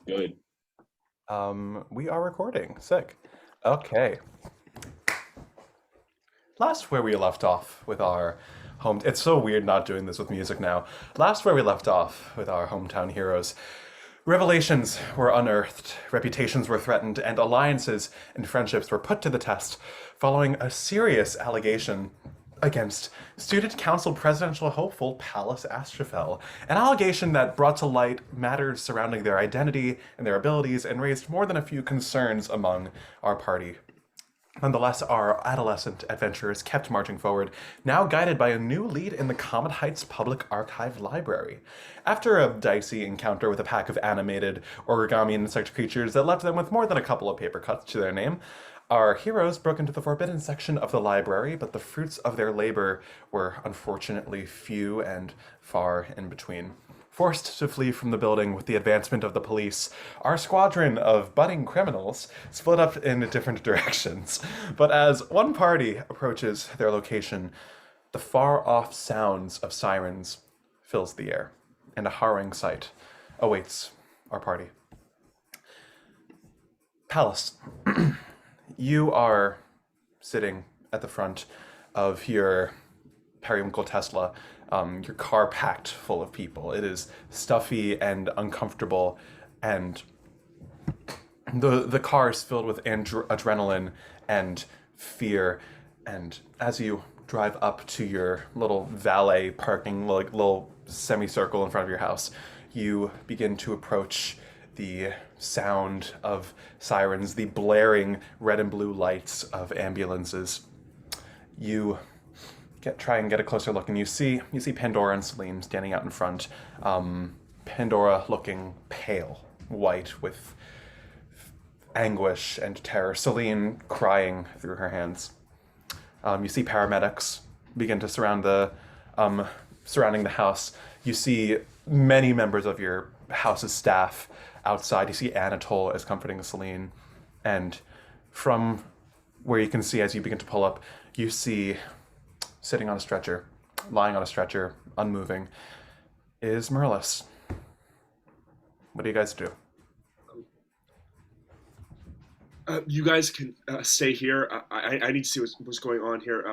Good. We are recording. Sick. Okay. Last where we left off with our home. It's so weird not doing this with music now. Last where we left off with our hometown heroes. Revelations were unearthed, reputations were threatened, and alliances and friendships were put to the test following a serious allegation against student council presidential hopeful Pallas Astrophel, an allegation that brought to light matters surrounding their identity and their abilities and raised more than a few concerns among our party. Nonetheless, our adolescent adventurers kept marching forward, now guided by a new lead in the Comet Heights Public Archive Library. After a dicey encounter with a pack of animated origami insect creatures that left them with more than a couple of paper cuts to their name, our heroes broke into the forbidden section of the library, but the fruits of their labor were unfortunately few and far in between. Forced to flee from the building with the advancement of the police, our squadron of budding criminals split up in different directions. But as one party approaches their location, the far-off sounds of sirens fills the air, and a harrowing sight awaits our party. Pallas, you are sitting at the front of your periwinkle Tesla, your car packed full of people. It is stuffy and uncomfortable, and the car is filled with adrenaline and fear. And as you drive up to your little valet parking, like little semicircle in front of your house, you begin to approach the sound of sirens, the blaring red and blue lights of ambulances. You try and get a closer look, and you see Pandora and Celine standing out in front. Pandora looking pale, white with anguish and terror. Celine crying through her hands. You see paramedics begin to surrounding the house. You see many members of your house's staff outside. You see Anatole is comforting Celine, and from where you can see as you begin to pull up, you see sitting on a stretcher, lying on a stretcher, unmoving, is Merlis. What do you guys do? You guys can stay here. I need to see what's going on here.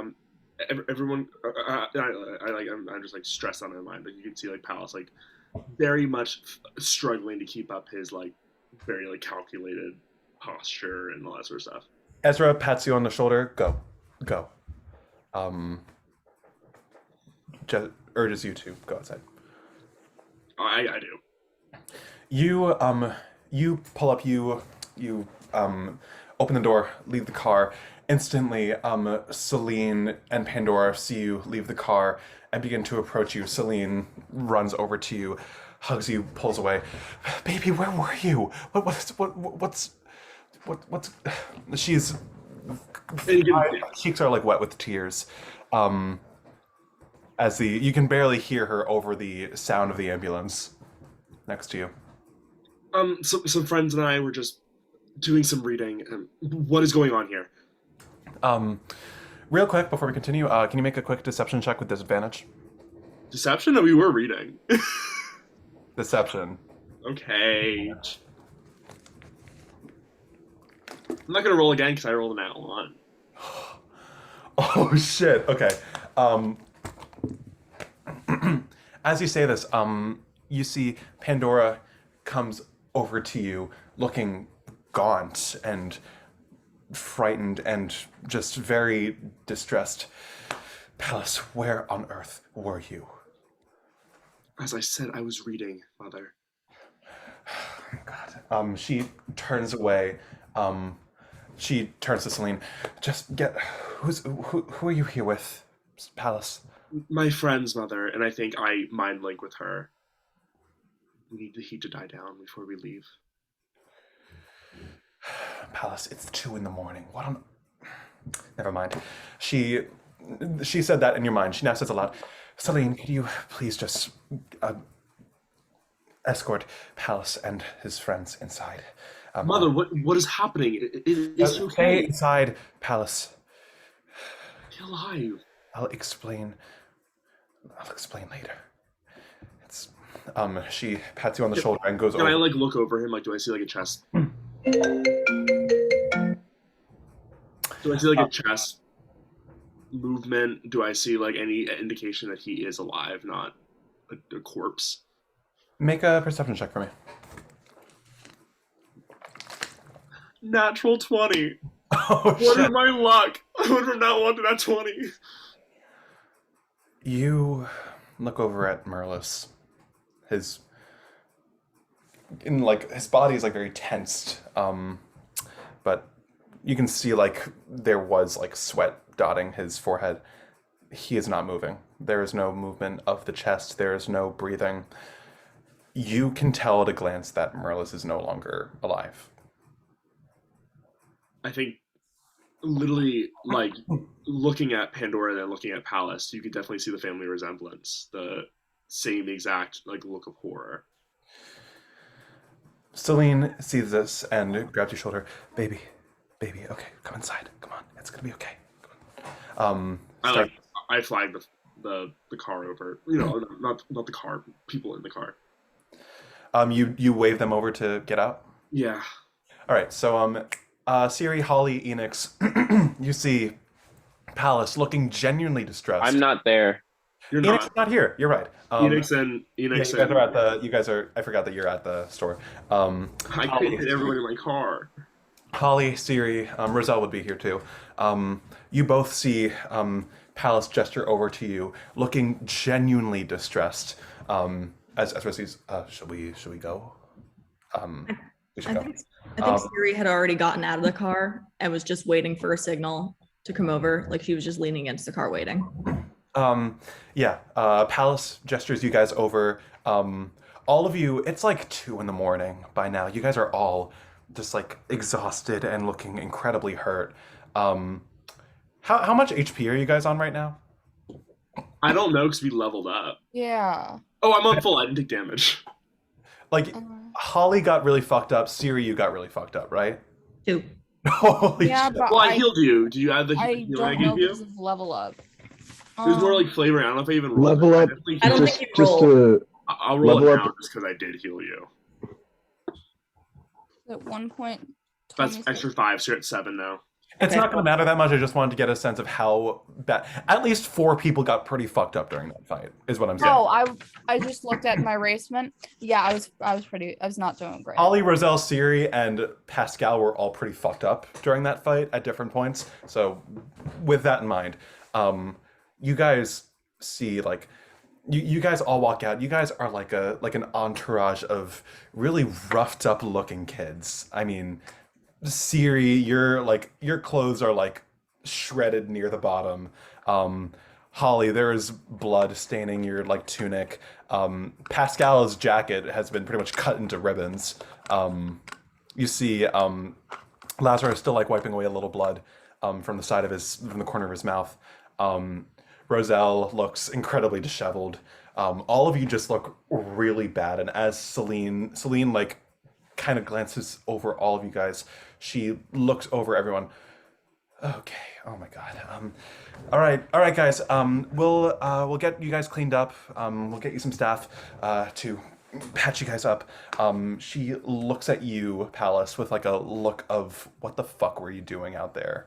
Everyone, I'm just like stressed on my mind. But you can see like Palace like very much struggling to keep up his like very like calculated posture and all that sort of stuff. Ezra pats you on the shoulder. Go, go. Um, urges you to go outside. I do. You pull up. You open the door, leave the car. Instantly, Celine and Pandora see you leave the car and begin to approach you. Celine runs over to you, hugs you, pulls away. Baby, where were you? What's? She's cheeks are like wet with tears. Um, as you can barely hear her over the sound of the ambulance next to you. Some friends and I were just doing some reading. What is going on here? Um, Real quick before we continue, can you make a quick deception check with disadvantage? Deception? No, we were reading. Deception. Okay. I'm not gonna roll again because I rolled an at one. Oh shit. Okay. Um, as you say this, you see Pandora comes over to you, looking gaunt and frightened and just very distressed. Pallas, where on earth were you? As I said, I was reading, Mother. God. She turns away. She turns to Celine. Just get who are you here with, Pallas? My friend's mother, and I think I mind link with her. We need the heat to die down before we leave. Pallas, it's 2 a.m. What on? Never mind. She she said that in your mind. She now says aloud, Celine, could you please just uh, escort Pallas and his friends inside? Mother, what is happening? Is he Stay okay? inside, Pallas. He's alive. I'll explain. I'll explain later. It's She pats you on the shoulder and goes Can I over. like look over him? Like, do I see like a chest? Do I see like a chest movement? Do I see like any indication that he is alive, not a corpse? Make a perception check for me. Natural 20. Oh What shit! is my luck? I would have not wanted that 20. You look over at Merlis. His his body is like very tensed, but you can see like there was like sweat dotting his forehead. He is not moving. There is no movement of the chest. There is no breathing. You can tell at a glance that Merlis is no longer alive. I think literally like looking at Pandora and then looking at Pallas, you can definitely see the family resemblance, the same exact like look of horror. Celine sees this and grabs your shoulder. Baby, baby, okay, come inside. Come on, it's gonna be okay. I Start. like I flagged the car over. You know, not the car, people in the car. You wave them over to get out. Yeah. All right, so Syriee, Holly, Enix, you see Pallas looking genuinely distressed. I'm not there. You're Enix is not. not here. You're right. Enix Yeah, and you Enix guys and are at the. You guys are. I forgot that you're at the store. I couldn't hit everyone in my car. Holly, Syriee, Roselle would be here too. You both see Pallas gesture over to you, looking genuinely distressed. As Rosie's, should we go? We should I go. think Syriee had already gotten out of the car and was just waiting for a signal to come over. Like she was just leaning against the car waiting. Yeah. Pallas gestures you guys over. All of you. It's like 2 a.m. by now. You guys are all just like exhausted and looking incredibly hurt. How much HP are you guys on right now? I don't know because we leveled up. Yeah. Oh, I'm on full. I didn't take damage. Like, Holly got really fucked up. Syriee, you got really fucked up, right? 2. Holy Yeah, shit. but Well, I healed you. Do you have the I healing I don't know gave you? because of level up. There's more like flavor. I don't know if I even rolled. Level I up. definitely I don't healed think you. you rolled. I'll roll level it up. now just because I did heal you. At 1 point. That's extra 5, so you're at 7 now. It's Okay. not going to matter that much. I just wanted to get a sense of how bad. At least 4 people got pretty fucked up during that fight, is what I'm saying. Oh, I just looked at my racement. Yeah, I was not doing great. Ollie, Roselle, Syriee, and Pascal were all pretty fucked up during that fight at different points. So, with that in mind, you guys see like you guys all walk out. You guys are like an entourage of really roughed up looking kids. I mean, Syriee, your clothes are like shredded near the bottom. Holly, there is blood staining your like tunic. Pascal's jacket has been pretty much cut into ribbons. You see Lazarus still like wiping away a little blood from the corner of his mouth. Roselle looks incredibly disheveled. All of you just look really bad. And as Celine like kind of glances over all of you guys, she looks over everyone. Okay. Oh my God. All right, guys. We'll get you guys cleaned up. We'll get you some staff to patch you guys up. She looks at you, Pallas, with like a look of what the fuck were you doing out there?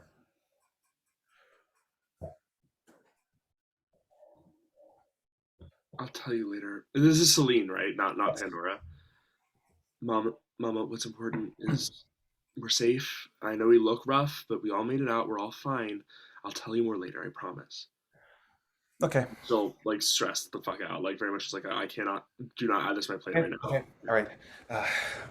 I'll tell you later. This is Celine, right? Not Pandora. Mama, what's important is we're safe. I know we look rough, but we all made it out. We're all fine. I'll tell you more later, I promise. Okay. Still, like, stressed the fuck out. Like, very much just like, I cannot, do not add this to my plate right now. Okay. All right.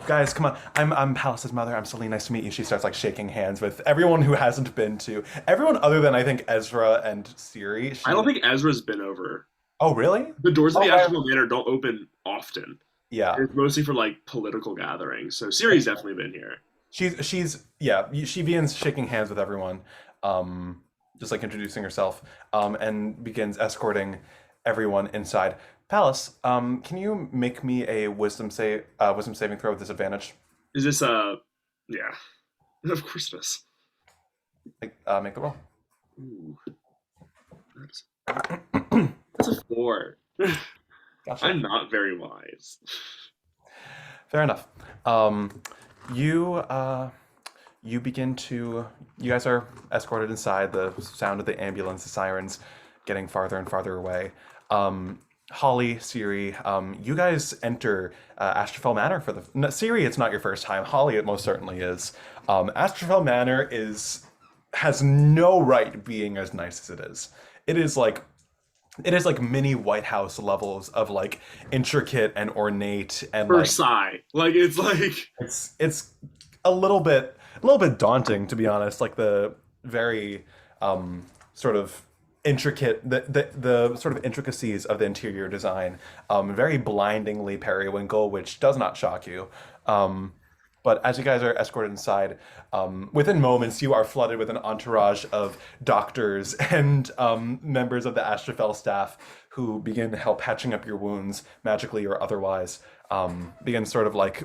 Guys, come on. I'm Pallas's mother. I'm Celine. Nice to meet you. She starts like shaking hands with everyone who hasn't been to. Everyone other than I think Ezra and Syriee. I don't think Ezra's been over. Oh, really? The doors of the Oh, wow. Astrophel Manor don't open often. Yeah. It's mostly for like political gatherings. So Syrii's definitely been here. She begins shaking hands with everyone, just like introducing herself, and begins escorting everyone inside. Pallas, can you make me a wisdom saving throw with disadvantage? Is this yeah. Of course it is. Make the roll. Ooh. That's a 4. Gotcha. I'm not very wise. Fair enough. You you begin to. You guys are escorted inside. The sound of the ambulance, the sirens, getting farther and farther away. Holly, Syriee, you guys enter Astrophel Manor for the. No, Syriee, it's not your first time. Holly, it most certainly is. Astrophel Manor has no right being as nice as it is. It is like mini White House levels of like intricate and ornate and Versailles. Like it's like it's a little bit daunting, to be honest. Like the very sort of intricate the sort of intricacies of the interior design, very blindingly periwinkle, which does not shock you. But as you guys are escorted inside, within moments you are flooded with an entourage of doctors and members of the Astrophel staff who begin help patching up your wounds, magically or otherwise. Begin sort of like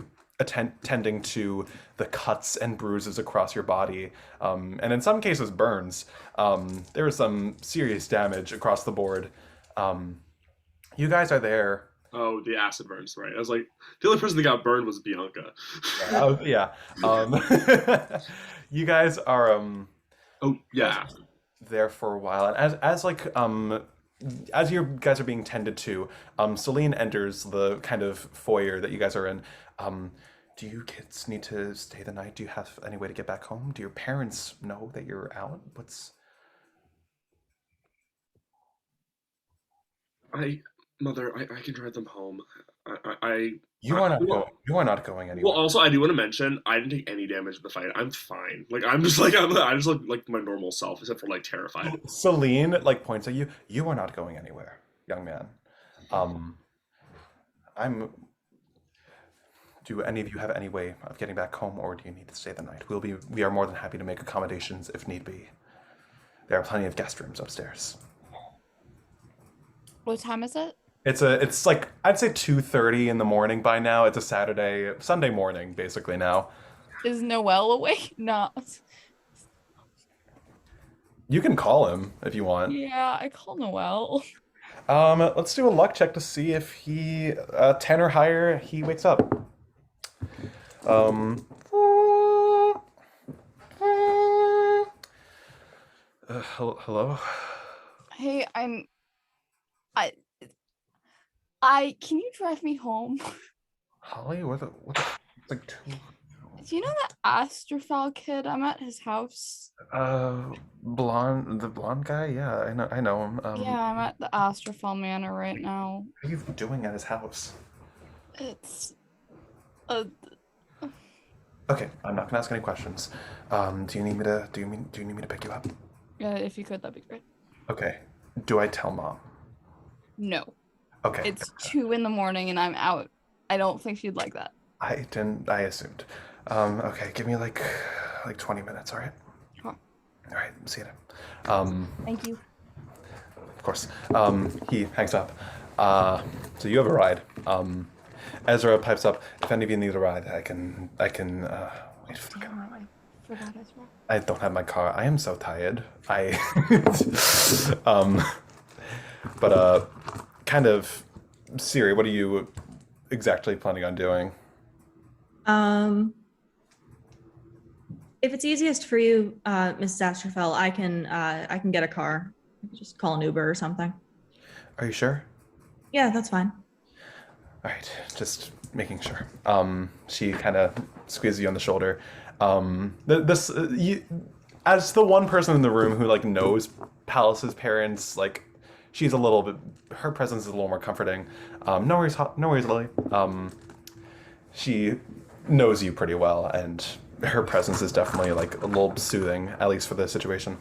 tending to the cuts and bruises across your body, and in some cases burns. There is some serious damage across the board. You guys are there. oh, the acid burns, right? I was like, the only person that got burned was Bianca. Yeah. You guys are Oh yeah. there for a while, and as you guys are being tended to, Celine enters the kind of foyer that you guys are in. Do you kids need to stay the night? Do you have any way to get back home? Do your parents know that you're out? Mother, I can drive them home. I You are not well, going. You are not going well, anywhere. also I do want to mention I didn't take any damage in the fight. I'm fine. Like I'm just like I just look like my normal self, except for like terrified. Celine like points at you. You are not going anywhere, young man. I'm. Do any of you have any way of getting back home, or do you need to stay the night? We are more than happy to make accommodations if need be. There are plenty of guest rooms upstairs. What time is it? It's like I'd say 2:30 in the morning by now. It's a Sunday morning basically now. Is Noelle awake? No. You can call him if you want. Yeah, I call Noelle. Let's do a luck check to see if he 10 or higher he wakes up. Hello? Hey, can you drive me home? Holly, what like two Do you know that Astrophel kid? I'm at his house. the blonde guy? Yeah, I know him. Yeah, I'm at the Astrophel Manor right now. What are you doing at his house? It's Okay, I'm not gonna ask any questions. Do you need me to pick you up? yeah, if you could, that'd be great. Okay. Do I tell mom? No. Okay. It's 2 in the morning and I'm out. I don't think she'd like that. I assumed. Okay, give me like 20 minutes, all right? Sure. All right, see you then. Thank you. Of course. He hangs up. So you have a ride. Ezra pipes up. If any of you need a ride, I can. Wait, Damn, I forgot Ezra. I don't have my car. I am so tired. But kind of, Syriee, what are you exactly planning on doing? If it's easiest for you, Mrs. Astrophel, I can get a car. Just call an Uber or something. Are you sure? Yeah, that's fine. All right, just making sure. She kind of squeezes you on the shoulder. As the one person in the room who like knows Pallas's parents, like she's a little bit. Her presence is a little more comforting. No worries, Lily. She knows you pretty well, and her presence is definitely like a little soothing, at least for the situation.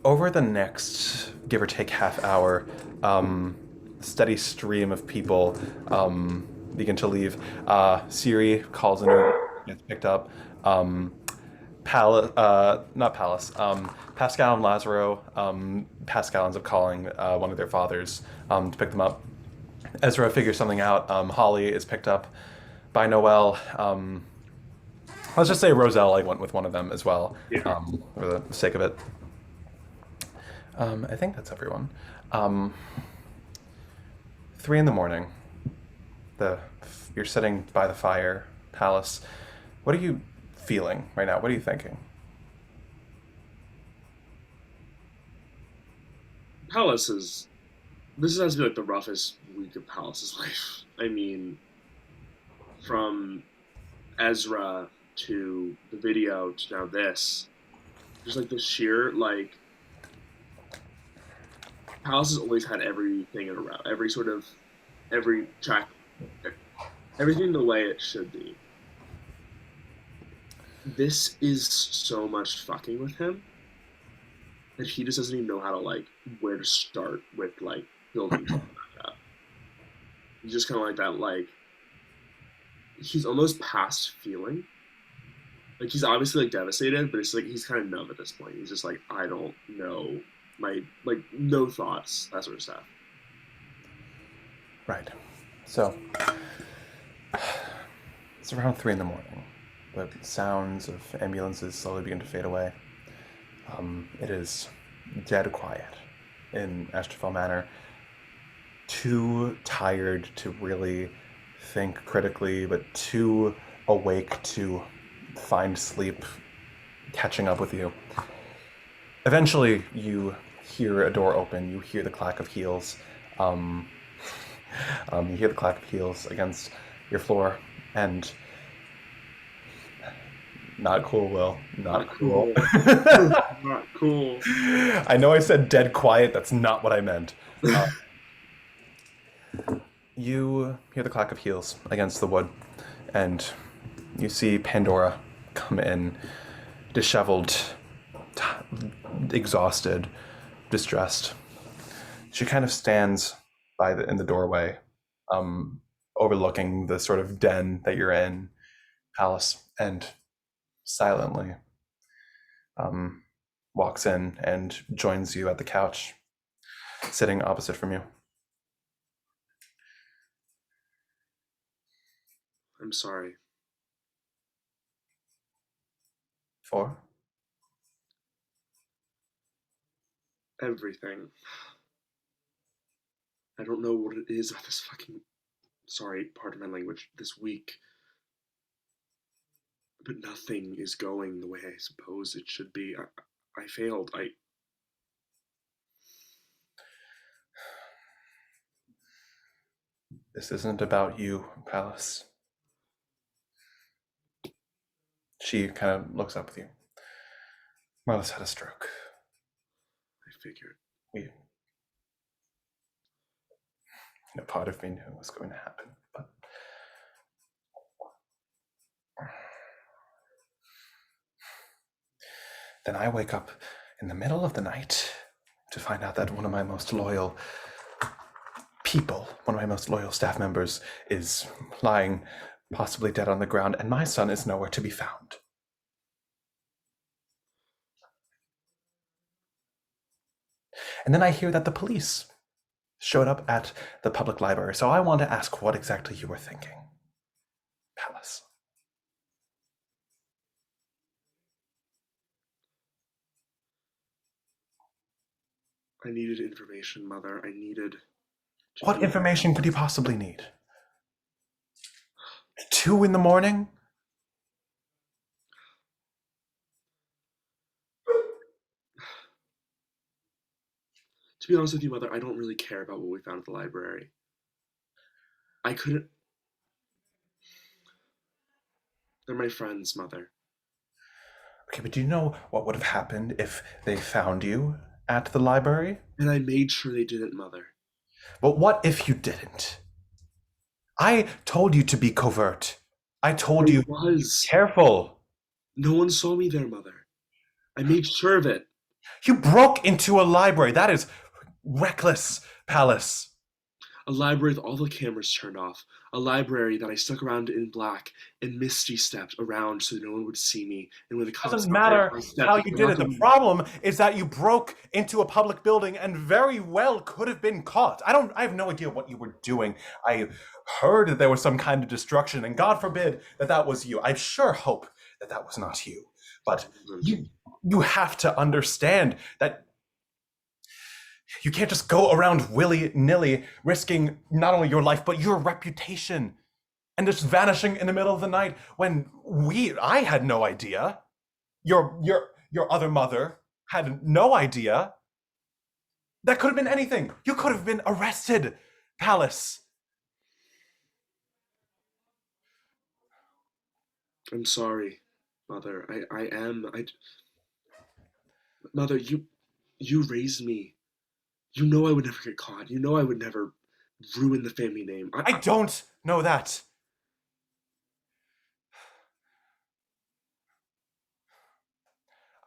Over the next, give or take, half hour, steady stream of people begin to leave. Syriee calls in her, gets picked up. Not Pallas. Pascal and Lazaro. Pascal ends up calling one of their fathers to pick them up. Ezra figures something out. Holly is picked up by Noelle. Let's just say Roselle went with one of them as well, Yeah. for the sake of it. I think that's everyone. 3 a.m. You're sitting by the fire, Pallas. What are you feeling right now? What are you thinking? Pallas is. This has to be like the roughest week of Pallas's life. I mean, from Ezra to the video to now this, just like the sheer like. Pallas has always had everything in a row, every track, everything the way it should be. This is so much fucking with him that he just doesn't even know how to like where to start with like building something like that. He's just kind of like that, like he's almost past feeling. Like he's obviously like devastated, but it's like he's kind of numb at this point. He's just like, I don't know, my like no thoughts, that sort of stuff. Right. So it's around 3 a.m. The sounds of ambulances slowly begin to fade away. It is dead quiet in Astrophel Manor. Too tired to really think critically, but too awake to find sleep catching up with you. Eventually, you hear a door open. You hear the clack of heels. You hear the clack of heels against your floor, and not cool, Will. Not cool. Not cool. I know I said dead quiet. That's not what I meant. You hear the clack of heels against the wood, and you see Pandora come in, disheveled, exhausted, distressed. She kind of stands in the doorway, overlooking the sort of den that you're in, Pallas, and silently walks in and joins you at the couch, sitting opposite from you. I'm sorry. For? Everything. I don't know what it is about this fucking. Sorry, pardon my language. This week. But nothing is going the way I suppose it should be. I failed. This isn't about you, Pallas. She kind of looks up with you. Marla's had a stroke. I figured. Part of me knew it was going to happen, but then I wake up in the middle of the night to find out that one of my most loyal people, one of my most loyal staff members, is lying possibly dead on the ground, and my son is nowhere to be found. And then I hear that the police showed up at the public library. So I want to ask what exactly you were thinking, Pallas. I needed information, Mother. I needed... What information could you possibly need? 2 a.m? To be honest with you, Mother, I don't really care about what we found at the library. I couldn't... They're my friends, Mother. Okay, but do you know what would have happened if they found you at the library? And I made sure they didn't, Mother. But what if you didn't? I told you to be covert. I told you to be careful. No one saw me there, Mother. I made sure of it. You broke into a library. That is reckless, Pallas. A library with all the cameras turned off. A library that I stuck around in black and misty stepped around so no one would see me. And when the cops doesn't matter how you did it. The problem is that you broke into a public building and very well could have been caught. I have no idea what you were doing. I heard that there was some kind of destruction, and God forbid that was you. I sure hope that was not you. But you have to understand that You can't just go around willy-nilly risking not only your life, but your reputation and just vanishing in the middle of the night when I had no idea. Your other mother had no idea. That could have been anything. You could have been arrested, Pallas. I'm sorry, Mother. Mother, you raised me. You know I would never get caught. You know I would never ruin the family name. I don't know that.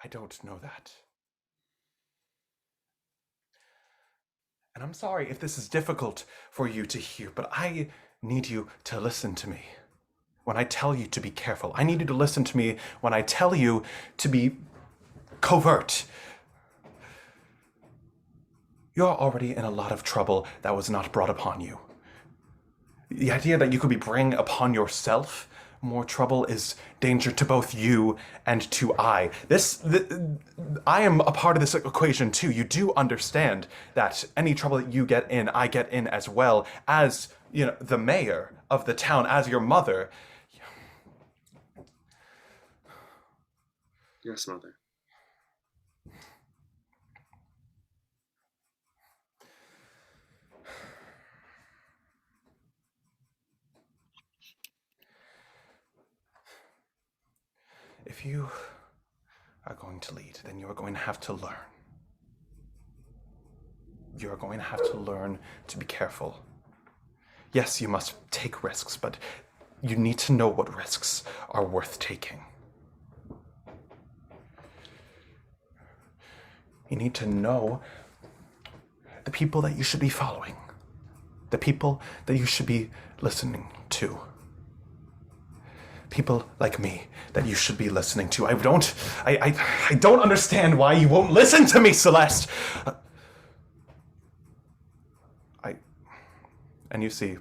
I don't know that. And I'm sorry if this is difficult for you to hear, but I need you to listen to me. When I tell you to be careful, I need you to listen to me when I tell you to be covert. You're already in a lot of trouble that was not brought upon you. The idea that you could be bringing upon yourself more trouble is danger to both you and to I. I am a part of this equation too. You do understand that any trouble that you get in, I get in as well, as the mayor of the town, as your mother. Yes, Mother. If you are going to lead, then you are going to have to learn. You are going to have to learn to be careful. Yes, you must take risks, but you need to know what risks are worth taking. You need to know the people that you should be following, the people that you should be listening to. People like me that you should be listening to. I don't understand why you won't listen to me, Celeste. And you see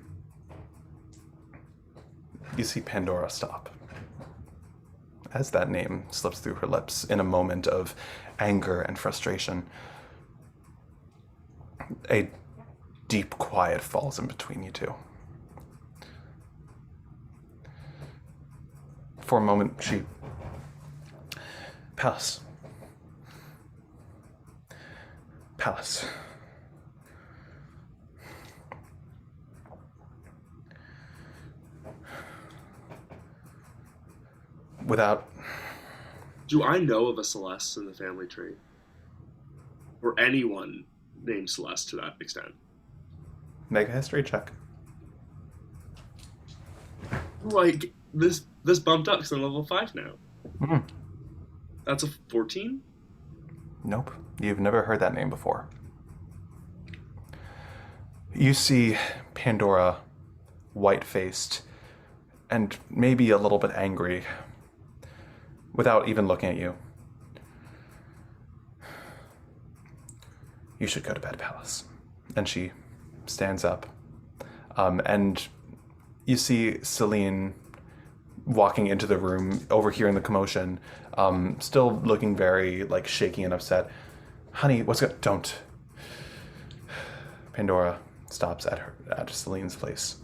Pandora stop as that name slips through her lips in a moment of anger and frustration. A deep quiet falls in between you two. For a moment, Pallas. Do I know of a Celeste in the family tree? Or anyone named Celeste to that extent? Make a history check. Like, this bumped up because I'm level 5 now. Mm-hmm. That's a 14? Nope. You've never heard that name before. You see Pandora, white-faced, and maybe a little bit angry, without even looking at you. You should go to bed, Pallas. And she stands up. And you see Celine walking into the room, overhearing the commotion, still looking very shaky and upset. Honey, what's good? Don't. Pandora stops at Celine's place.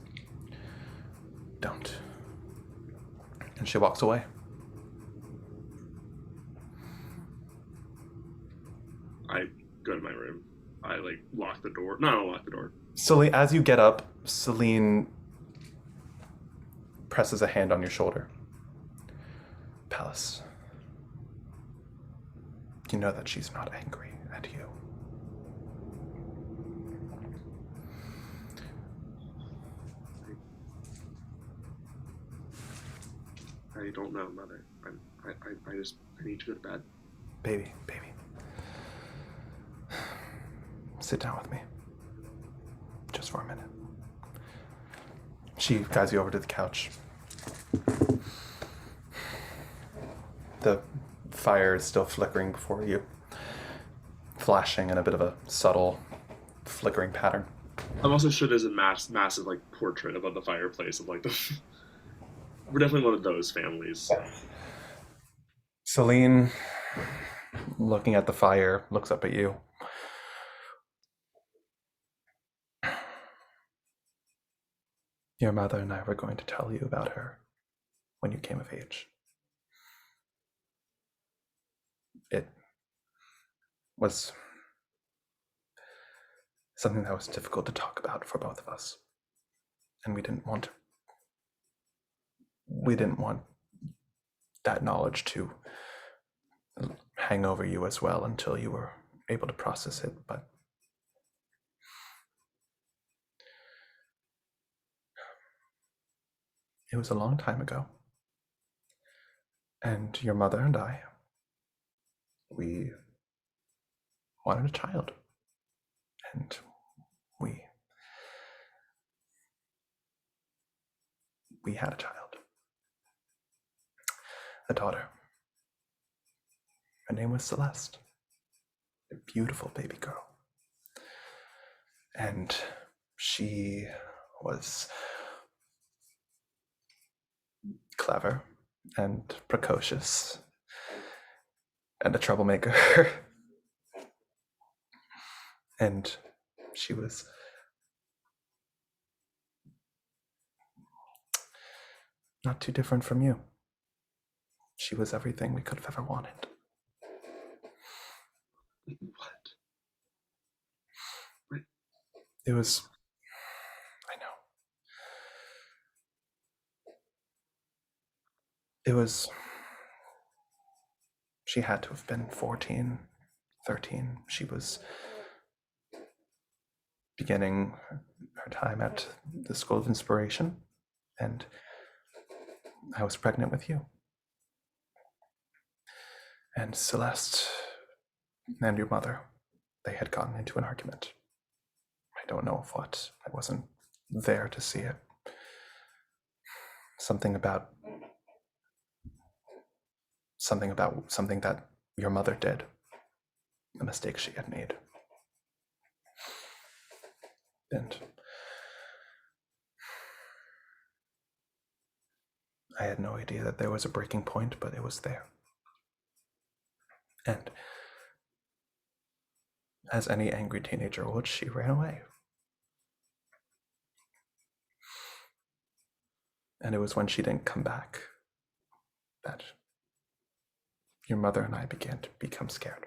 Don't. And she walks away. I go to my room. I lock the door. No, I don't lock the door. Celine, as you get up, Celine presses a hand on your shoulder. Pallas, you know that she's not angry at you. I don't know, Mother. I need to go to bed. Baby. Sit down with me. Just for a minute. She guides you over to the couch. The fire is still flickering before you, flashing in a bit of a subtle flickering pattern. I'm also sure there's a massive portrait above the fireplace of we're definitely one of those families. Celine, looking at the fire, looks up at you. Your mother and I were going to tell you about her when you came of age. It was something that was difficult to talk about for both of us. And we didn't want that knowledge to hang over you as well until you were able to process it. But it was a long time ago. And your mother and I, we wanted a child. And we had a child. A daughter. Her name was Celeste. A beautiful baby girl. And she was clever and precocious and a troublemaker. And she was not too different from you. She was everything we could have ever wanted. What? It was, I know. It was, she had to have been 14, 13. She was beginning her time at the School of Inspiration, and I was pregnant with you. And Celeste and your mother, they had gotten into an argument. I don't know of what. I wasn't there to see it. Something about something that your mother did. A mistake she had made. And I had no idea that there was a breaking point, but it was there. And as any angry teenager would, she ran away. And it was when she didn't come back that your mother and I began to become scared.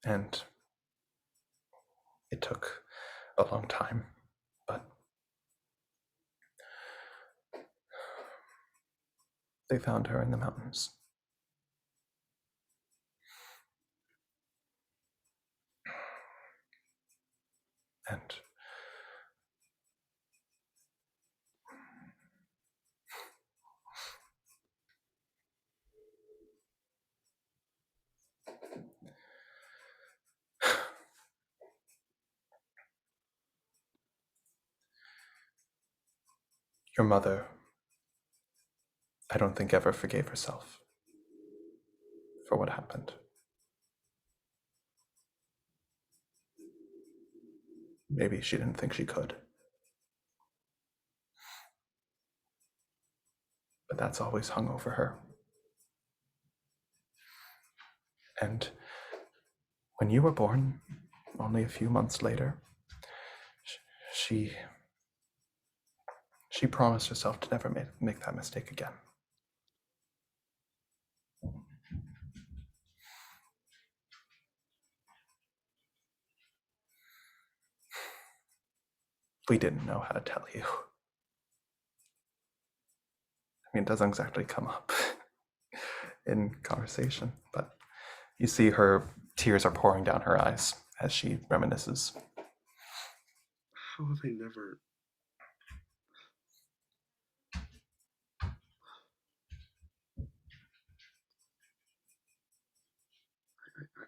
And it took a long time, but they found her in the mountains. And your mother, I don't think ever forgave herself for what happened. Maybe she didn't think she could. But that's always hung over her. And when you were born, only a few months later, she promised herself to never make that mistake again. We didn't know how to tell you. I mean, it doesn't exactly come up in conversation, but you see her tears are pouring down her eyes as she reminisces. How have I never...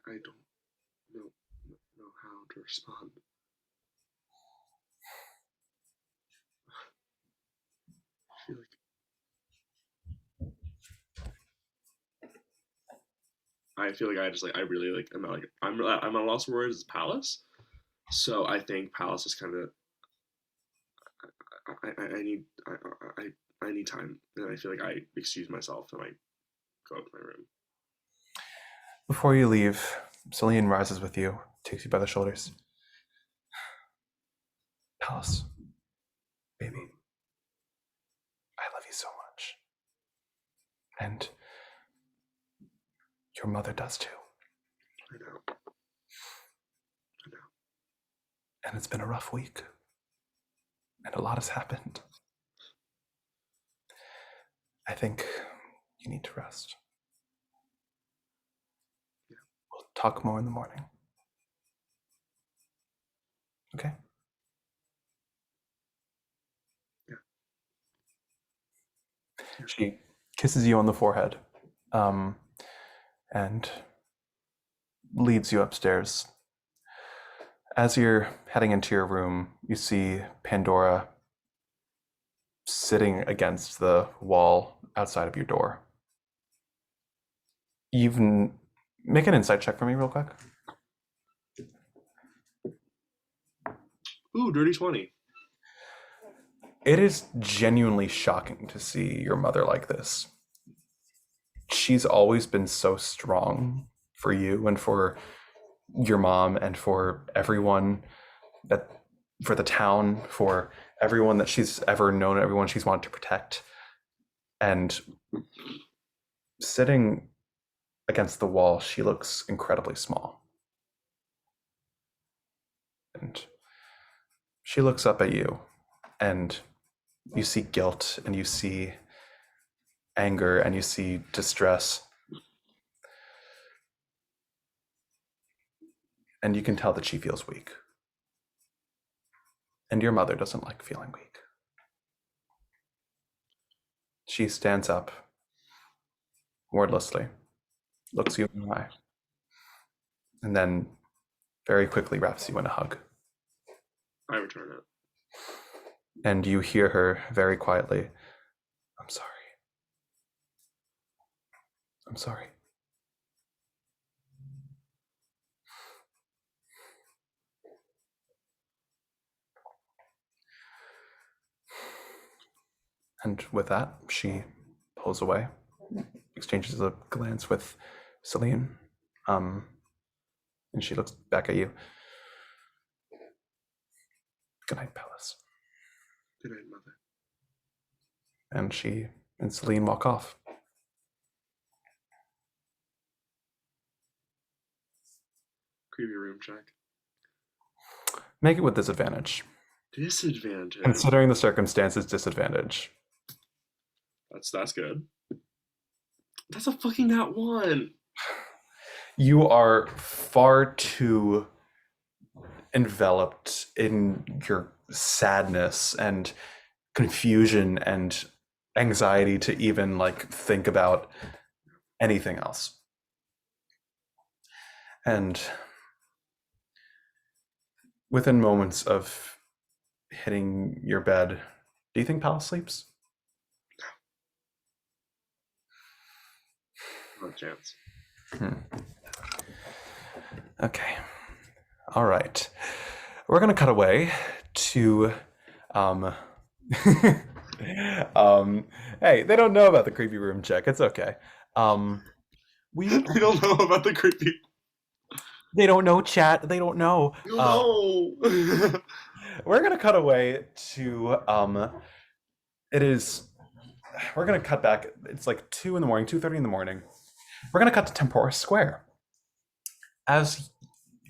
I don't know how to respond. I feel like I really like I'm at a loss for words. It's Pallas, so I think Pallas is kind of I need time, and I feel like I excuse myself and I go up to my room. Before you leave, Celine rises with you takes you by the shoulders. Pallas, baby, I love you so much. And your mother does too. I know. And it's been a rough week. And a lot has happened. I think you need to rest. Yeah. We'll talk more in the morning. Okay? Yeah. She kisses you on the forehead, and leads you upstairs. As you're heading into your room, you see Pandora sitting against the wall outside of your door. Even make an insight check for me real quick. Ooh, dirty 20. It is genuinely shocking to see your mother like this. She's always been so strong for you and for your mom and for everyone, that for the town, for everyone that she's ever known, everyone she's wanted to protect. And sitting against the wall, she looks incredibly small. And she looks up at you, and you see guilt, and you see anger, and you see distress. And you can tell that she feels weak. And your mother doesn't like feeling weak. She stands up, wordlessly, looks you in the eye, and then very quickly wraps you in a hug. I return it. And you hear her very quietly, "I'm sorry. I'm sorry." And with that, she pulls away, exchanges a glance with Celine, and she looks back at you. "Good night, Pallas." Good night, Mother. And she and Celine walk off. Creepy room check. Make it with disadvantage. Disadvantage. Considering the circumstances, disadvantage. That's good. That's a fucking nat 1. You are far too enveloped in your sadness and confusion and anxiety to even think about anything else. And within moments of hitting your bed, do you think Pallas sleeps? No chance. Okay. All right. We're gonna cut away to hey, they don't know about the creepy room check. It's okay. We I don't know about the creepy. They don't know, chat. They don't know. No. We're gonna cut away to we're gonna cut back. It's like 2 in the morning, 2:30 in the morning. We're gonna cut to Tempora Square. As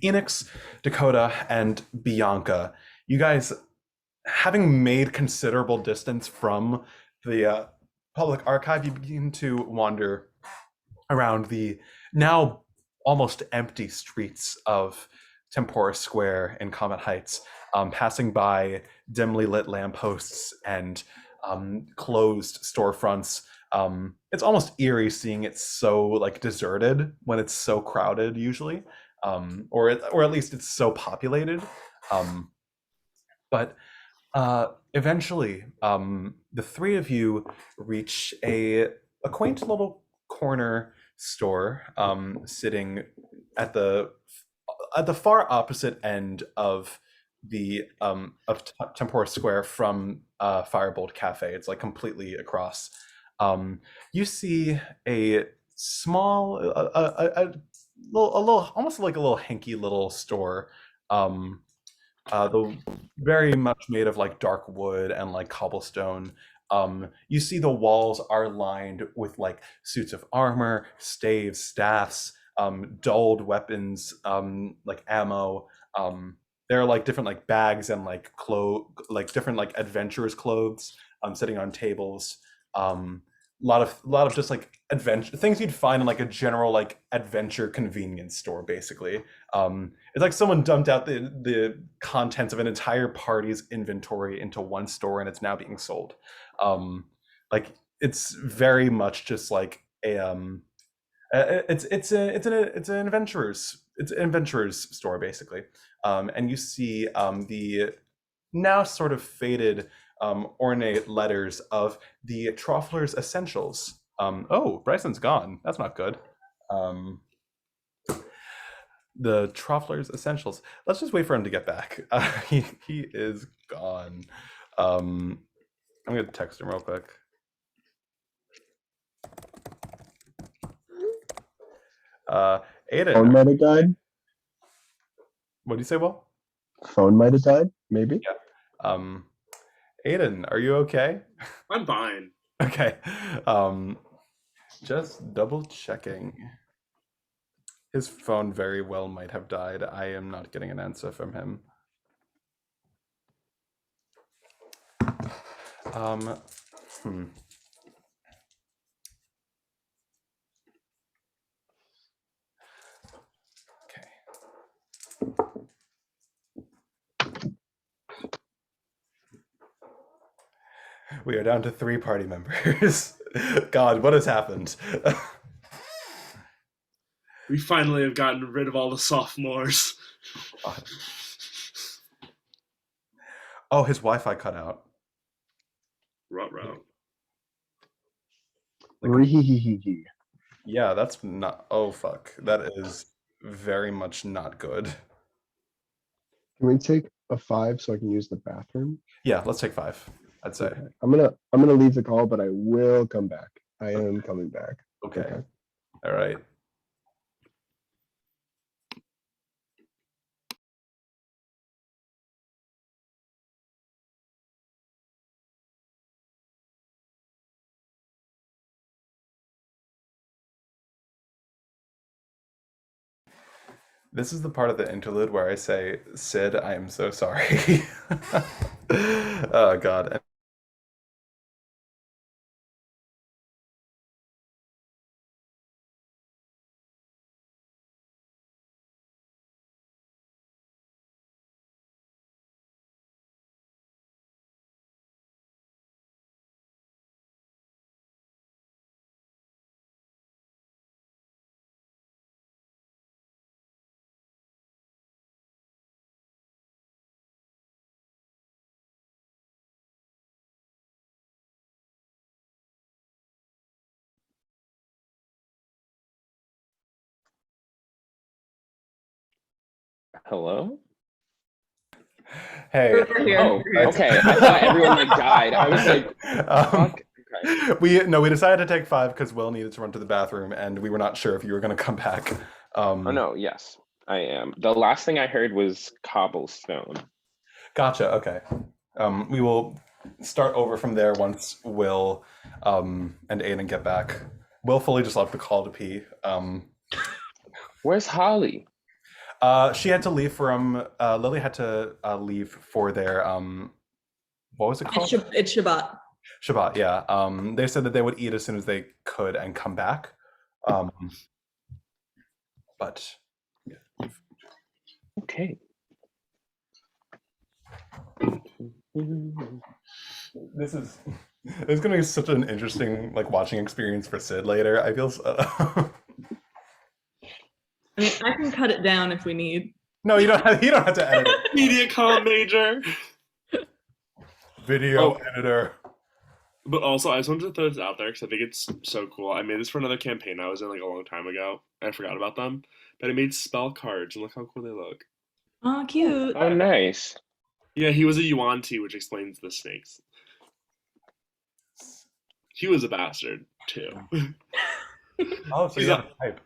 Enix, Dakota, and Bianca, you guys, having made considerable distance from the public archive, you begin to wander around the now almost empty streets of Tempora Square in Comet Heights, passing by dimly lit lampposts and closed storefronts. It's almost eerie seeing it so deserted when it's so crowded usually, or at least it's so populated. But eventually, the three of you reach a quaint little corner store, sitting at the far opposite end of the of Tempora Square from Firebolt Cafe. It's completely across. You see a small, almost like a little hinky little store. Um, the very much made of like dark wood and like cobblestone. You see the walls are lined with like suits of armor, staves, staffs, dulled weapons, like ammo. There are like different like bags and like like different like adventurers' clothes, sitting on tables. A lot of just like adventure things you'd find in like a general like adventure convenience store, basically. It's like someone dumped out the contents of an entire party's inventory into one store, and it's now being sold. Like it's very much just like a it's an adventurer's store, basically. And you see the now sort of faded ornate letters of the Traughfler's Essentials. Oh, Bryson's gone. That's not good. The Traughfler's Essentials. Let's just wait for him to get back. He is gone. I'm gonna text him real quick. Aidan. Phone might have died. What do you say, Will? Phone might have died, maybe. Yeah. Aidan, are you okay? I'm fine. Okay. Just double checking. His phone very well might have died. I am not getting an answer from him. We are down to 3 party members. God, what has happened? We finally have gotten rid of all the sophomores. Oh, his Wi-Fi cut out. Ruh-roh. Ree-hee-hee-hee-hee. Yeah, that's not... Oh, fuck. That is very much not good. Can we take a 5 so I can use the bathroom? Yeah, let's take 5, I'd say. Okay. I'm gonna leave the call, but I will come back. I am coming back. Okay. All right. This is the part of the interlude where I say, Sid, I am so sorry. Oh, God. Hello? Hey. We're here. Oh, okay. I thought everyone like died. I was like, fuck. Okay. We decided to take 5 because Will needed to run to the bathroom, and we were not sure if you were going to come back. Oh no, yes, I am. The last thing I heard was cobblestone. Gotcha. Okay. We will start over from there once Will and Aidan get back. Will fully just left the call to pee. Where's Holly? She had to leave from Lily had to leave for their what was it called? It's Shabbat. Shabbat, yeah. They said that they would eat as soon as they could and come back. But yeah. Okay. This is gonna be such an interesting like watching experience for Sid later. I feel so... I mean, I can cut it down if we need. No, you don't have to edit it. Media comm major. Video editor. But also, I just wanted to throw this out there because I think it's so cool. I made this for another campaign I was in like a long time ago. I forgot about them. But I made spell cards, and look how cool they look. Oh, cute. Oh, nice. Yeah, he was a Yuan-Ti, which explains the snakes. He was a bastard, too. Oh, so you have a type.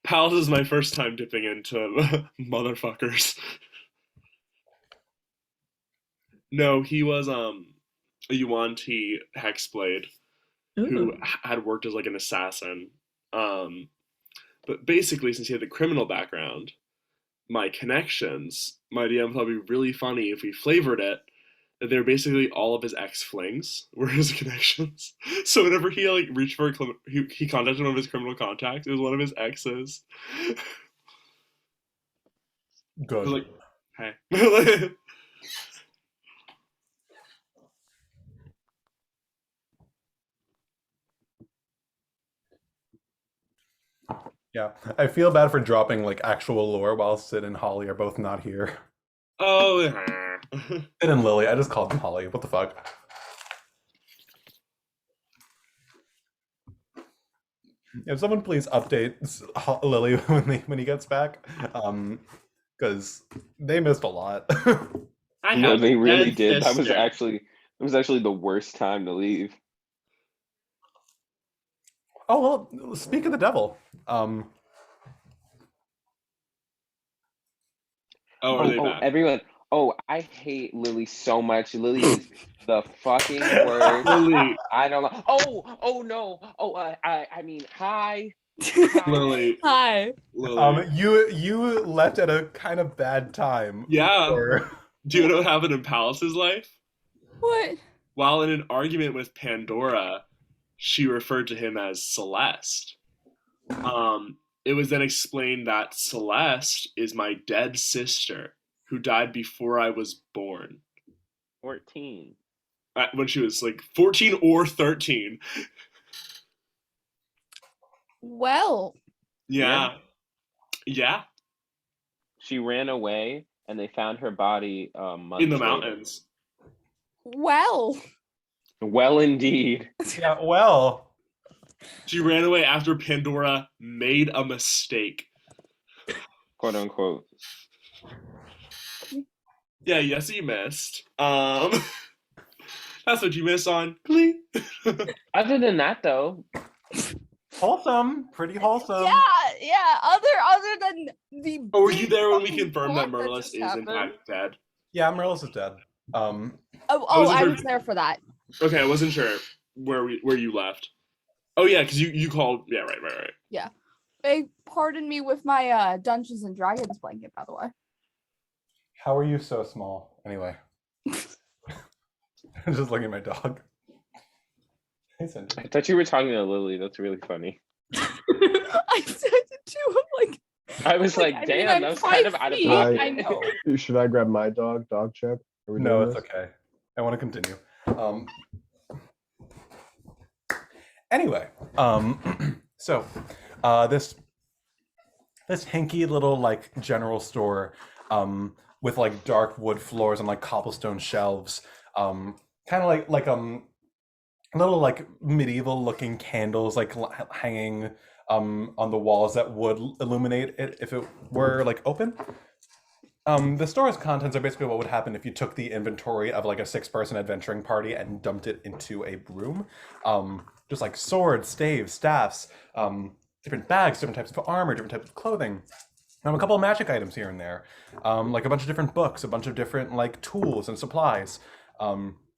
Pallas is my first time dipping into motherfuckers. No, he was a Yuan-Ti hexblade who Ooh. had worked as like an assassin. Um, but basically, since he had the criminal background, my connections, my DM thought it'd be really funny if we flavored it that they're basically all of his ex-flings were his connections. So whenever he like reached for he contacted one of his criminal contacts, it was one of his exes. It Good. was like, hey. Yeah, I feel bad for dropping like actual lore while Sid and Holly are both not here. Oh, Sid and Lily, I just called them Holly. What the fuck? If someone please update Lily when he gets back, because they missed a lot. I No, have they really dead did. That sister. was actually the worst time to leave. Oh well, speak of the devil. Oh, are they back? Everyone. Oh, I hate Lily so much. Lily is the fucking worst. Lily, I don't know. Oh no. Oh, I mean, hi. Lily, Hi. Lily. You left at a kind of bad time. Yeah. for- Do you know what happened in Pallas's life? What? While in an argument with Pandora, she referred to him as Celeste. It was then explained that Celeste is my dead sister who died before I was born. 14. When she was like 14 or 13. Well, Yeah. Yeah. She ran away, and they found her body months In the later. mountains. well. Well, indeed. Yeah, well, She ran away after Pandora made a mistake. Quote unquote. Yeah, yes, you missed. That's what you missed on Glee. Other than that, though, wholesome, pretty wholesome. Yeah. Other than the. Oh, were you big there when we fucking confirmed that plot Merlis just is in happened? fact dead? Yeah, Merlis is dead. I was there for that. Okay, I wasn't sure where you left. Oh yeah, because you called. Yeah, right. Yeah. Hey, pardon me with my Dungeons and Dragons blanket, by the way. How are you so small? Anyway. I'm just looking at my dog. Hey, Cindy. I thought you were talking to Lily. That's really funny. I said it too. I'm like. I was like, I mean, damn, I'm that was kind of 5 out of feet. pocket. I know. Should I grab my dog check? Are we No, doing it's this? okay. I want to continue. Anyway, so this hinky little like general store with like dark wood floors and like cobblestone shelves, kind of like little like medieval looking candles like hanging on the walls that would illuminate it if it were like open. The store's contents are basically what would happen if you took the inventory of like a 6-person adventuring party and dumped it into a room. Just like swords, staves, staffs, different bags, different types of armor, different types of clothing. A couple of magic items here and there, like a bunch of different books, a bunch of different like tools and supplies.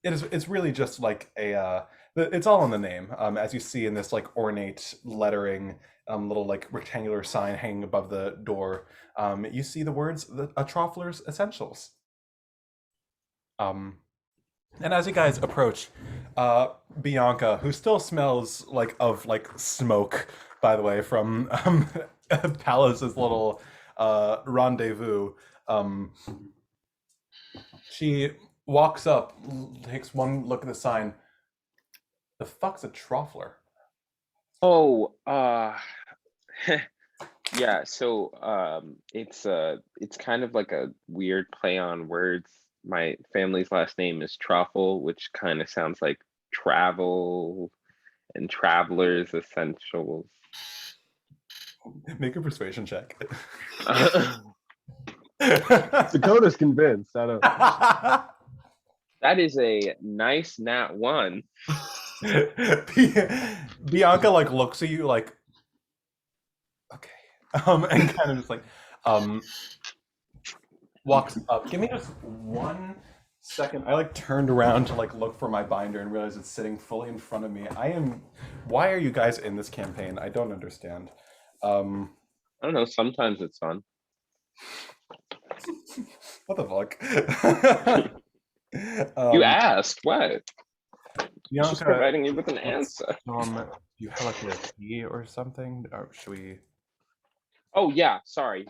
It's really just like it's all in the name, as you see in this like ornate lettering, little like rectangular sign hanging above the door. You see the words "A Traughfler's Essentials." And as you guys approach, Bianca, who still smells like of like smoke, by the way, from Pallas's little rendezvous, she walks up, takes one look at the sign. The fuck's a Traughfler? Oh, yeah. So, it's kind of like a weird play on words. My family's last name is Traughfle, which kind of sounds like travel and travelers essentials. Make a persuasion check. Dakota's convinced. I don't. That is a nice nat 1. Bianca like looks at you like, okay. and kind of just like um walks up. Give me just 1 second. I like turned around to like look for my binder and realized it's sitting fully in front of me. Why are you guys in this campaign? I don't understand. Um I don't know. Sometimes it's fun. what the fuck? You um asked what? Just Bianca, providing you with an answer. you have like a key or something? Or should we Oh yeah, sorry.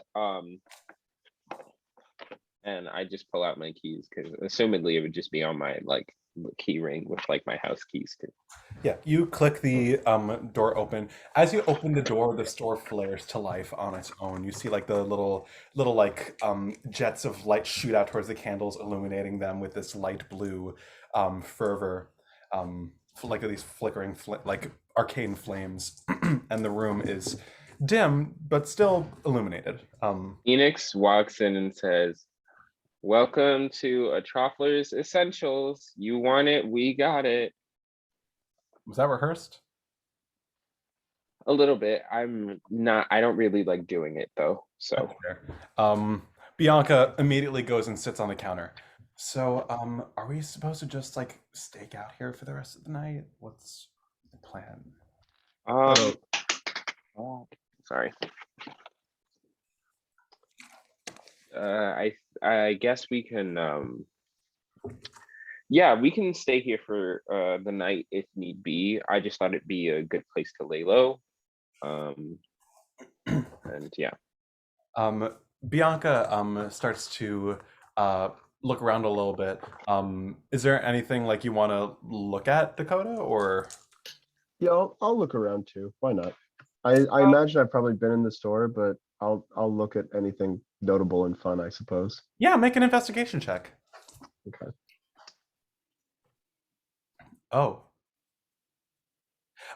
And I just pull out my keys because assumedly it would just be on my like key ring with like my house keys too. Yeah, you click the door open. As you open the door, the store flares to life on its own. You see like the little like jets of light shoot out towards the candles, illuminating them with this light blue fervor, like these flickering like arcane flames, and the room is dim but still illuminated. Enix walks in and says, "Welcome to a Traughfler's Essentials. You want it, we got it." Was that rehearsed? A little bit. I don't really like doing it though. So That's fair. Bianca immediately goes and sits on the counter. So, are we supposed to just like stake out here for the rest of the night? What's the plan? oh, sorry. I guess we can yeah, we can stay here for the night if need be. I just thought it'd be a good place to lay low. And yeah. Bianca starts to look around a little bit. Is there anything like you want to look at, Dakota, or? Yeah, I'll look around too. Why not? I imagine I've probably been in the store, but I'll look at anything notable and fun, I suppose. Yeah, make an investigation check. Okay. Oh,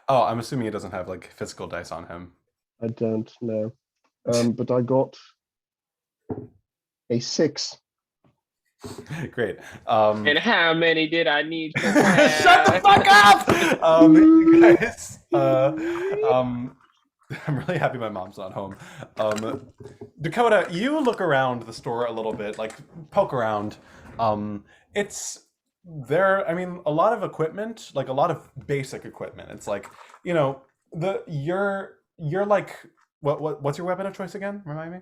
I'm assuming he doesn't have like physical dice on him. I don't know. But I got a 6. Great. And how many did I need for Shut the fuck up! You guys, I'm really happy my mom's not home. Dakota, you look around the store a little bit, like poke around. It's there. I mean, a lot of equipment, like a lot of basic equipment. It's like, you know, you're like, what's your weapon of choice again? Remind me.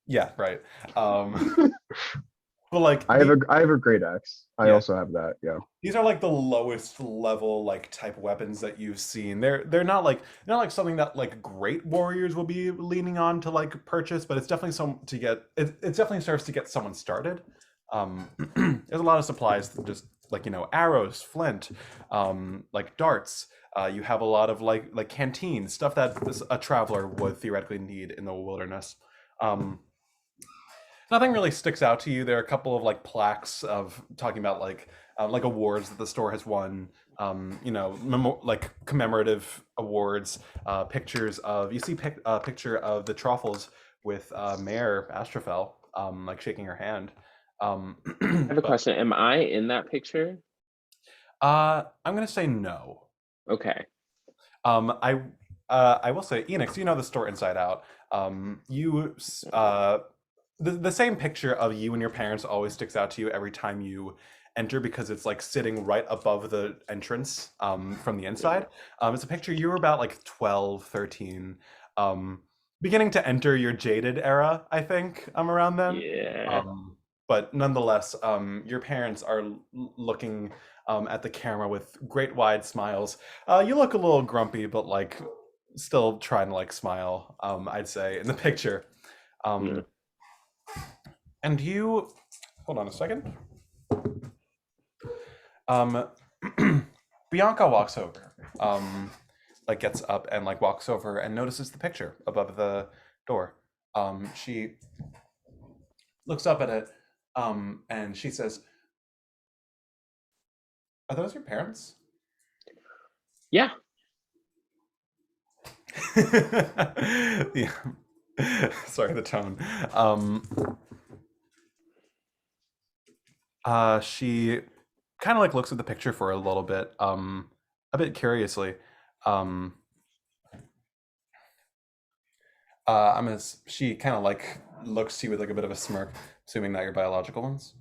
Yeah, right. But like I have a great axe. I Yeah. also have that. Yeah. these are like the lowest level like type weapons that you've seen. They're not like something that like great warriors will be leaning on to like purchase, but it's definitely it definitely serves to get someone started. There's a lot of supplies, just like, you know, arrows, flint, like darts. You have a lot of like canteens, stuff that a traveler would theoretically need in the wilderness. Nothing really sticks out to you. There are a couple of like plaques of talking about like awards that the store has won. You know, like commemorative awards. Pictures of a picture of the Traughfles with Mayor Astrophel, like shaking her hand. I have a question. Am I in that picture? I'm gonna say no. Okay. I will say, Enix, you know the store inside out. The same picture of you and your parents always sticks out to you every time you enter, because it's like sitting right above the entrance from the inside. It's a picture you were about like 12, 13, beginning to enter your jaded era, I think, around then. Yeah. But nonetheless, your parents are looking at the camera with great wide smiles. You look a little grumpy, but like still trying to like smile, I'd say, in the picture. Yeah. And you, hold on a second. Bianca walks over, like gets up and like walks over and notices the picture above the door. She looks up at it, and she says, "Are those your parents?" Yeah. Yeah. Sorry, the tone. She kind of like looks at the picture for a little bit, a bit curiously. She kind of like looks to you with like a bit of a smirk, assuming not your biological ones.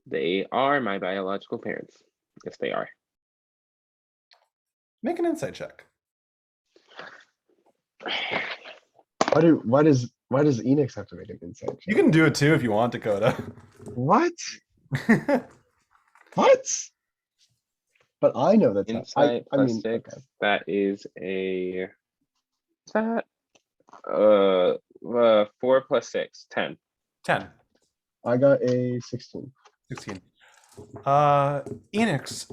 They are my biological parents. Yes, they are. Make an insight check. Why does Enix have to make an insight You check? can do it too if you want, Dakota. What? What? But I know that's not. Insight I plus mean, 6. okay. That is a. Is that 4 plus 6, 10. 10. I got a 16. 16. Enix,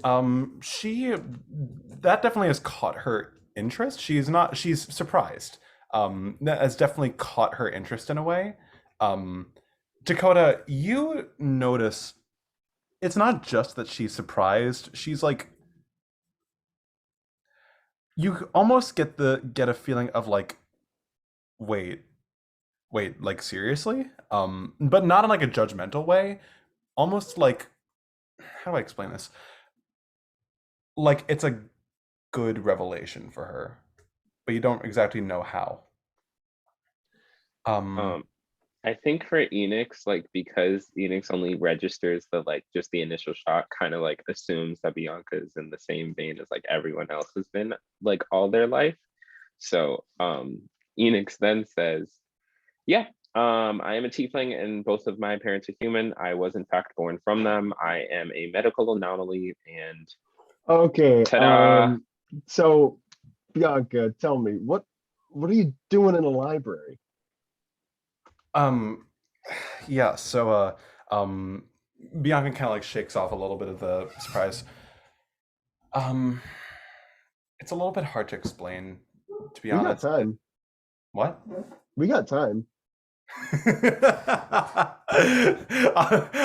that definitely has caught her interest. She's surprised. That has definitely caught her interest in a way. Dakota, you notice it's not just that she's surprised. She's like, you almost get a feeling of like, wait, like seriously? But not in like a judgmental way. Almost like, how do I explain this? Like it's a good revelation for her, but you don't exactly know how. I think for Enix, like because Enix only registers the like just the initial shot, kind of like assumes that Bianca is in the same vein as like everyone else has been like all their life. So Enix then says, yeah, I am a tiefling and both of my parents are human. I was in fact born from them. I am a medical anomaly and Okay. ta-da. So Bianca, tell me, what are you doing in a library? Yeah, so Bianca kind of like shakes off a little bit of the surprise. It's a little bit hard to explain, to be We got honest. time. What? We got time.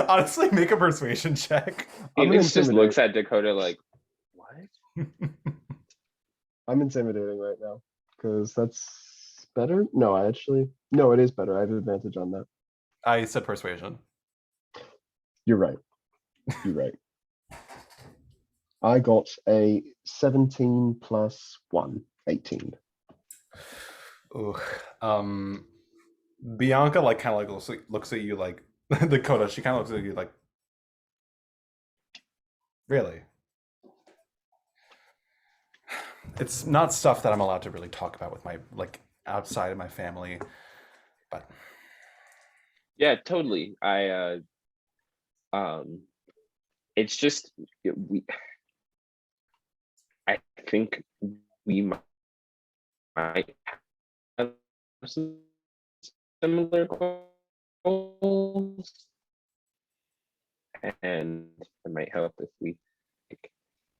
Honestly, make a persuasion check. I'm gonna Enix just intimidate. looks at Dakota like, what? I'm intimidating right now because that's better. No, no, it is better. I have advantage on that. I said persuasion. You're right. You're right. I got a 17 plus 1, 18. Ooh. Bianca like kind of like looks at you like Dakota. She kind of looks at you like, really? It's not stuff that I'm allowed to really talk about with my like outside of my family, but Yeah, totally. It's just I think we might have some similar goals, and it might help if we like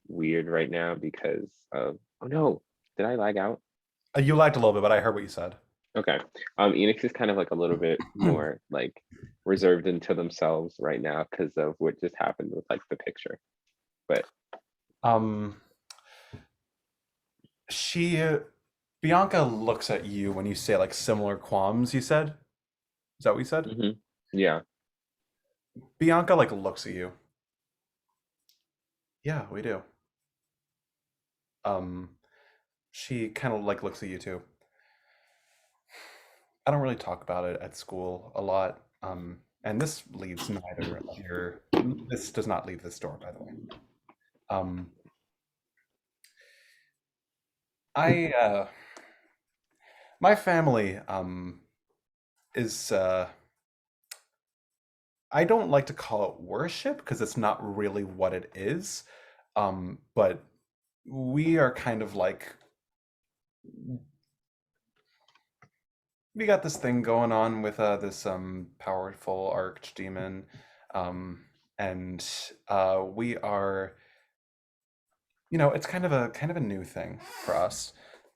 weird right now because of oh no, did I lag out? you lagged a little bit, but I heard what you said. Okay. Enix is kind of like a little bit more like reserved into themselves right now because of what just happened with like the picture. But Bianca looks at you when you say like similar qualms, you said? Is that what you said? Yeah. Bianca like looks at you. Yeah, we do. She kind of like looks at you too. I don't really talk about it at school a lot. And this leaves neither of your. This does not leave this door, by the way. My family is I don't like to call it worship because it's not really what it is. But we are kind of like we got this thing going on with this powerful archdemon, and we are, it's kind of a new thing for us,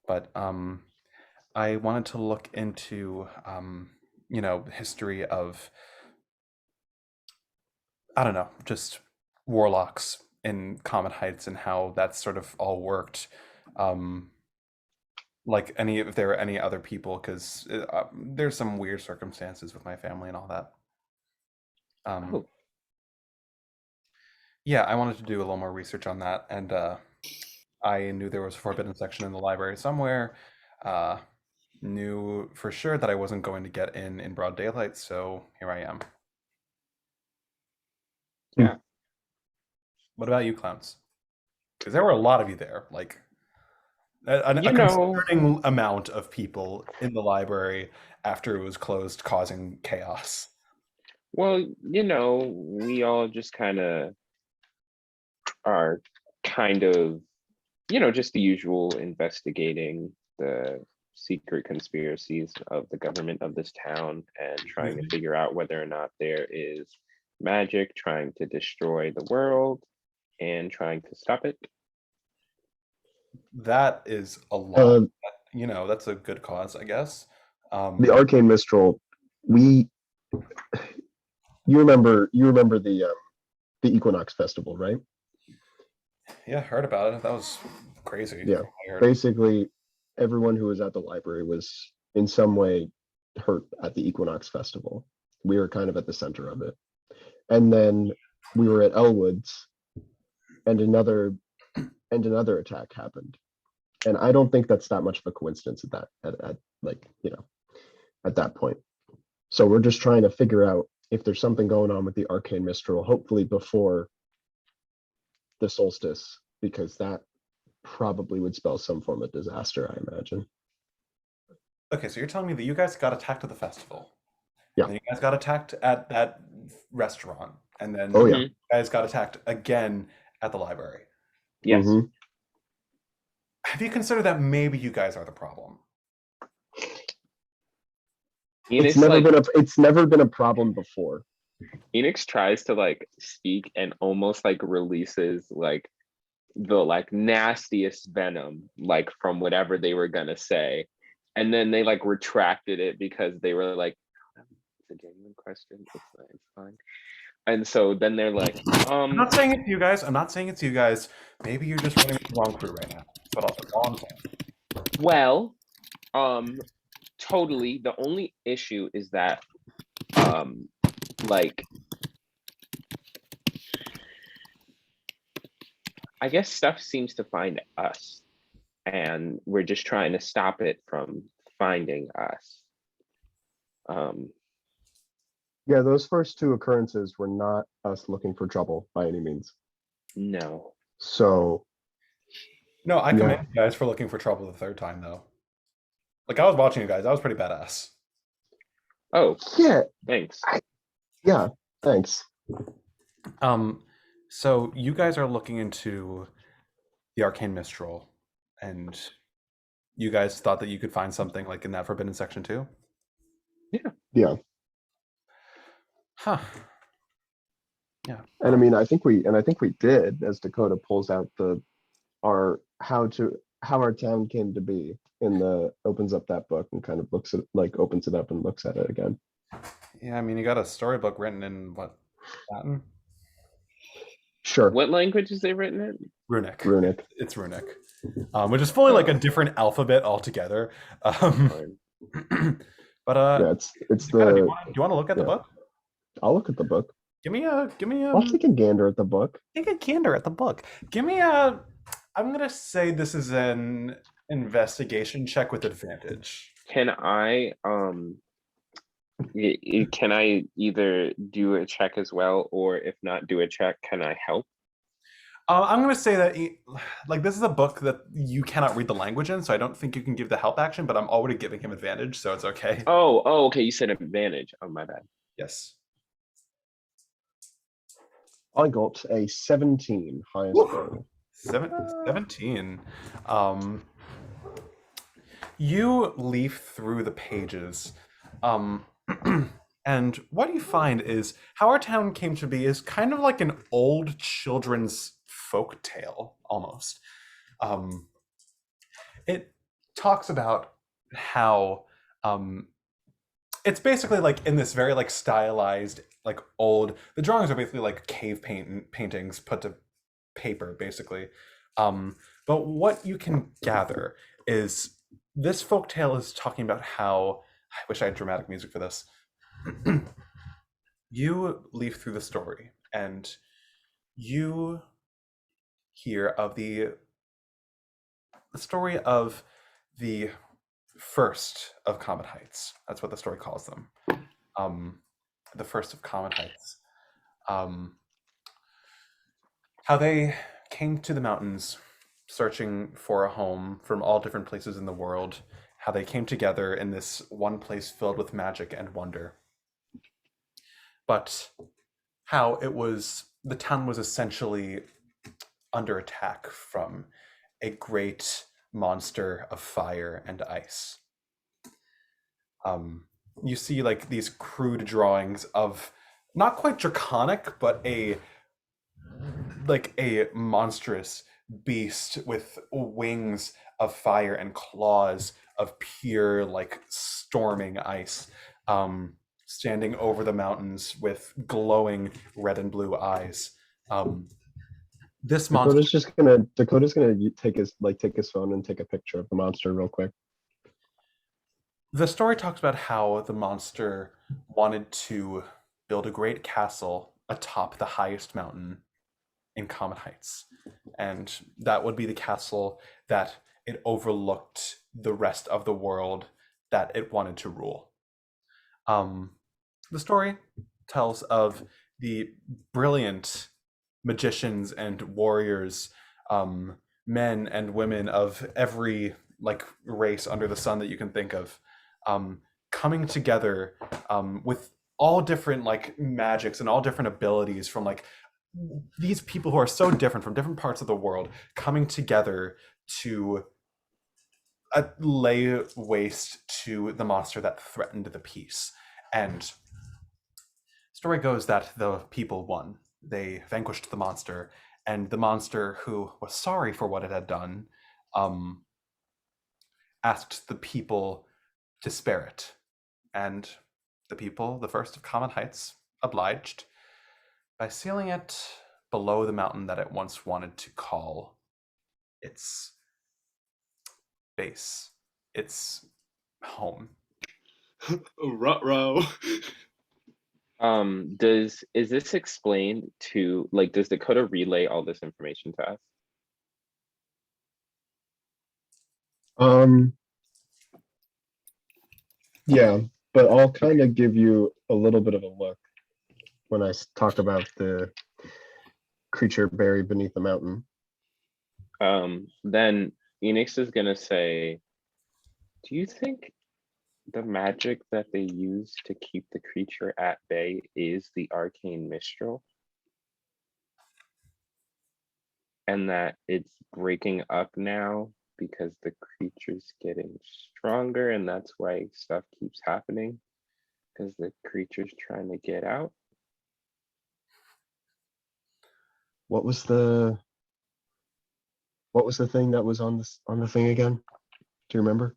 but I wanted to look into history of, I don't know, just warlocks in Comet Heights and how that's sort of all worked. Like if there are any other people, because there's some weird circumstances with my family and all that. Yeah, I wanted to do a little more research on that, and I knew there was a forbidden section in the library somewhere. knew for sure that I wasn't going to get in broad daylight, so here I am. Yeah. What about you, clowns? Because there were a lot of you there, like a You know, concerning amount of people in the library after it was closed, causing chaos. well, we all just kind of are kind of, just the usual investigating the secret conspiracies of the government of this town and trying to figure out whether or not there is magic trying to destroy the world and trying to stop it. That is a lot. Uh, That's a good cause, I guess. the Arcane Mistral, you remember the Equinox Festival, right? Yeah, heard about it. That was crazy. Yeah. Basically, everyone who was at the library was in some way hurt at the Equinox Festival. We were kind of at the center of it. And then we were at Elwood's, and another attack happened. And I don't think that's that much of a coincidence at that point. So we're just trying to figure out if there's something going on with the Arcane Mistral, hopefully before the solstice, because that probably would spell some form of disaster, I imagine. Okay, so you're telling me that you guys got attacked at the festival. Yeah. And then you guys got attacked at that restaurant. And then Oh, yeah. you guys got attacked again at the library. Yes. Mhm. Have you considered that maybe you guys are the problem? It's never been a problem before. Enix tries to speak and almost releases the nastiest venom from whatever they were gonna say, and then they retracted it because they were like, oh, it's a genuine question, it's fine. And so then they're like, I'm not saying it's you guys. Maybe you're just running the wrong crew right now. That's all I'm saying. well, totally. The only issue is that I guess stuff seems to find us, and we're just trying to stop it from finding us. Yeah, those first two occurrences were not us looking for trouble by any means. No. So No, I commend you guys for looking for trouble the third time, though. I was watching you guys. That was pretty badass. Oh, yeah, thanks. Thanks. So you guys are looking into the Arcane Mistral, and you guys thought that you could find something in that Forbidden Section too? Yeah. Huh. Yeah. And I mean, I think we did, as Dakota pulls out how our town came to be opens up that book and kind of opens it up and looks at it again. Yeah, I mean, you got a storybook written in what, Latin? Sure. What language is it written in? Runic. It's Runic, which is fully a different alphabet altogether. But yeah, it's Dakota, do you want to look at the book? I'll look at the book. Give me a. I'll take a gander at the book. Take a gander at the book. Give me a. I'm gonna say this is an investigation check with advantage. Can I either do a check as well, or if not do a check, can I help? I'm gonna say that this is a book that you cannot read the language in, so I don't think you can give the help action. But I'm already giving him advantage, so it's okay. Oh, okay. You said advantage. Oh, my bad. Yes. I got a 17 highest roll. 17. You leaf through the pages, and what you find is how our town came to be is kind of like an old children's folk tale, almost. It talks about how it's basically in this very stylized old. The drawings are basically cave paintings put to paper, basically. But what you can gather is this folktale is talking about how. I wish I had dramatic music for this. You leaf through the story, and you hear of the story of the first of Comet Heights. That's what the story calls them. The first of Comet Heights. How they came to the mountains searching for a home from all different places in the world. How they came together in this one place filled with magic and wonder. But how the town was essentially under attack from a great monster of fire and ice. You see like these crude drawings of not quite draconic, but a monstrous beast with wings of fire and claws of pure like storming ice, standing over the mountains with glowing red and blue eyes. This monster. Dakota's gonna take his phone and take a picture of the monster real quick. The story talks about how the monster wanted to build a great castle atop the highest mountain in Comet Heights. And that would be the castle that it overlooked the rest of the world that it wanted to rule. The story tells of the brilliant magicians and warriors, men and women of every like race under the sun that you can think of, coming together with all different like magics and all different abilities from like these people who are so different from different parts of the world coming together to lay waste to the monster that threatened the peace. And story goes that the people won. They vanquished the monster, and the monster, who was sorry for what it had done, asked the people to spare it. And the people, the first of Comet Heights, obliged by sealing it below the mountain that it once wanted to call its base, its home. Ruh-roh. Is this explained to, like, does Dakota relay all this information to us? Yeah, but I'll kind of give you a little bit of a look when I talk about the creature buried beneath the mountain. Then Enix is gonna say, do you think the magic that they use to keep the creature at bay is the arcane mistral? And that it's breaking up now because the creature's getting stronger, and that's why stuff keeps happening, because the creature's trying to get out. What was the thing that was on the thing again? Do you remember?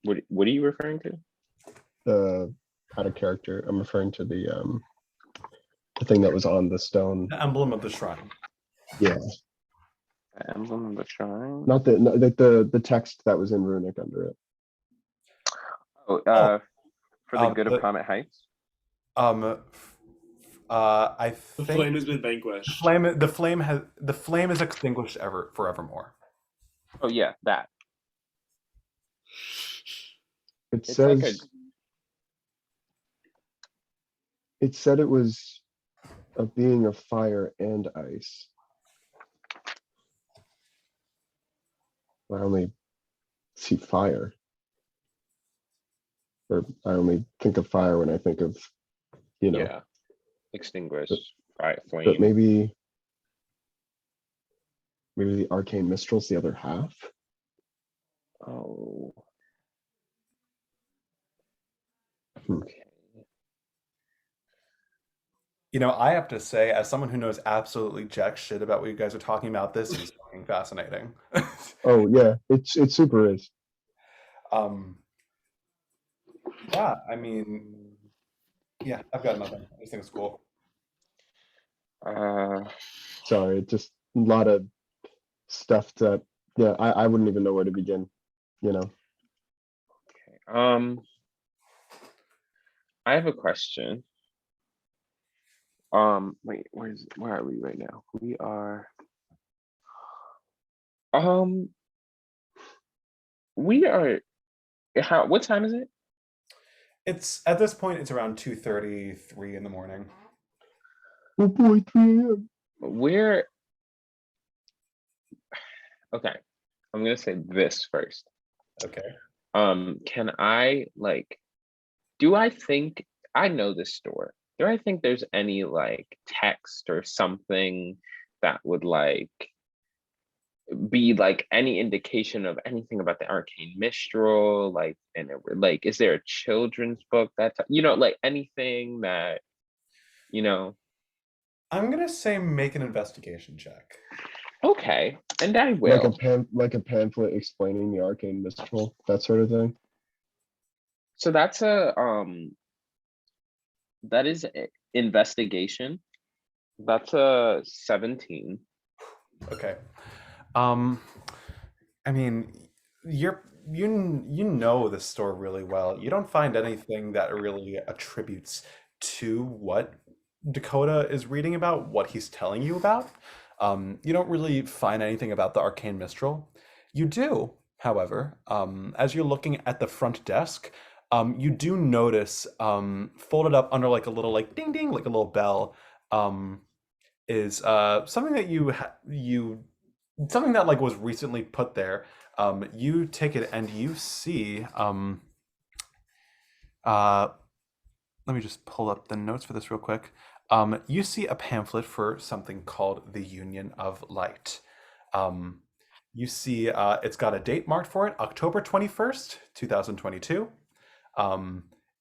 What are you referring to? The out of character. I'm referring to the thing that was on the stone. The emblem of the shrine. Yeah. The emblem of the shrine? Not the text that was in runic under it. Oh, for the good of Comet Heights? I The think flame has been vanquished. the flame is extinguished forevermore. Oh yeah, that. It It's says like it said it was a being of fire and ice. I only see fire. Or I only think of fire when I think of, yeah, extinguished by but flame. maybe the arcane mistral's the other half. Oh. Hmm. Okay. You know, I have to say, as someone who knows absolutely jack shit about what you guys are talking about, this is fucking fascinating. Oh yeah, it super is. Yeah, I mean, yeah, I've got nothing. I just think it's cool. Sorry, it's just a lot of stuff that I wouldn't even know where to begin. Okay. I have a question. Wait, where are we right now? We are we are What time is it? It's at this point it's around 2:33 in the morning. Oh boy, 3 a.m. Where? Okay, I'm gonna say this first. Okay. Can I like? Do I think I know this store? Do I think there's any like text or something that would like be like any indication of anything about the arcane mistral, like, and like, is there a children's book that's, like anything that, you know? I'm gonna say make an investigation check. Okay, and I Like will. like a pamphlet explaining the arcane mistral, that sort of thing. So that is investigation. That's a 17. Okay. I mean, you know the store really well. You don't find anything that really attributes to what Dakota is reading about, what he's telling you about. You don't really find anything about the Arcane Mistral. You do, however, as you're looking at the front desk, you do notice folded up under like a little like ding ding, like a little bell, is something that something that like was recently put there. You take it and you see let me just pull up the notes for this real quick. You see a pamphlet for something called the Union of Light. You see it's got a date marked for it, October 21st, 2022.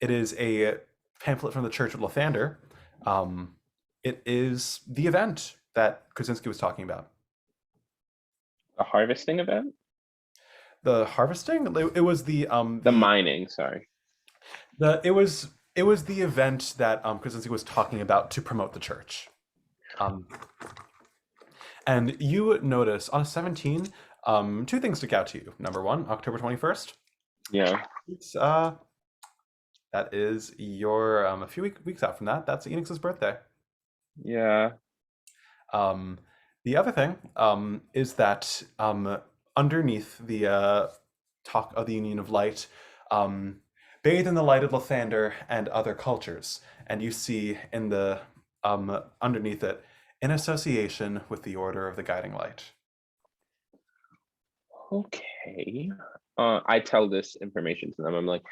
It is a pamphlet from the Church of Lathander. It is the event that Krasinski was talking about. A harvesting event? The harvesting? It was the mining, sorry. It was the event that Krasinski was talking about to promote the church. And you notice on a 17, two things stick out to you. Number one, October 21st. Yeah. It's that is your a few weeks out from that. That's Enix's birthday. Yeah. The other thing is that underneath the talk of the Union of Light, bathe in the light of Lathander and other cultures, and you see in the underneath it, in association with the Order of the Guiding Light. Okay. I tell this information to them. I'm like,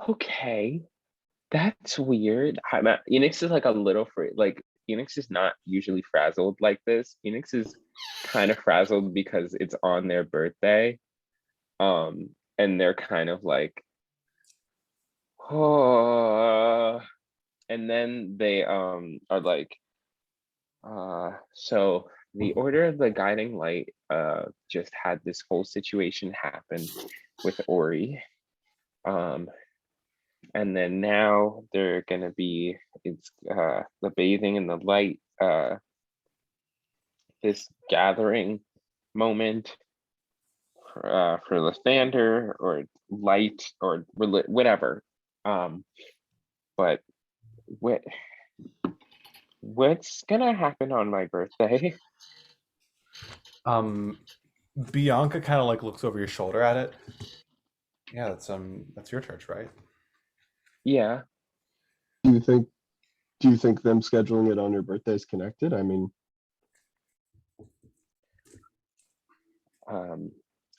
okay, that's weird. Enix is like a little free. Like Enix is not usually frazzled like this. Enix is kind of frazzled because it's on their birthday. And they're kind of like, oh, and then they are like, so the Order of the Guiding Light just had this whole situation happen with Ori. And then now they're gonna be, it's the bathing in the light, this gathering moment for Lathander or light or whatever. But what's gonna happen on my birthday? Bianca kind of like looks over your shoulder at it. Yeah, that's your church, right? Yeah. Do you think them scheduling it on your birthday is connected? I mean,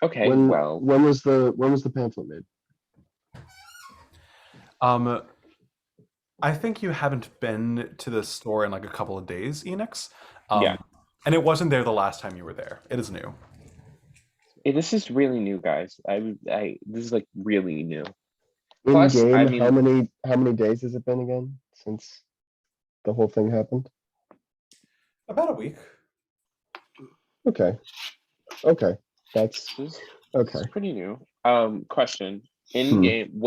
okay. when was the pamphlet made? I think you haven't been to the store in like a couple of days, Enix. Yeah. And it wasn't there the last time you were there. It is new. This is really new, guys. This is like really new. In Plus, game, I mean, how many days has it been again since the whole thing happened? About a week. Okay, that's okay. It's pretty new. Question: in game,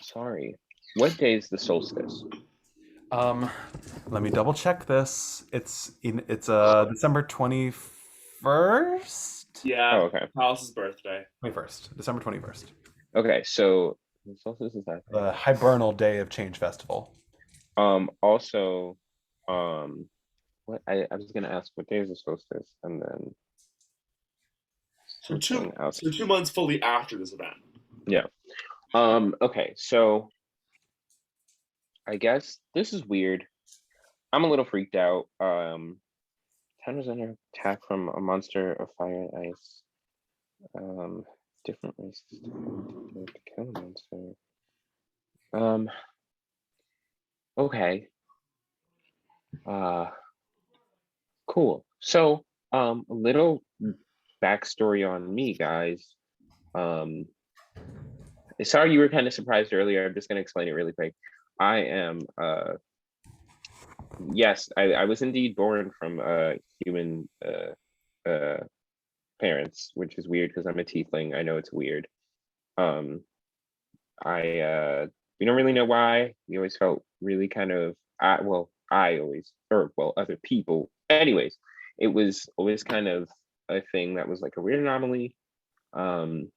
sorry, what day is the solstice? Let me double check this. It's December 21st. Yeah. Oh, okay. Pallas' birthday. 21st, December 21st. Okay, so the solstice is that. The Hibernal Day of Change Festival. Also, what I was gonna ask what day is the solstice, and then So something else. 2 months fully after this event. Yeah. Okay, so I guess this is weird. I'm a little freaked out. 10% under attack from a monster of fire and ice. Different races to kill a monster. Okay. Cool. So, a little backstory on me, guys. Sorry you were kind of surprised earlier. I'm just gonna explain it really quick. I am yes, I was indeed born from human parents, which is weird because I'm a tiefling. I know it's weird. We don't really know why. We always felt really kind of other people. Anyways, it was always kind of a thing that was like a weird anomaly. And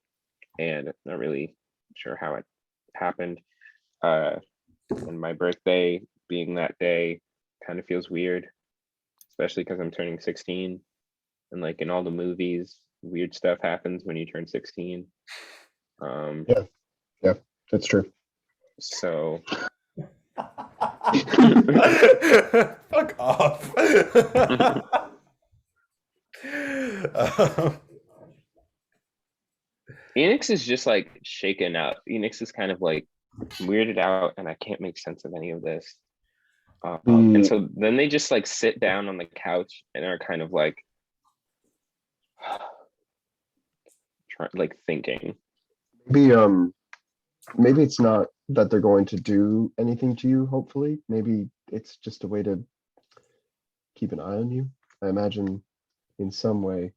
not really sure how it happened. And my birthday being that day kind of feels weird, especially because I'm turning 16. And like in all the movies, weird stuff happens when you turn 16. Yeah, that's true. So Fuck off. Enix is just like shaken up. Enix is kind of like weirded out, and I can't make sense of any of this. And so then they just like sit down on the couch and are kind of like, thinking. Maybe it's not that they're going to do anything to you, hopefully. Maybe it's just a way to keep an eye on you. I imagine in some way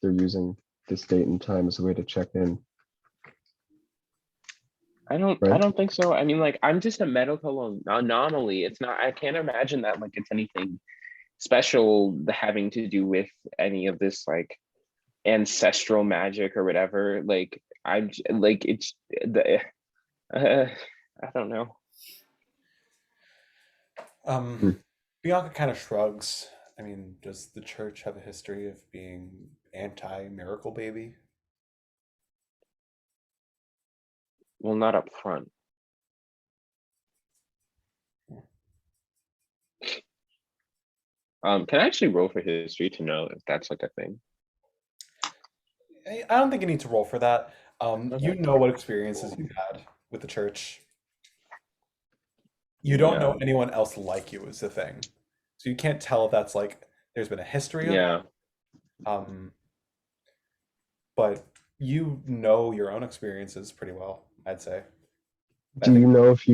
they're using this date and time as a way to check in. I don't think so. I mean, like, I'm just a medical anomaly. It's not, I can't imagine that like it's anything special having to do with any of this like ancestral magic or whatever. Like, I'm like, it's the I don't know. Bianca kind of shrugs. I mean, does the church have a history of being anti-miracle baby? Well, not up front. Can I actually roll for history to know if that's like a thing? I don't think you need to roll for that. Okay. You know what experiences you've had with the church. You don't know anyone else like you is the thing. So you can't tell if that's like there's been a history of Yeah. that. But you know your own experiences pretty well, I'd say. Do you know if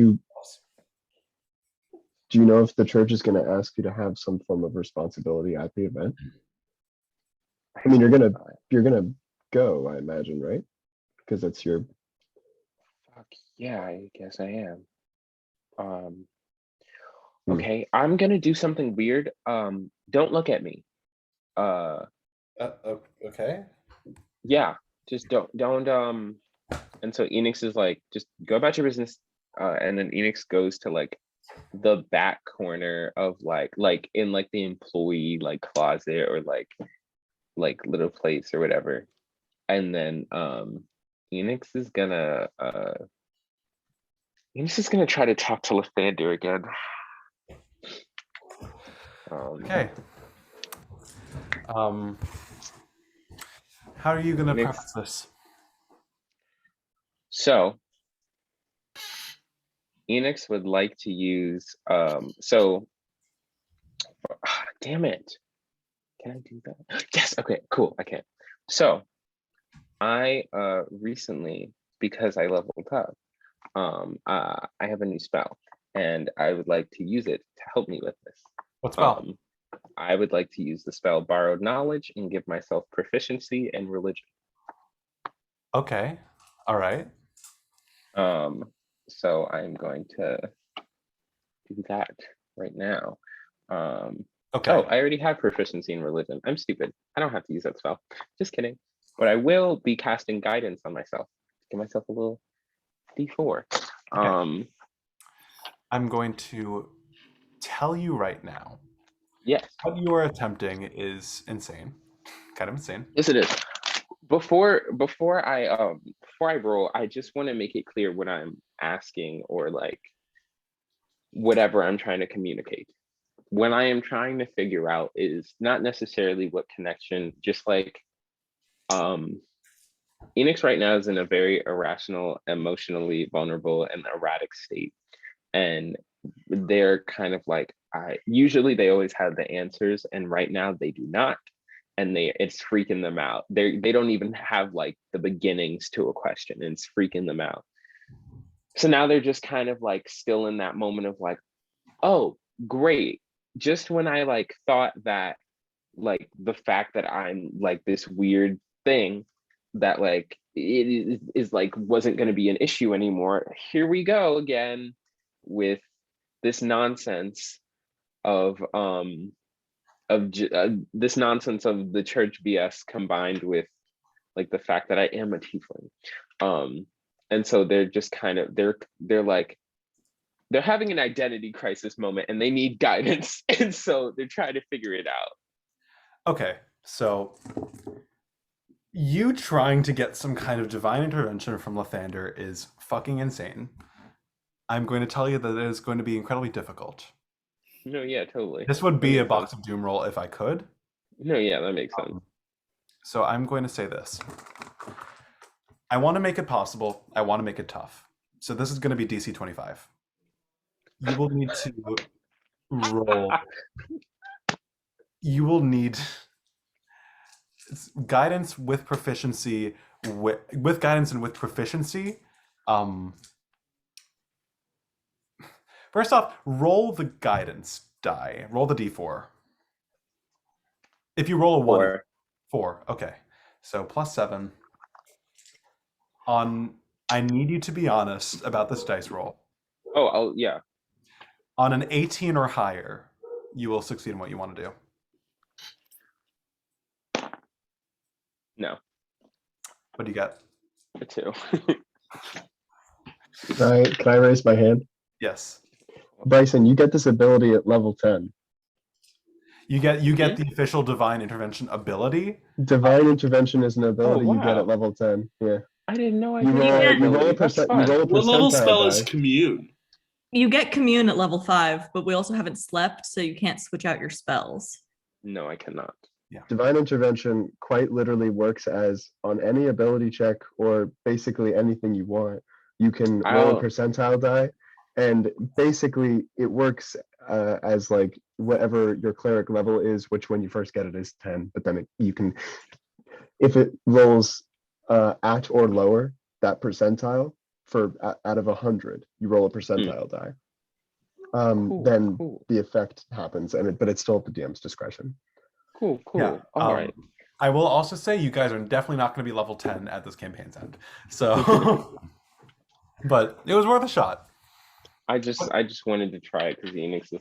the church is going to ask you to have some form of responsibility at the event? I mean, you're gonna go, I imagine, right? Because that's your. Fuck yeah, I guess I am. Okay, I'm gonna do something weird. Don't look at me. Okay. Yeah, just don't. And so Enix is like, just go about your business. And then Enix goes to like the back corner of like in like the employee like closet or like little place or whatever. And then Enix is gonna try to talk to Lathander again. Okay. How are you gonna preface this? So Enix would like to use damn it. Can I do that? Yes, okay, cool, I can. So I recently, because I leveled up, I have a new spell and I would like to use it to help me with this. What spell? I would like to use the spell Borrowed Knowledge and give myself proficiency in religion. Okay, all right. So I'm going to do that right now. Okay. Oh, I already have proficiency in religion. I'm stupid. I don't have to use that spell. Just kidding. But I will be casting guidance on myself. Give myself a little D4. Okay. I'm going to tell you right now Yes. What you are attempting is insane. Kind of insane. Yes, it is. Before I roll, I just want to make it clear what I'm asking or like whatever I'm trying to communicate. When I am trying to figure out is not necessarily what connection, just like Enix right now is in a very irrational, emotionally vulnerable, and erratic state. And they're kind of like, usually they always have the answers, and right now they do not. And it's freaking them out. They don't even have like the beginnings to a question, and it's freaking them out. So now they're just kind of like still in that moment of like, oh, great. Just when I like thought that like the fact that I'm like this weird thing that like it is like wasn't going to be an issue anymore, here we go again with this nonsense of this nonsense of the church BS combined with like the fact that I am a tiefling. And so they're just kind of they're like they're having an identity crisis moment and they need guidance, and so they're trying to figure it out. Okay, so you trying to get some kind of divine intervention from Lathander is fucking insane. I'm going to tell you that it is going to be incredibly difficult. No, yeah, totally. This would be a box of doom roll if I could. No, yeah, that makes sense. So I'm going to say this. I want to make it possible. I want to make it tough. So this is going to be DC 25. You will need to roll. You will need guidance with proficiency. With guidance and with proficiency. First off, roll the guidance die. Roll the d4. If you roll a 1, 4. Okay. So +7. I need you to be honest about this dice roll. Oh, yeah. On an 18 or higher, you will succeed in what you want to do. No. What do you get? A 2. Can I raise my hand? Yes. Bryson, you get this ability at level 10. You get the official divine intervention ability. Divine intervention is an ability you get wow. at level 10. Yeah. I didn't know I You could roll, get you roll a ability. That's percent. You fun. roll a What level percentile spell is die. commune? You get commune at level 5, but we also haven't slept, so you can't switch out your spells. No, I cannot. Divine intervention quite literally works as on any ability check or basically anything you want. You can roll a percentile die, and basically it works as like whatever your cleric level is, which when you first get it is 10, but then you can, if it rolls at or lower that percentile for out of 100, you roll a percentile die. Then cool. the effect happens, but it's still at the DM's discretion. Cool. Yeah. All right. I will also say you guys are definitely not going to be level 10 at this campaign's end. So, but it was worth a shot. I just wanted to try it because Enix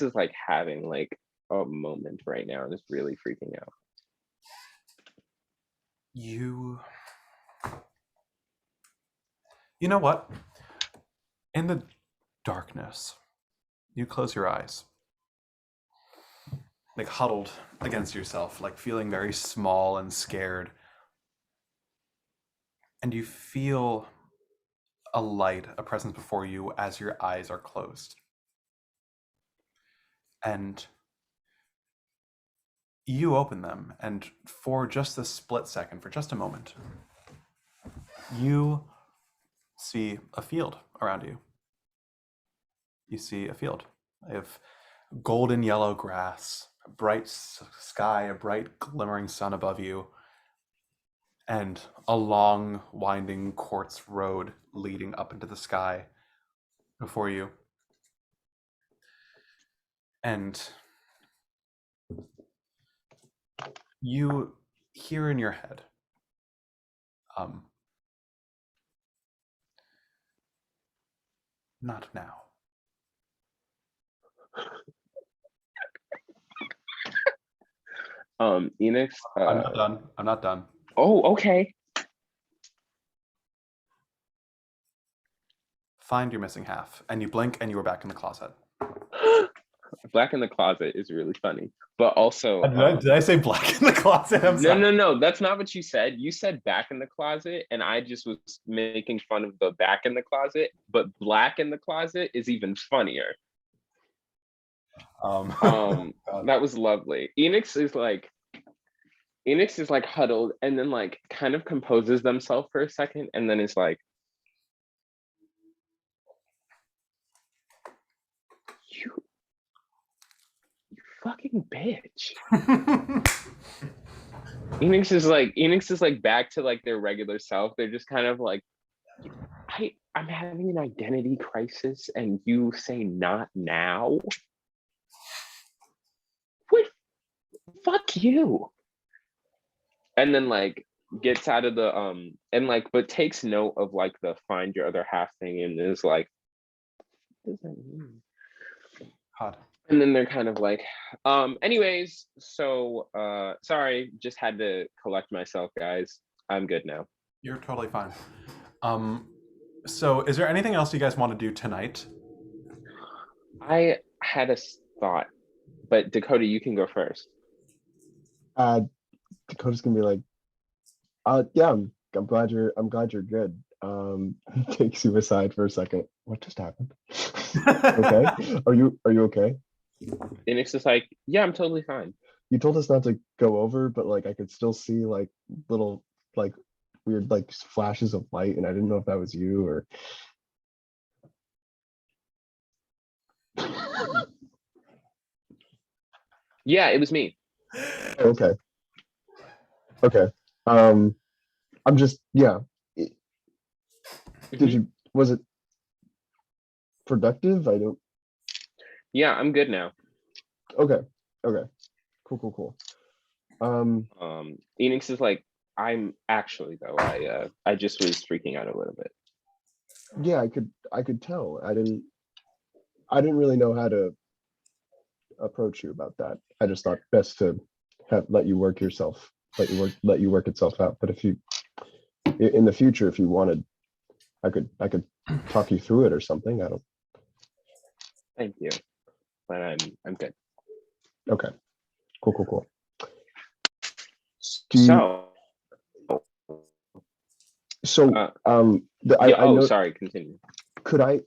is like having like a moment right now and it's really freaking out. You know what? In the darkness, you close your eyes. Like huddled against yourself, like feeling very small and scared. And you feel a light, a presence before you as your eyes are closed. And you open them, and for just a split second, for just a moment, you see a field around you. You see a field of golden yellow grass, a bright sky, a bright glimmering sun above you, and a long winding quartz road leading up into the sky before you. And you hear in your head, not now. Enix. I'm not done. Oh, okay. Find your missing half, and you blink, and you are back in the closet. Black in the closet is really funny, but also Did I say black in the closet? I'm sorry. no, that's not what you said. You said back in the closet, and I just was making fun of the back in the closet, but black in the closet is even funnier. That was lovely. Enix is like huddled and then like kind of composes themselves for a second and then is like, you fucking bitch. Enix is like back to like their regular self. They're just kind of like, I'm having an identity crisis and you say not now? What? Fuck you. And then like gets out of the and like but takes note of like the find your other half thing and is like, what does that mean? Hot. And then they're kind of like, anyways, so sorry, just had to collect myself, guys. I'm good now. You're totally fine. So is there anything else you guys want to do tonight? I had a thought, but Dakota, you can go first. Dakota's gonna be like, yeah, I'm glad you're good. Takes you aside for a second. What just happened? Okay. Are you okay? Enix is like, yeah, I'm totally fine. You told us not to go over, but like I could still see like little like weird like flashes of light, and I didn't know if that was you or. Yeah, it was me. Okay. Okay. I'm just Did you? Was it productive? I don't. Yeah, I'm good now. Okay. Cool. Enix is like, I'm actually though, I just was freaking out a little bit. Yeah, I could tell. I didn't really know how to approach you about that. I just thought best to let you work yourself, let you work itself out. But if you, in the future, if you wanted, I could talk you through it or something. I don't. Thank you, but I'm good. Okay. Cool. Sorry, continue. Could I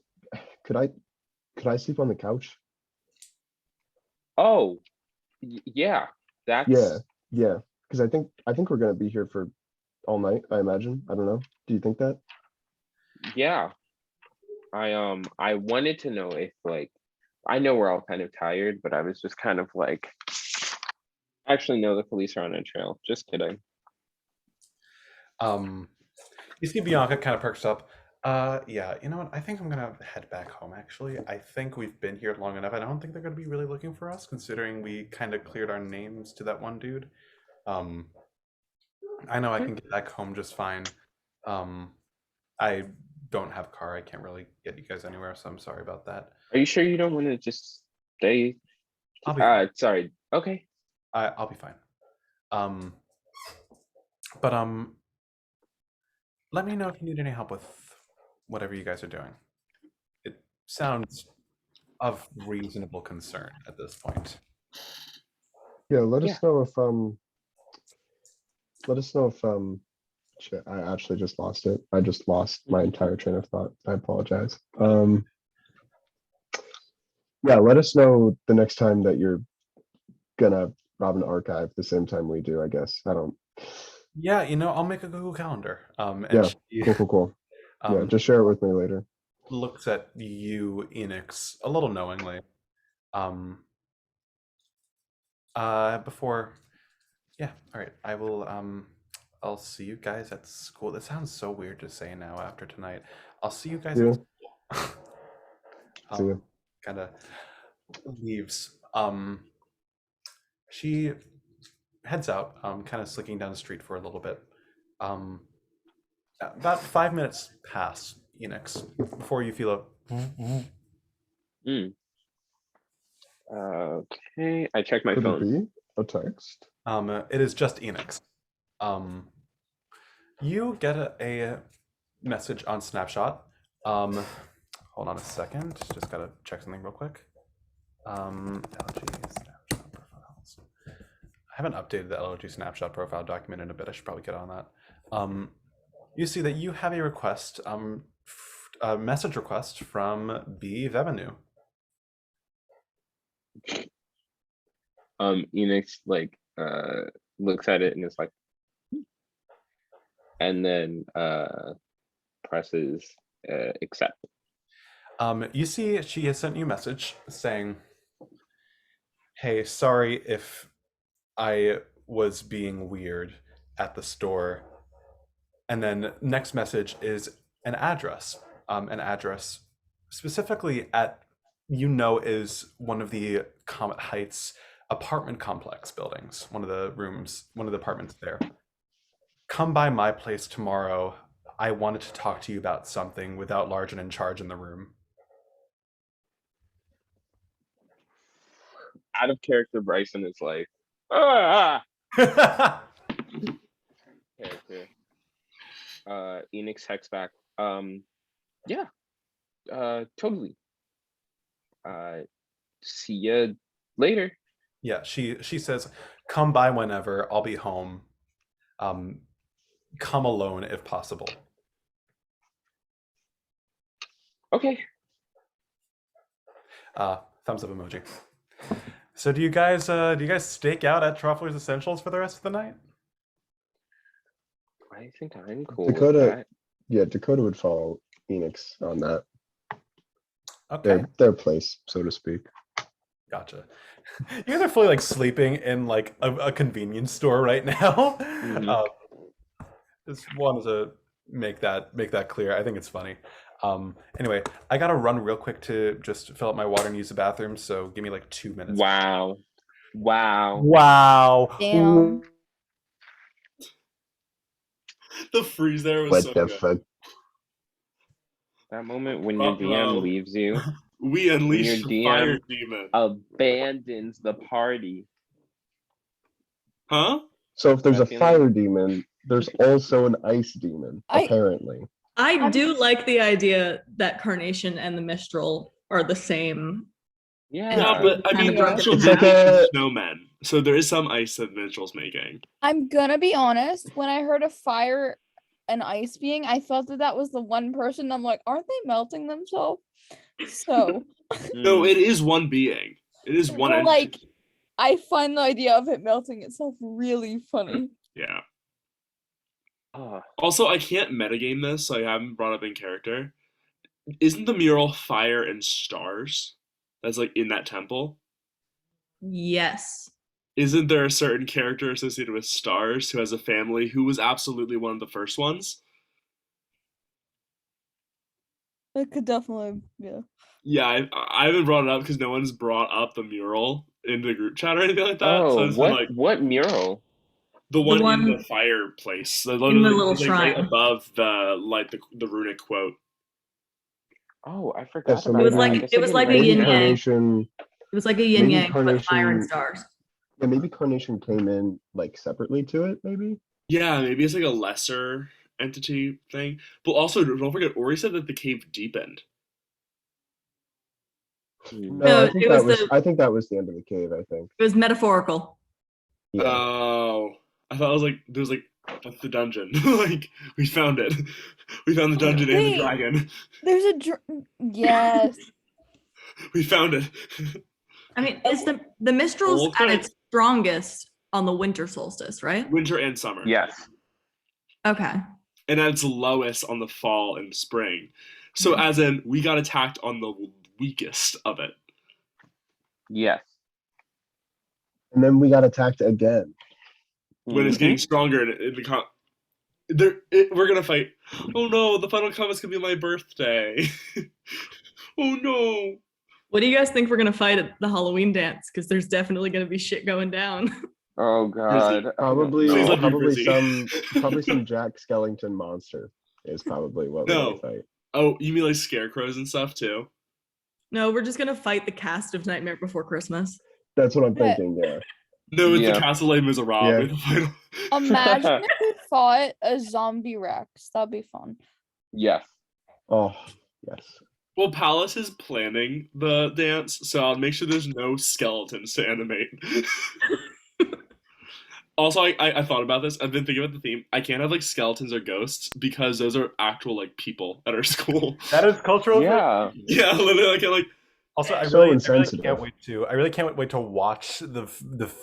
sleep on the couch? Oh, yeah, that's yeah. Because I think we're gonna be here for all night. I imagine. I don't know. Do you think that? Yeah, I wanted to know if like, I know we're all kind of tired, but I was just kind of like, actually no, the police are on a trail. Just kidding. You see Bianca kind of perks up. Yeah, you know what? I think I'm gonna head back home, actually. I think we've been here long enough. I don't think they're gonna be really looking for us, considering we kind of cleared our names to that one dude. I know I can get back home just fine. I don't have a car. I can't really get you guys anywhere, so I'm sorry about that. Are you sure you don't want to just stay? I'll be fine. Sorry. Okay. I'll be fine. But let me know if you need any help with whatever you guys are doing. It sounds of reasonable concern at this point. Yeah, let us know if shit, I actually just lost it. I just lost my entire train of thought. I apologize. Yeah, let us know the next time that you're gonna rob an archive the same time we do, I guess. I don't. Yeah, you know, I'll make a Google Calendar. And Yeah, she, cool. Yeah, just share it with me later. Looks at you, Enix, a little knowingly. Before, yeah, all right. I will. I'll see you guys at school. That sounds so weird to say now after tonight. I'll see you guys at school. See you. Kind of leaves. She heads out, kind of slicking down the street for a little bit. About 5 minutes pass, Enix, before you feel a. Okay, I check my Could phone. it be a text? It is just Enix. You get a message on Snapshot. Hold on a second. Just gotta check something real quick. Elegy snapshot profiles. I haven't updated the Elegy snapshot profile document in a bit. I should probably get on that. You see that you have a request, a message request from B. Vevenu. Enix like looks at it and is like, and then presses accept. You see she has sent you a message saying, hey, sorry if I was being weird at the store. And then next message is an address specifically at, is one of the Comet Heights apartment complex buildings, one of the apartments there. Come by my place tomorrow. I wanted to talk to you about something without Large and in charge in the room. Out of character, Bryson is like, ah. Character. Enix texts back. Yeah. Totally. See ya later. Yeah, she says, come by whenever. I'll be home. Come alone if possible. Okay. Thumbs up emoji. So do you guys stake out at Traughfle's Essentials for the rest of the night? I think I'm cool Dakota, with that. yeah, Dakota would follow Enix on that. Okay. Their place, so to speak. Gotcha. You guys are fully like sleeping in like a convenience store right now. Mhm. Just wanted to make that clear. I think it's funny. Anyway, I gotta run real quick to just fill up my water and use the bathroom. So give me like 2 minutes. Wow. Damn. The freeze there was What so the good. fuck? That moment when your Uh-oh. DM leaves you, We unleashed your the DM fire demon. abandons the party. Huh? So if there's I a feel fire like- demon, there's also an ice demon, I- apparently. I do like the idea that Carnation and the Mistral are the same. Yeah. Yeah, but I mean, Yeah. Mitchell It's did like make a- snowmen, so there is some ice that Mitchell's making. I'm gonna be honest. When I heard of fire and ice being, I thought that was the one person. I'm like, aren't they melting themselves? So, No, it is one being. It is one well, entity. like, I find the idea of it melting itself really funny. Yeah. Oh, Also, I can't metagame this, so I haven't brought up in character. Isn't the mural fire and stars? That's like in that temple. Yes. Isn't there a certain character associated with stars who has a family who was absolutely one of the first ones? It could definitely, yeah. Yeah, I haven't brought it up because no one's brought up the mural in the group chat or anything like that. So oh, it's been like what mural? the one in one the fireplace, in the little it's, like, shrine. right above the runic quote. Oh, I forgot so about It was that. maybe- I like- guess it I was didn't like a write it Maybe yin down. yang. Carnation, It was like a yin Maybe yang, but fire and Carnation- stars. yeah, maybe Carnation came in like separately to it, maybe? Yeah, maybe it's like a lesser entity thing. But also, don't forget, Ori said that the cave deepened. Hmm. No, No, I think it that was was I think that was the end of the cave, I think. It was metaphorical. Yeah. Oh, I thought it was like there was like that's the dungeon. Like we found it. We found the dungeon and the Wait. dragon. There's a yes. We found it. I mean, is the Mistral's Well, at kind of- its strongest on the winter solstice, right? Winter and summer. Yes. Okay. And at its lowest on the fall and spring. So as in we got attacked on the weakest of it. Yes. And then we got attacked again. When it's Mhm. getting stronger and we're gonna fight. Oh no, the final combat's gonna be my birthday. Oh no. What do you guys think we're gonna fight at the Halloween dance? Because there's definitely gonna be shit going down. Oh God. Probably Please let me probably Brizzy. probably some Jack Skellington monster is probably what we're No. gonna fight. Oh, you mean like scarecrows and stuff too? No, we're just gonna fight the cast of Nightmare Before Christmas. That's what I'm Yeah. thinking, yeah. No, it's Yeah. the Castle Les Miserables. Yeah. in the final. Imagine if we fought a zombie Rex. That'd be fun. Yes. Oh, yes. Well, Pallas is planning the dance, so I'll make sure there's no skeletons to animate. Also, I thought about this. I've been thinking about the theme. I can't have like skeletons or ghosts because those are actual like people at our school. That is cultural. Yeah. Yeah, literally, like Also, I So really insensitive. can't wait to. I really can't wait to watch the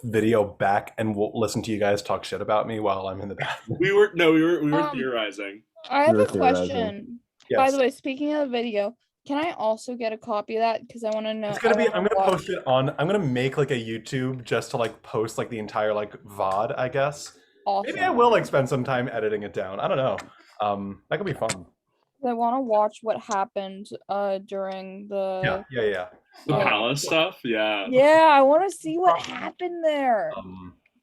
video back and listen to you guys talk shit about me while I'm in the bathroom. we were Um, theorizing. I have You're a theorizing. question. By Yes. the way, speaking of the video, can I also get a copy of that? Because I want to know. It's gonna I be. wanna I'm gonna watch- post it on. I'm gonna make like a YouTube just to like post like the entire like VOD. I guess. Awesome. Maybe I will like spend some time editing it down. I don't know. That could be fun. I want to watch what happened during the. Yeah. The Oh. Pallas stuff, yeah. Yeah, I want to see what happened there.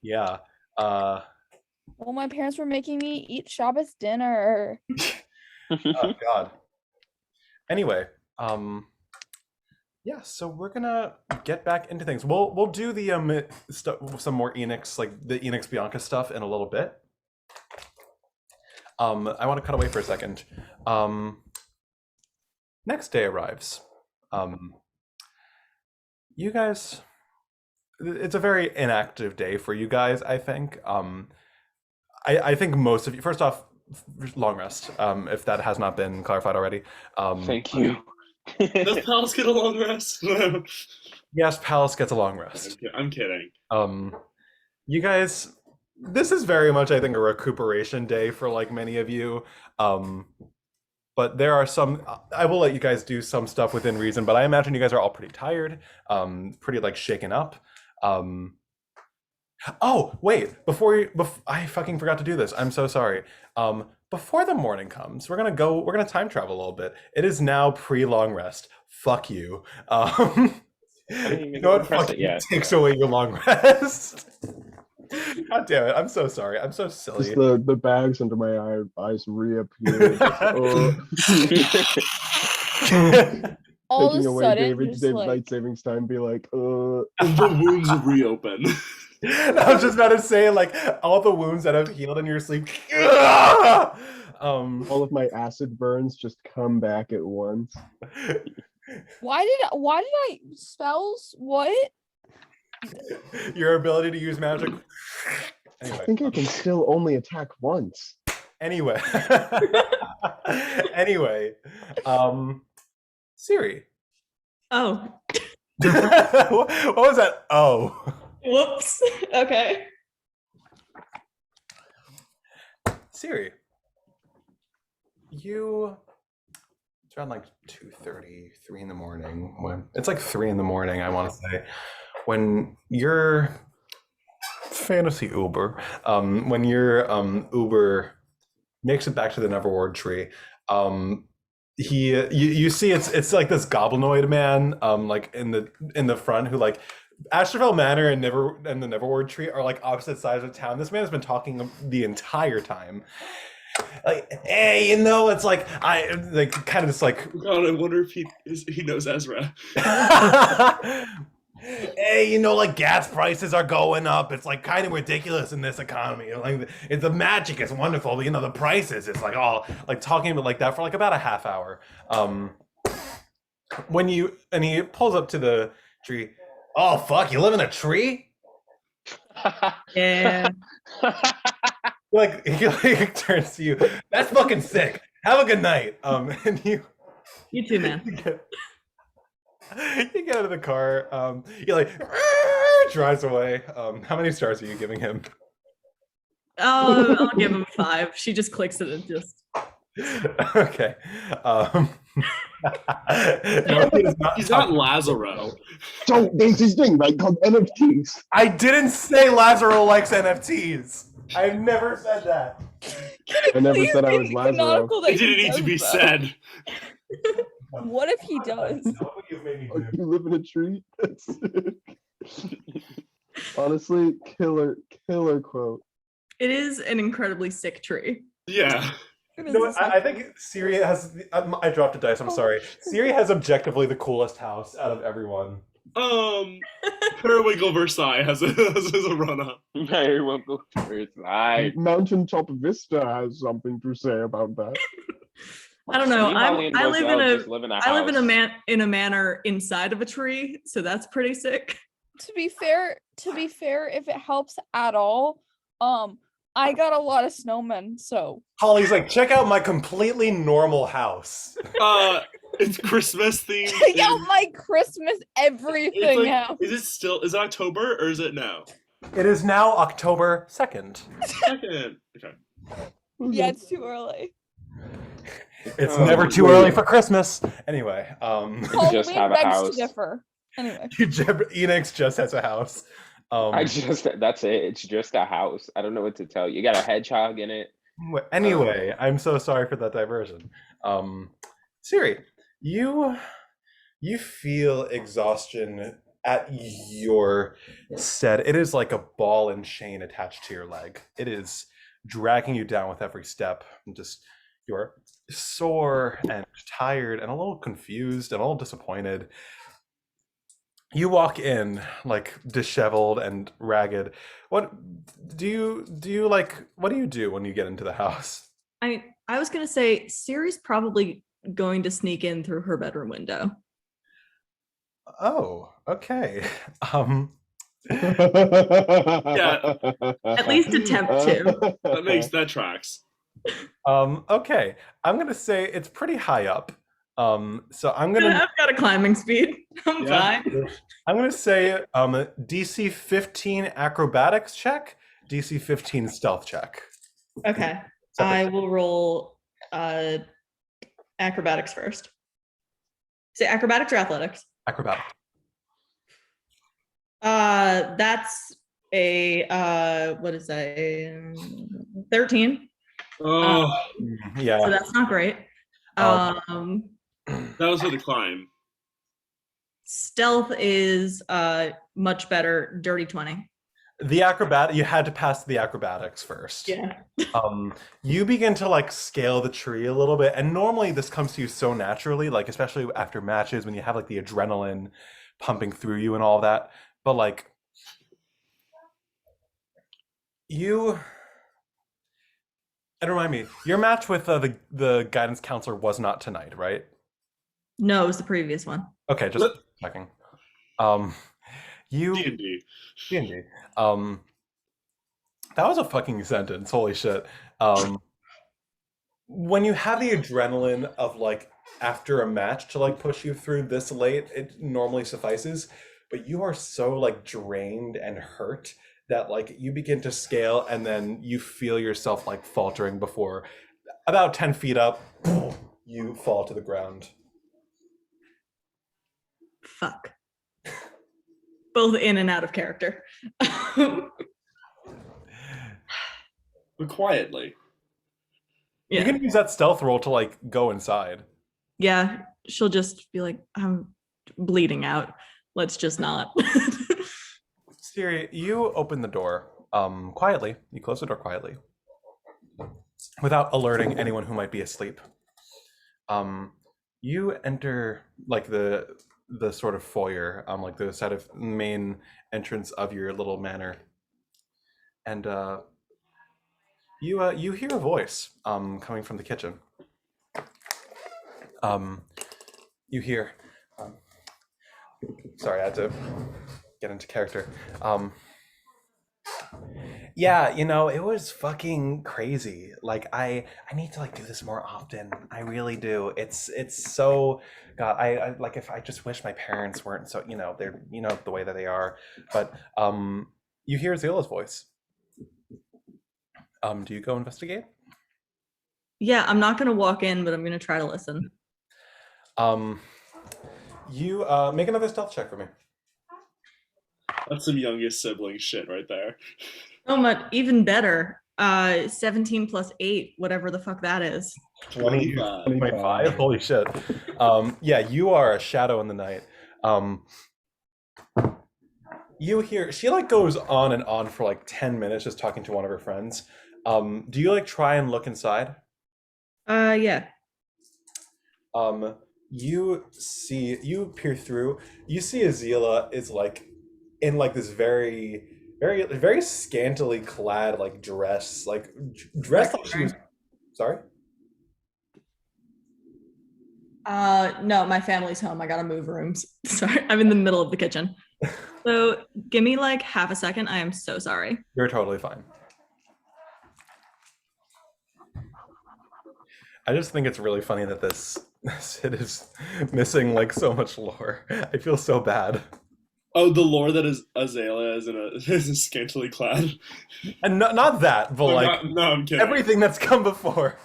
Yeah. Well, my parents were making me eat Shabbos dinner. Oh God. Anyway, yeah. So we're gonna get back into things. We'll do the some more Enix, like the Enix Bianca stuff in a little bit. I want to cut away for a second. Next day arrives. You guys, it's a very inactive day for you guys, I think. I think most of you, first off, long rest, if that has not been clarified already. Thank you. Does Pallas get a long rest? Yes, Pallas gets a long rest. I'm kidding. You guys, this is very much, I think, a recuperation day for like many of you. But there are some, I will let you guys do some stuff within reason, but I imagine you guys are all pretty tired, pretty like shaken up. Oh, wait, I fucking forgot to do this. I'm so sorry. Before the morning comes, we're gonna time travel a little bit. It is now pre-long rest. Fuck you. didn't even You know what press it fucking yet. takes away your long rest? God damn it, I'm so sorry. I'm so silly. Just the bags under my eyes reappear. All of Taking a away sudden, David's just like, night savings time. Be like, The wounds reopen. I was just about to say, like, all the wounds that have healed in your sleep. all of my acid burns just come back at once. why did I spells? What? Your ability to use magic. I Anyway, think I can still only attack once. anyway, Syriee. Oh, What was that? Oh, whoops. Okay. Syriee. It's around like 2:30, 3 in the morning. It's like 3 in the morning, I want to say, when your fantasy Uber, Uber makes it back to the Neverward tree. You see it's like this goblinoid man, like in the front, who like Astrophel Manor and the Neverward tree are like opposite sides of town. This man has been talking the entire time. Like, hey, it's like I like kind of just like God, I wonder if he knows Ezra. hey, like gas prices are going up. It's like kind of ridiculous in this economy. Like the magic is wonderful, but the prices, it's like all like talking about like that for like about a half hour. He pulls up to the tree. Oh fuck, you live in a tree? Yeah. He turns to you. That's fucking sick. Have a good night. And You too, man. you get out of the car. You're like drives away. How many stars are you giving him? Oh, I'll give him 5. She just clicks it and just. Okay. No, he does not He's talk- not Lazaro. So there's this thing right called NFTs. I didn't say Lazaro likes NFTs. I've never said that. I never Please said I make was it Lazaro. canonical that It didn't he need to be does that. said. What if he does? What you've made me Oh, do. you live in a tree? That's sick. Honestly, killer quote. It is an incredibly sick tree. Yeah. It You know is what, I think Syriee has. I dropped a dice. I'm sorry. Syriee has objectively the coolest house out of everyone. Periwinkle Versailles has a run up. Very well go first. Right. Mountaintop Vista has something to say about that. I don't know. Me, Holly, and I live in Roselle a just live in a I live house. in a manor inside of a tree, so that's pretty sick. To be fair, if it helps at all, I got a lot of snowmen, so Holly's like, check out my completely normal house. It's Christmas themed. check out my Christmas everything now. Is it October or is it now? It is now October 2nd. Second. Okay. Yeah, it's too early. It's Oh, never too wait. early for Christmas. Anyway, Just have a begs house. to differ. Anyway, Enix just has a house. That's it. It's just a house. I don't know what to tell you. You got a hedgehog in it. Anyway, I'm so sorry for that diversion. Syriee, you feel exhaustion at your stead. It is like a ball and chain attached to your leg. It is dragging you down with every step. And just you're sore and tired and a little confused and a little disappointed. You walk in like disheveled and ragged. What do you like? What do you do when you get into the house? I was gonna say Syrii's probably going to sneak in through her bedroom window. Oh, okay. At least attempt to. That tracks. Okay. I'm gonna say it's pretty high up. So I'm gonna I've got a climbing speed. I'm Yeah. fine. I'm gonna say DC 15 acrobatics check, DC 15 stealth check. Okay. Separate I check. will roll acrobatics first. Say acrobatics or athletics? Acrobatic. That's a what is that? A 13. Oh, Yeah. So that's not great. Um, that was for the climb. Stealth is much better. Dirty 20. The acrobat, you had to pass the acrobatics first. Yeah. You begin to like scale the tree a little bit, and normally this comes to you so naturally, like especially after matches when you have like the adrenaline pumping through you and all that. But like you, and remind me, your match with the guidance counselor was not tonight, right? No, it was the previous one. Okay, just checking. You D&D. D&D. That was a fucking sentence. Holy shit. When you have the adrenaline of like after a match to like push you through this late, it normally suffices. But you are so like drained and hurt that like you begin to scale and then you feel yourself like faltering before about 10 feet up, you fall to the ground. Fuck. Both in and out of character. But quietly. You Yeah. can use that stealth roll to like go inside. Yeah. She'll just be like, I'm bleeding out. Let's just not. Syriee, you open the door quietly. You close the door quietly without alerting anyone who might be asleep. You enter like the sort of foyer, like the side of main entrance of your little manor, and you hear a voice coming from the kitchen. You hear. Sorry, I had to get into character. Yeah, you know, it was fucking crazy. Like I need to like do this more often. I really do. It's so God, I like if I just wish my parents weren't so, you know, they're the way that they are. But you hear Zila's voice. Do you go investigate? Yeah, I'm not gonna walk in, but I'm gonna try to listen. You make another stealth check for me. That's some youngest sibling shit right there. Oh, much even better. 17 plus 8, whatever the fuck that is. 25. Holy shit. Yeah, you are a shadow in the night. You hear she like goes on and on for like 10 minutes just talking to one of her friends. Do you like try and look inside? Yeah. You peer through. You see Azila is like in like this very scantily clad like dress, like dressed like she was. Sorry. No, my family's home. I gotta move rooms. Sorry, I'm in the middle of the kitchen. So give me like half a second. I am so sorry. You're totally fine. I just think it's really funny that this hit is missing like so much lore. I feel so bad. Oh, the lore that is Azalea is scantily clad. And not that, but like No, I'm kidding. everything that's come before.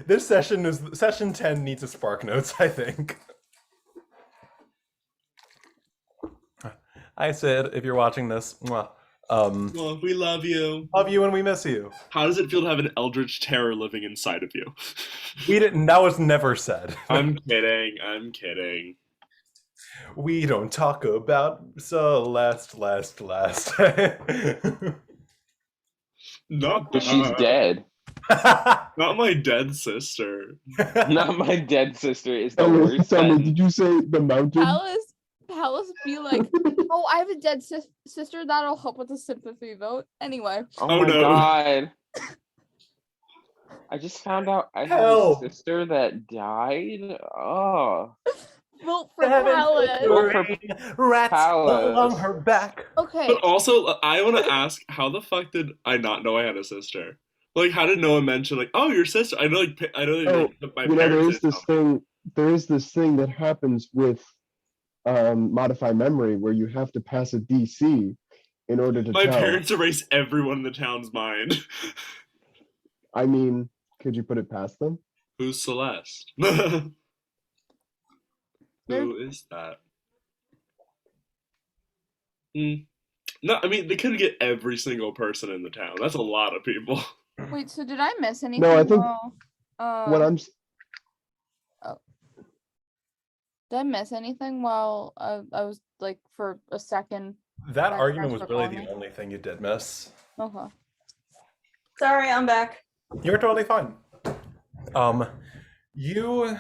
This session 10 needs a spark notes, I think. Hi Sid, if you're watching this, mwah. Well, we love you. Love you and we miss you. How does it feel to have an eldritch terror living inside of you? We didn't. That was never said. I'm kidding. I'm kidding. We don't talk about Celeste. Not But she's dead. Not my dead sister. Not my dead sister is the Tell me, worst tell me, sentence. did you say the mountain? Pallas be like, oh, I have a dead sister that'll help with the sympathy vote. Anyway. Oh Oh, my no. god. I just found out I have a Help. sister that died. Oh. Vote for Pallas. Vote for Rats Pallas. along her back. Okay. But also, I want to ask, how the fuck did I not know I had a sister? Like, how did no one mention, like, oh, your sister? I know, like, my You know, there parents. is this thing. There is this thing that happens with modify memory where you have to pass a DC in order to My tell. parents erase everyone in the town's mind. I mean, could you put it past them? Who's Celeste? Who is that? No, I mean, they couldn't get every single person in the town. That's a lot of people. Wait, so did I miss anything? No, I think while, what I'm did I miss anything while I was like for a second? That Back argument was press really for the calling. only thing you did miss. Okay. Sorry, I'm back. You're totally fine. You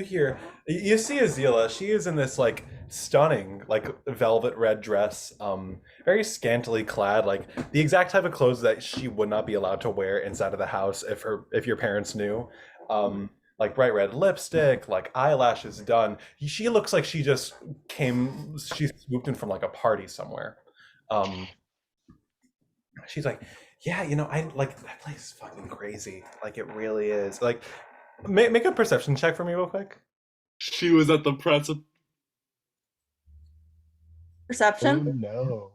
hear, you see Azila. She is in this like stunning like velvet red dress, very scantily clad, like the exact type of clothes that she would not be allowed to wear inside of the house if your parents knew. Like bright red lipstick, like eyelashes done. She looks like she swooped in from like a party somewhere. She's like, yeah, you know, I like that place is fucking crazy. Like it really is. Like, make a perception check for me real quick. She was at the press. oh Perception. no.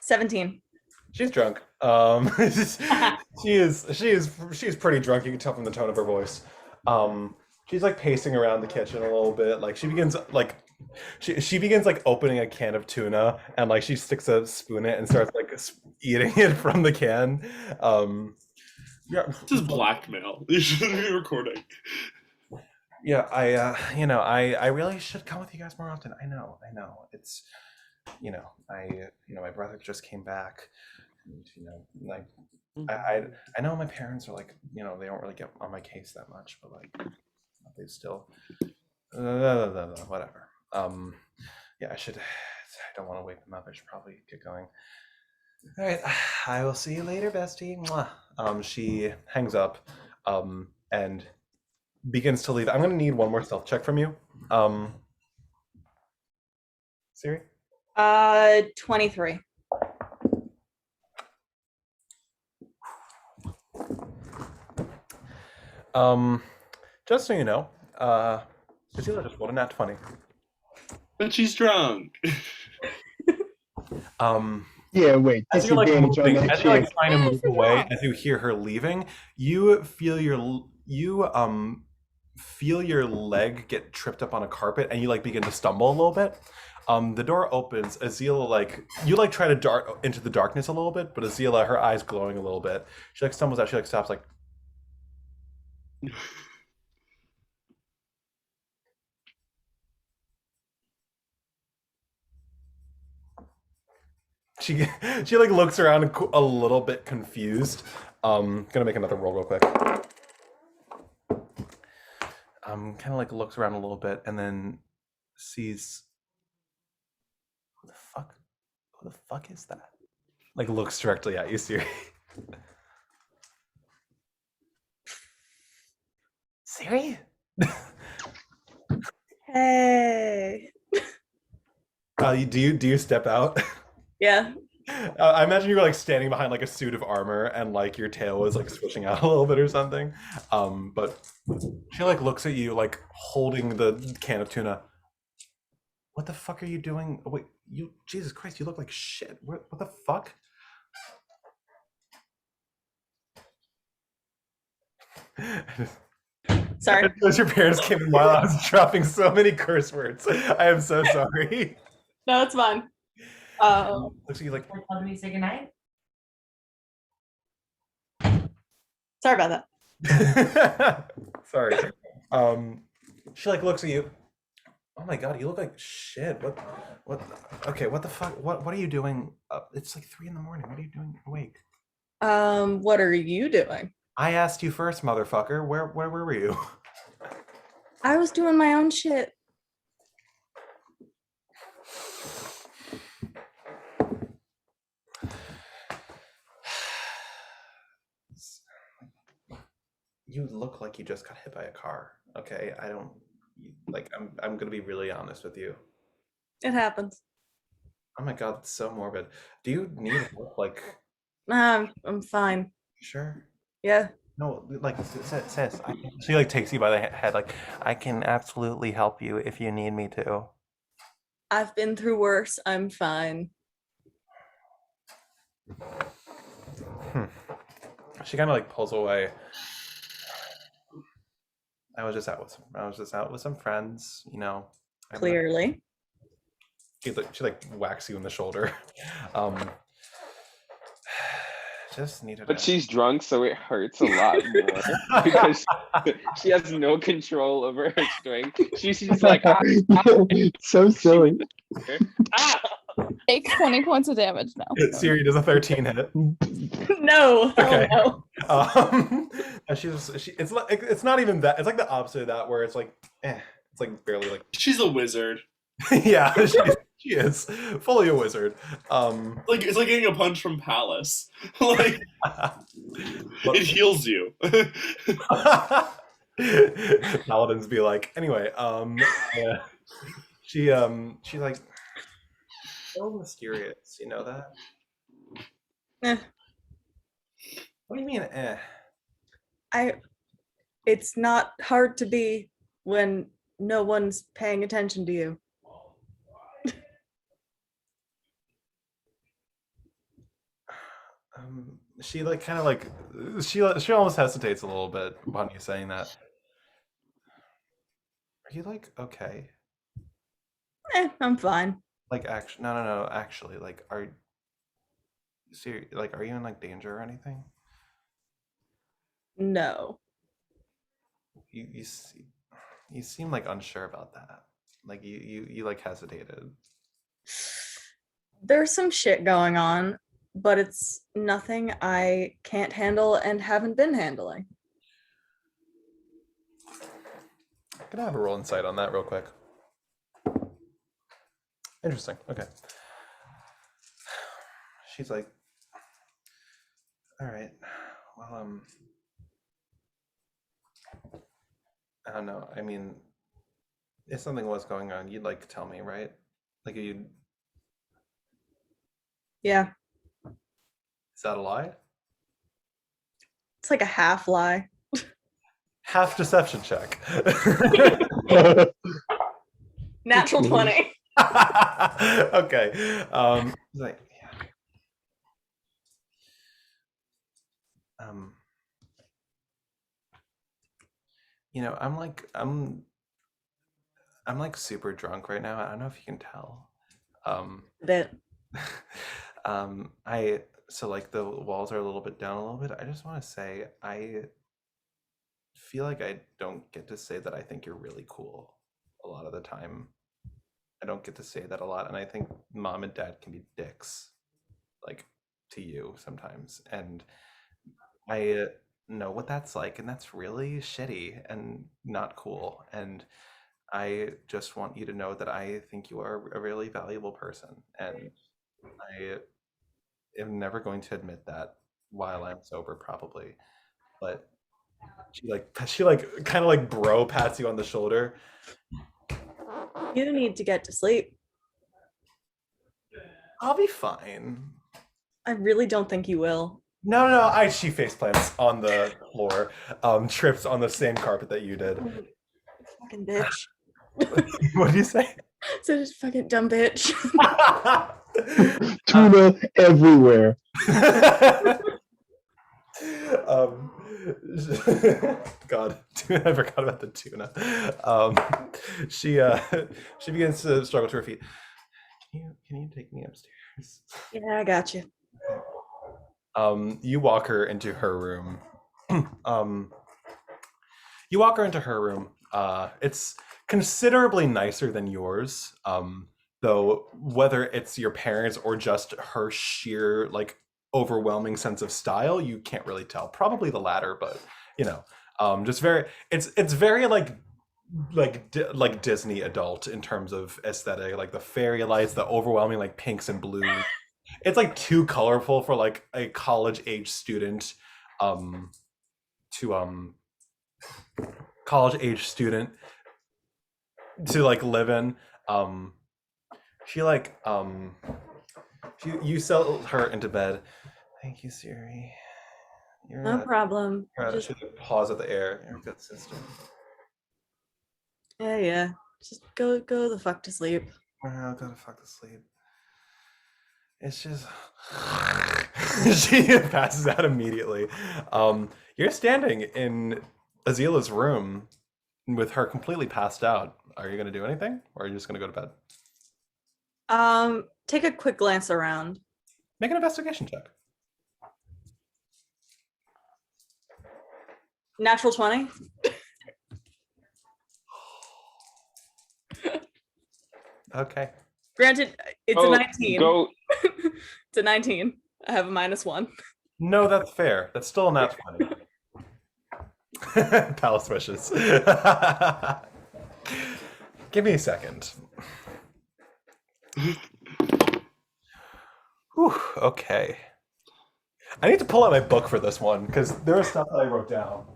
17. She's drunk. She's pretty drunk. You can tell from the tone of her voice. She's like pacing around the kitchen a little bit. Like she begins like opening a can of tuna and like she sticks a spoon in it and starts like eating it from the can. Yeah, This is blackmail. You shouldn't be recording. yeah. I really should come with you guys more often. I know. It's, my brother just came back. And, like I know my parents are like, they don't really get on my case that much, but like they still whatever. Yeah, I don't want to wake them up. I should probably get going. All right, I will see you later, bestie. Mwah. She hangs up and begins to leave. I'm gonna need one more stealth check from you. Syriee? 23. Just so you know, Priscilla just rolled a nat 20. But she's drunk. Yeah, wait. As you're like Disadvantage on moving, that as you're like check. trying to Yeah, move I away, forgot. as you hear her leaving, you feel your leg get tripped up on a carpet, and you like begin to stumble a little bit. The door opens. Azila you try to dart into the darkness a little bit, but Azila, her eyes glowing a little bit. She like stumbles out. She like stops. Like she like looks around a little bit confused. Gonna make another roll real quick. Kind of like looks around a little bit and then sees who the fuck is that? like looks directly at you, Syriee. Syriee? Hey. Do you step out? Yeah. I imagine you were like standing behind like a suit of armor and like your tail was like switching out a little bit or something. But she like looks at you like holding the can of tuna. What the fuck are you doing? Wait, Jesus Christ, you look like shit. What the fuck? Sorry. Because your parents came in while I was dropping so many curse words. I am so sorry. No, it's fine. Looks at you like, Want me to say goodnight? Sorry about that. sorry. She like looks at you. Oh my god, you look like shit. What okay, what the fuck? What are you doing? It's like 3 a.m. What are you doing awake? What are you doing? I asked you first, motherfucker. Where were you? I was doing my own shit. You look like you just got hit by a car. Okay, I don't like. I'm gonna be really honest with you. It happens. Oh my god, it's so morbid. Do you need help? Like, Nah, I'm fine. sure. Yeah. No, like sis. She like takes you by the head. Like, I can absolutely help you if you need me to. I've been through worse. I'm fine. She kind of like pulls away. I was just out with some friends, you know. Clearly. She like whacks you in the shoulder. Just needed. But she's drunk, so it hurts a lot more because she has no control over her strength. She's just like, So silly. ah! Take 20 points of damage now. Syriee does a 13 hit. No. Okay. Oh, no. And it's not even that. It's like the opposite of that, where it's like, it's like barely like. She's a wizard. Yeah, she is fully a wizard. Like it's like getting a punch from Pallas. Like it heals you. Paladins be like, anyway, yeah. She's like so mysterious, you know that? Eh. What do you mean, It's not hard to be when no one's paying attention to you. She like kind of like she almost hesitates a little bit upon you saying that. Are you like okay? I'm fine. Like actually, no. Actually, like are you in like danger or anything? No. You seem like unsure about that. Like you like hesitated. There's some shit going on, but it's nothing I can't handle and haven't been handling. Can I have a roll insight on that real quick? Interesting. Okay. She's like, all right. Well, I don't know. I mean, if something was going on, you'd like tell me, right? Like you'd. Yeah. Is that a lie? It's like a half lie. Half deception check. Natural 20. Okay. Like, yeah. You know, I'm like super drunk right now. I don't know if you can tell. A bit. So like the walls are a little bit down a little bit. I just want to say I feel like I don't get to say that I think you're really cool a lot of the time. I don't get to say that a lot, and I think mom and dad can be dicks, like to you sometimes, and I know what that's like, and that's really shitty and not cool. And I just want you to know that I think you are a really valuable person, and I am never going to admit that while I'm sober, probably. But she kind of like bro pats you on the shoulder. You need to get to sleep. I'll be fine. I really don't think you will. No. She face plants on the floor, trips on the same carpet that you did. Fucking bitch. What do you say? So just fucking dumb bitch. Tuna everywhere. um, God, I forgot about the tuna. She begins to struggle to her feet. Can you take me upstairs? Yeah, I got you. You walk her into her room. You walk her into her room. It's considerably nicer than yours. Though whether it's your parents or just her sheer like overwhelming sense of style, you can't really tell. Probably the latter, but you know, just very. It's very like Disney adult in terms of aesthetic, like the fairy lights, the overwhelming like pinks and blues. It's like too colorful for like a college age student to like live in. You settle her into bed. Thank you, Syriee. No problem. Just she paws at the air. You're a good sister. Yeah. Just go the fuck to sleep. I'll go to fuck to sleep. It's just she passes out immediately. You're standing in Azila's room with her completely passed out. Are you gonna do anything, or are you just gonna go to bed? Take a quick glance around. Make an investigation check. Natural 20. Okay. Granted, it's a 19. Go. It's a 19. I have a -1. No, that's fair. That's still a nat 20. Pallas wishes. Give me a second. Whew, okay. I need to pull out my book for this one because there was stuff that I wrote down.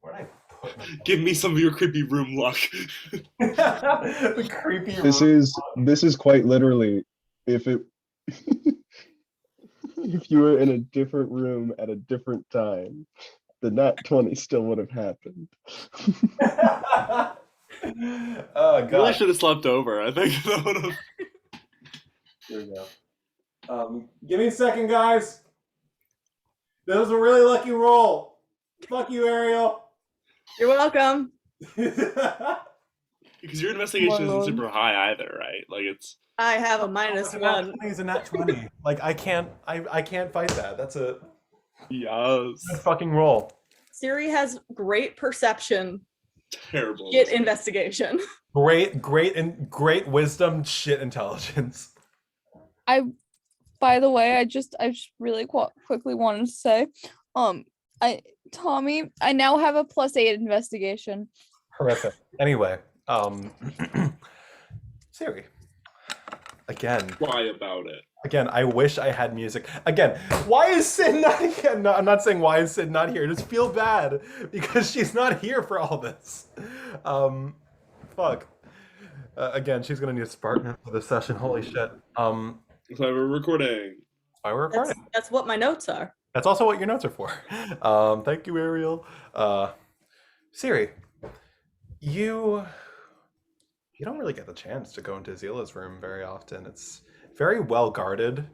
Where did I put my book? Give me some of your creepy room luck. The creepy This is quite literally if you were in a different room at a different time, the nat 20 still would have happened. Oh You really god. should have slept over. I think that would have. Here we go. Give me a second, guys. That was a really lucky roll. Fuck you, Arielle. You're welcome. Because your investigation isn't super high either, right? Like it's. I have a -1. It's a nat 20. Like I can't fight that. That's a Yes. good fucking roll. Syriee has great perception. Terrible. Shit investigation. Great wisdom, shit intelligence. By the way, I just really quickly wanted to say, Tommy, I now have a +8 investigation. Horrific. Anyway, Syriee. Again. Why about it? Again, I wish I had music. Again, why is Sid not here? No, I'm not saying why is Sid not here. I just feel bad because she's not here for all this. Fuck. Again, she's gonna need a Spartan for this session. Holy shit. That's why we're recording. Why we're recording. That's what my notes are. That's also what your notes are for. Thank you, Arielle. Syriee, you don't really get the chance to go into Zila's room very often. It's very well guarded.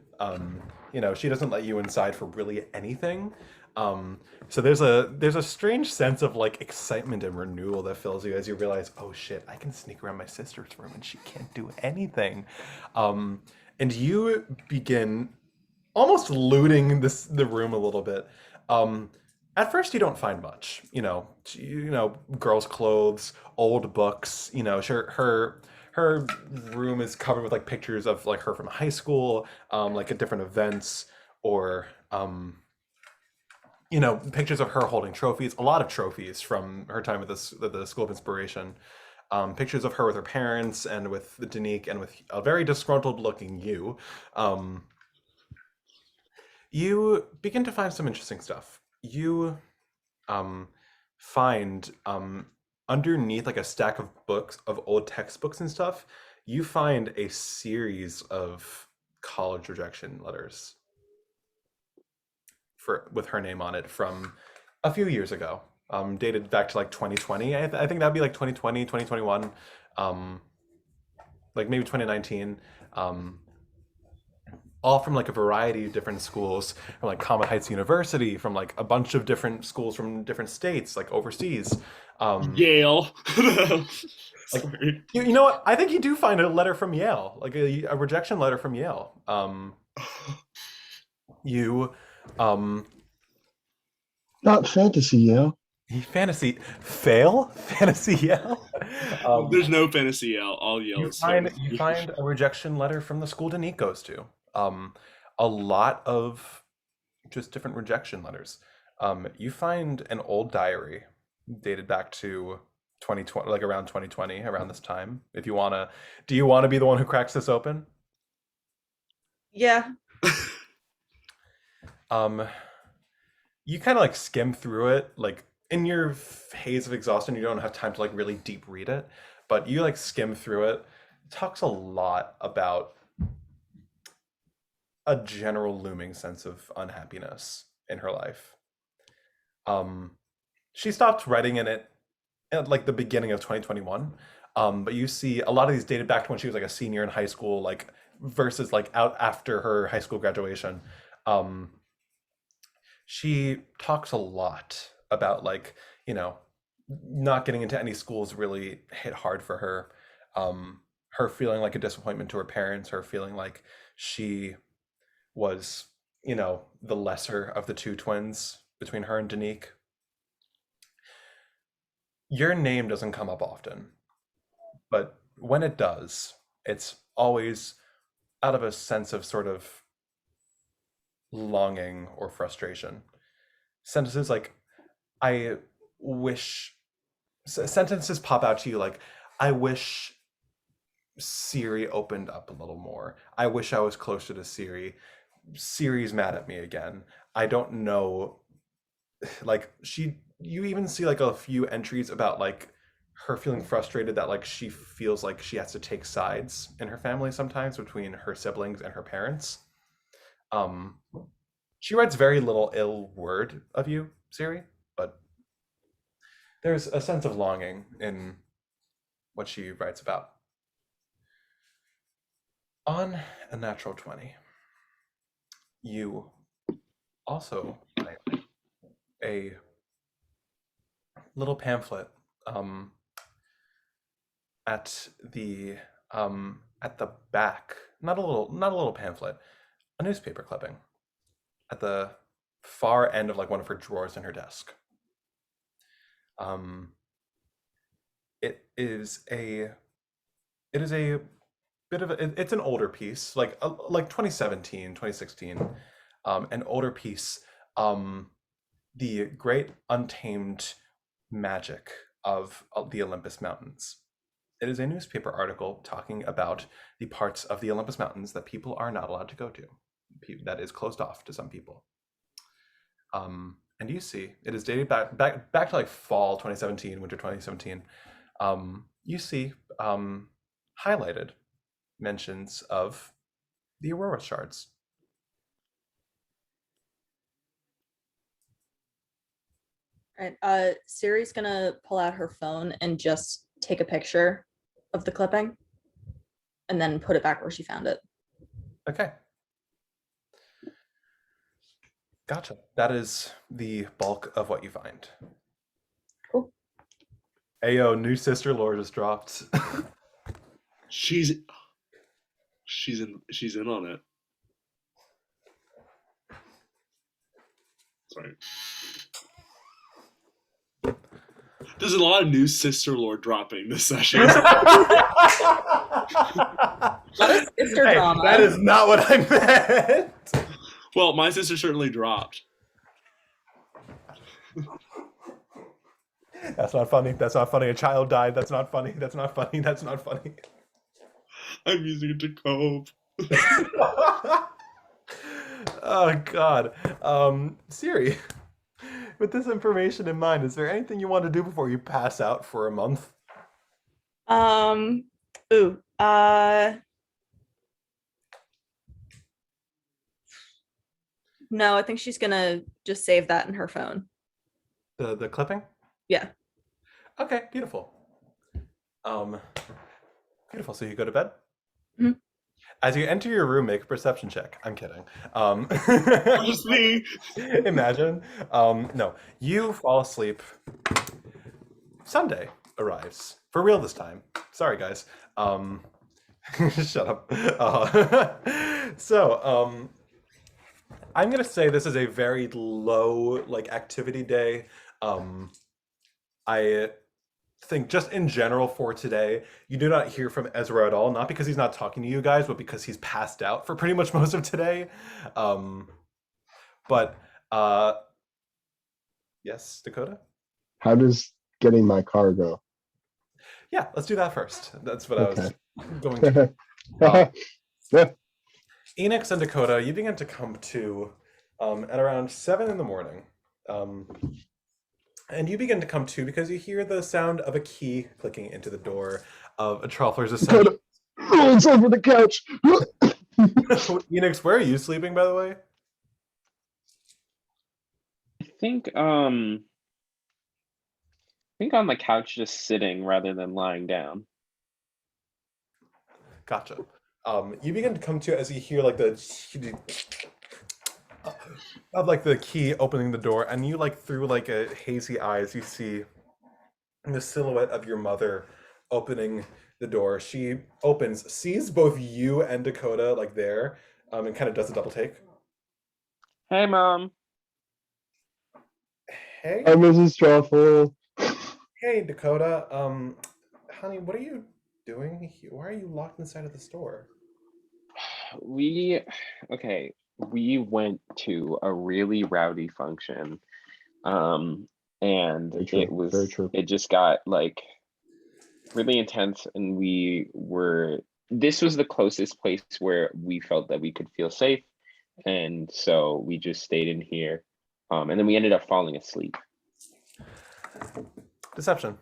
She doesn't let you inside for really anything. So there's a strange sense of like excitement and renewal that fills you as you realize, oh shit, I can sneak around my sister's room and she can't do anything. And you begin almost looting the room a little bit. At first you don't find much, girls' clothes, old books, her room is covered with like pictures of like her from high school, like at different events, or pictures of her holding trophies, a lot of trophies from her time at the School of Inspiration. Pictures of her with her parents and with Danique and with a very disgruntled looking you. You begin to find some interesting stuff. You find underneath like a stack of books of old textbooks and stuff, you find a series of college rejection letters with her name on it from a few years ago, dated back to like 2020. I think that'd be like 2020, 2021, like maybe 2019. All from like a variety of different schools, from like Comet Heights University, from like a bunch of different schools from different states, like overseas. Yale. Like, Sorry. you know what? I think you do find a letter from Yale, like a rejection letter from Yale. You Not fantasy, Yale. fantasy Yale. There's no fantasy Yale. All Yale. You is find a rejection letter from the school Danique goes to. A lot of just different rejection letters. You find an old diary dated back to 2020, like around 2020, around this time. If you wanna, do you want to be the one who cracks this open? Yeah. You kind of like skim through it, like in your haze of exhaustion, you don't have time to like really deep read it, but you like skim through it. It talks a lot about a general looming sense of unhappiness in her life. She stopped writing in it at like the beginning of 2021. But you see a lot of these dated back to when she was like a senior in high school, like versus like out after her high school graduation. She talks a lot about like, you know, not getting into any schools really hit hard for her. Her feeling like a disappointment to her parents, her feeling like she was, you know, the lesser of the two twins between her and Danique. Your name doesn't come up often, but when it does, it's always out of a sense of sort of longing or frustration. Sentences like, I wish, sentences pop out to you like, I wish Syriee opened up a little more. I wish I was closer to Syriee. Syrii's mad at me again. I don't know. Like you even see like a few entries about like her feeling frustrated that like she feels like she has to take sides in her family sometimes between her siblings and her parents. She writes very little ill word of you, Syriee, but there's a sense of longing in what she writes about. On a natural 20, you also find a little pamphlet at the back, not a little pamphlet, a newspaper clipping at the far end of like one of her drawers in her desk. It is a bit of it's an older piece, like 2017, 2016, an older piece, the great untamed magic of the Olympus Mountains. It is a newspaper article talking about the parts of the Olympus Mountains that people are not allowed to go to, that is closed off to some people. And you see, it is dated back to like fall 2017, winter 2017. You see highlighted mentions of the Aurora shards. All right. Siri's gonna pull out her phone and just take a picture of the clipping and then put it back where she found it. Okay. Gotcha. That is the bulk of what you find. Cool. Ayo, new sister lore just dropped. She's in on it. Sorry. There's a lot of new sister lore dropping this session. That is sister drama. That is not what I meant. Well, my sister certainly dropped. That's not funny. That's not funny. A child died. That's not funny. That's not funny. That's not funny. I'm using it to cope. Oh God. Syriee, with this information in mind, is there anything you want to do before you pass out for a month? Um, ooh, no, I think she's gonna just save that in her phone. The clipping? Yeah. Okay, beautiful. Um, beautiful. So you go to bed? Mhm. As you enter your room, make a perception check. I'm kidding. Just me. Imagine. No, you fall asleep. Sunday arrives. For real this time. Sorry, guys. Shut up. I'm gonna say this is a very low like activity day. I think just in general for today, you do not hear from Ezra at all. Not because he's not talking to you guys, but because he's passed out for pretty much most of today. But yes, Dakota. How does getting my car go? Yeah, let's do that first. That's what I was Okay. going to. Uh, Yeah. Enix and Dakota, you begin to come to at around 7 in the morning. And you begin to come to because you hear the sound of a key clicking into the door of a Traughfler's essential. Rolls over the couch. Enix, where are you sleeping, by the way? I think on the couch just sitting rather than lying down. Gotcha. You begin to come to as you hear like the of like the key opening the door, and you like through like a hazy eyes, you see the silhouette of your mother opening the door. She opens, sees both you and Dakota like there, and kind of does a double take. Hey, Mom. Hey, I'm Mrs. Traughffle. hey, Dakota. Honey, what are you doing? Why are you locked inside of the store? We went to a really rowdy function. And Very true. Very true. it just got like really intense, and this was the closest place where we felt that we could feel safe, and so we just stayed in here, and then we ended up falling asleep. Deception.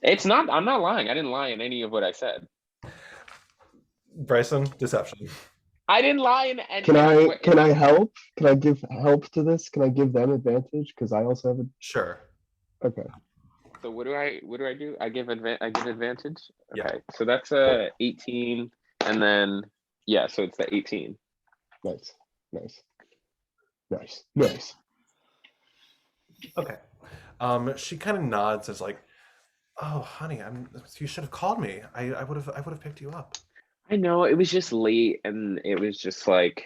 I'm not lying. I didn't lie in any of what I said. Bryson, deception. I didn't lie in any. Can I help? Can I give help to this? Can I give them advantage? Because I also have a. Sure. Okay. So what do I do? I give advantage. Yeah. Okay, so that's 18, and then so it's the 18. Nice. Okay. She kind of nods as like, "Oh, honey, you should have called me. I would have picked you up." I know, it was just late, and it was just like,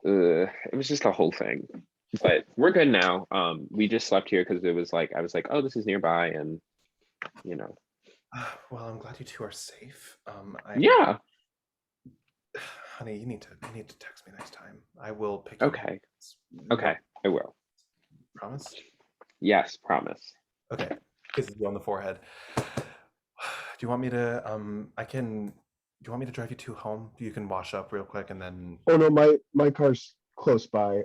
it was just a whole thing. But we're good now. We just slept here because it was like, I was like, oh, this is nearby, and you know. Well, I'm glad you two are safe. Yeah. Honey, you need to text me next time. I will pick you up. Okay, I will. Promise? Yes, promise. Okay. Kisses you on the forehead. Do you want me to do you want me to drive you two home? You can wash up real quick and then. Oh no, my car's close by.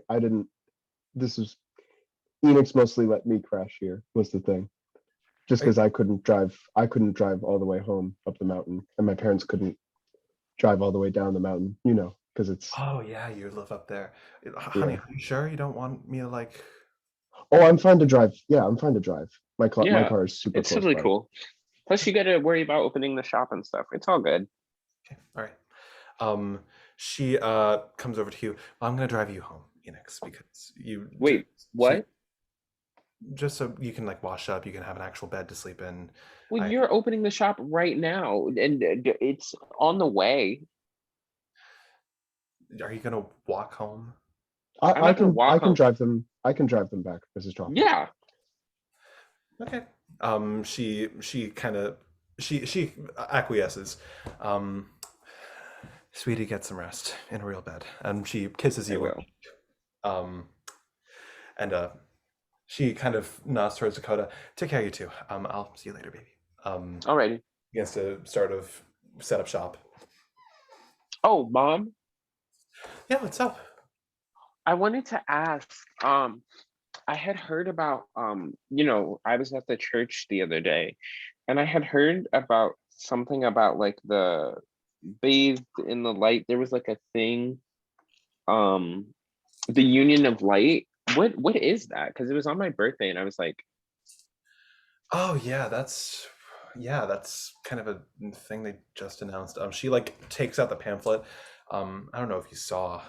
Enix mostly let me crash here, was the thing. Just because I couldn't drive all the way home up the mountain, and my parents couldn't drive all the way down the mountain, because it's. Oh yeah, you live up there. Honey, are you sure you don't want me to like. Oh, I'm fine to drive. Yeah, I'm fine to drive. My car is super it's close totally by. cool. Plus you got to worry about opening the shop and stuff. It's all good. Okay, all right. She comes over to you. I'm gonna drive you home, Enix, because you. Wait, what? Just so you can like wash up, you can have an actual bed to sleep in. Well, you're opening the shop right now, and it's on the way. Are you gonna walk home? I can drive them. I can drive them back, Mrs. Traughfle. Yeah. Okay. She kind of she acquiesces. Sweetie, get some rest in a real bed, and she kisses you. And she kind of nods towards Dakota. Take care of you two. I'll see you later, baby. Alrighty. Begins to set up shop. Oh, Mom. Yeah, what's up? I wanted to ask, I had heard about, I was at the church the other day, and I had heard about something about like the bathed in the light. There was like a thing, um, the Union of Light. What is that? Because it was on my birthday, and I was like, Oh yeah, that's kind of a thing they just announced. She like takes out the pamphlet. I don't know if you saw.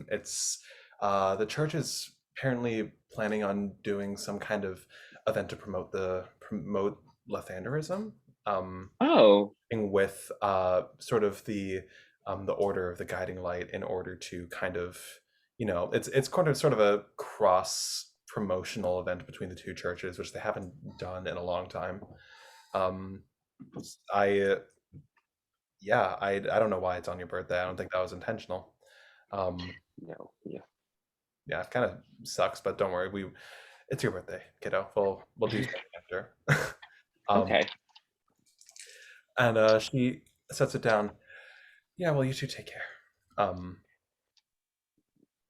It's the church is apparently planning on doing some kind of event to promote Lathanderism. oh, With sort of the order of the guiding light in order to kind of it's kind of sort of a cross promotional event between the two churches, which they haven't done in a long time. um I yeah, I don't know why it's on your birthday. I don't think that was intentional. um no, yeah. yeah, it kind of sucks, but don't worry, it's your birthday, kiddo. We'll do something after. Okay. And she sets it down. Yeah, well, you two take care.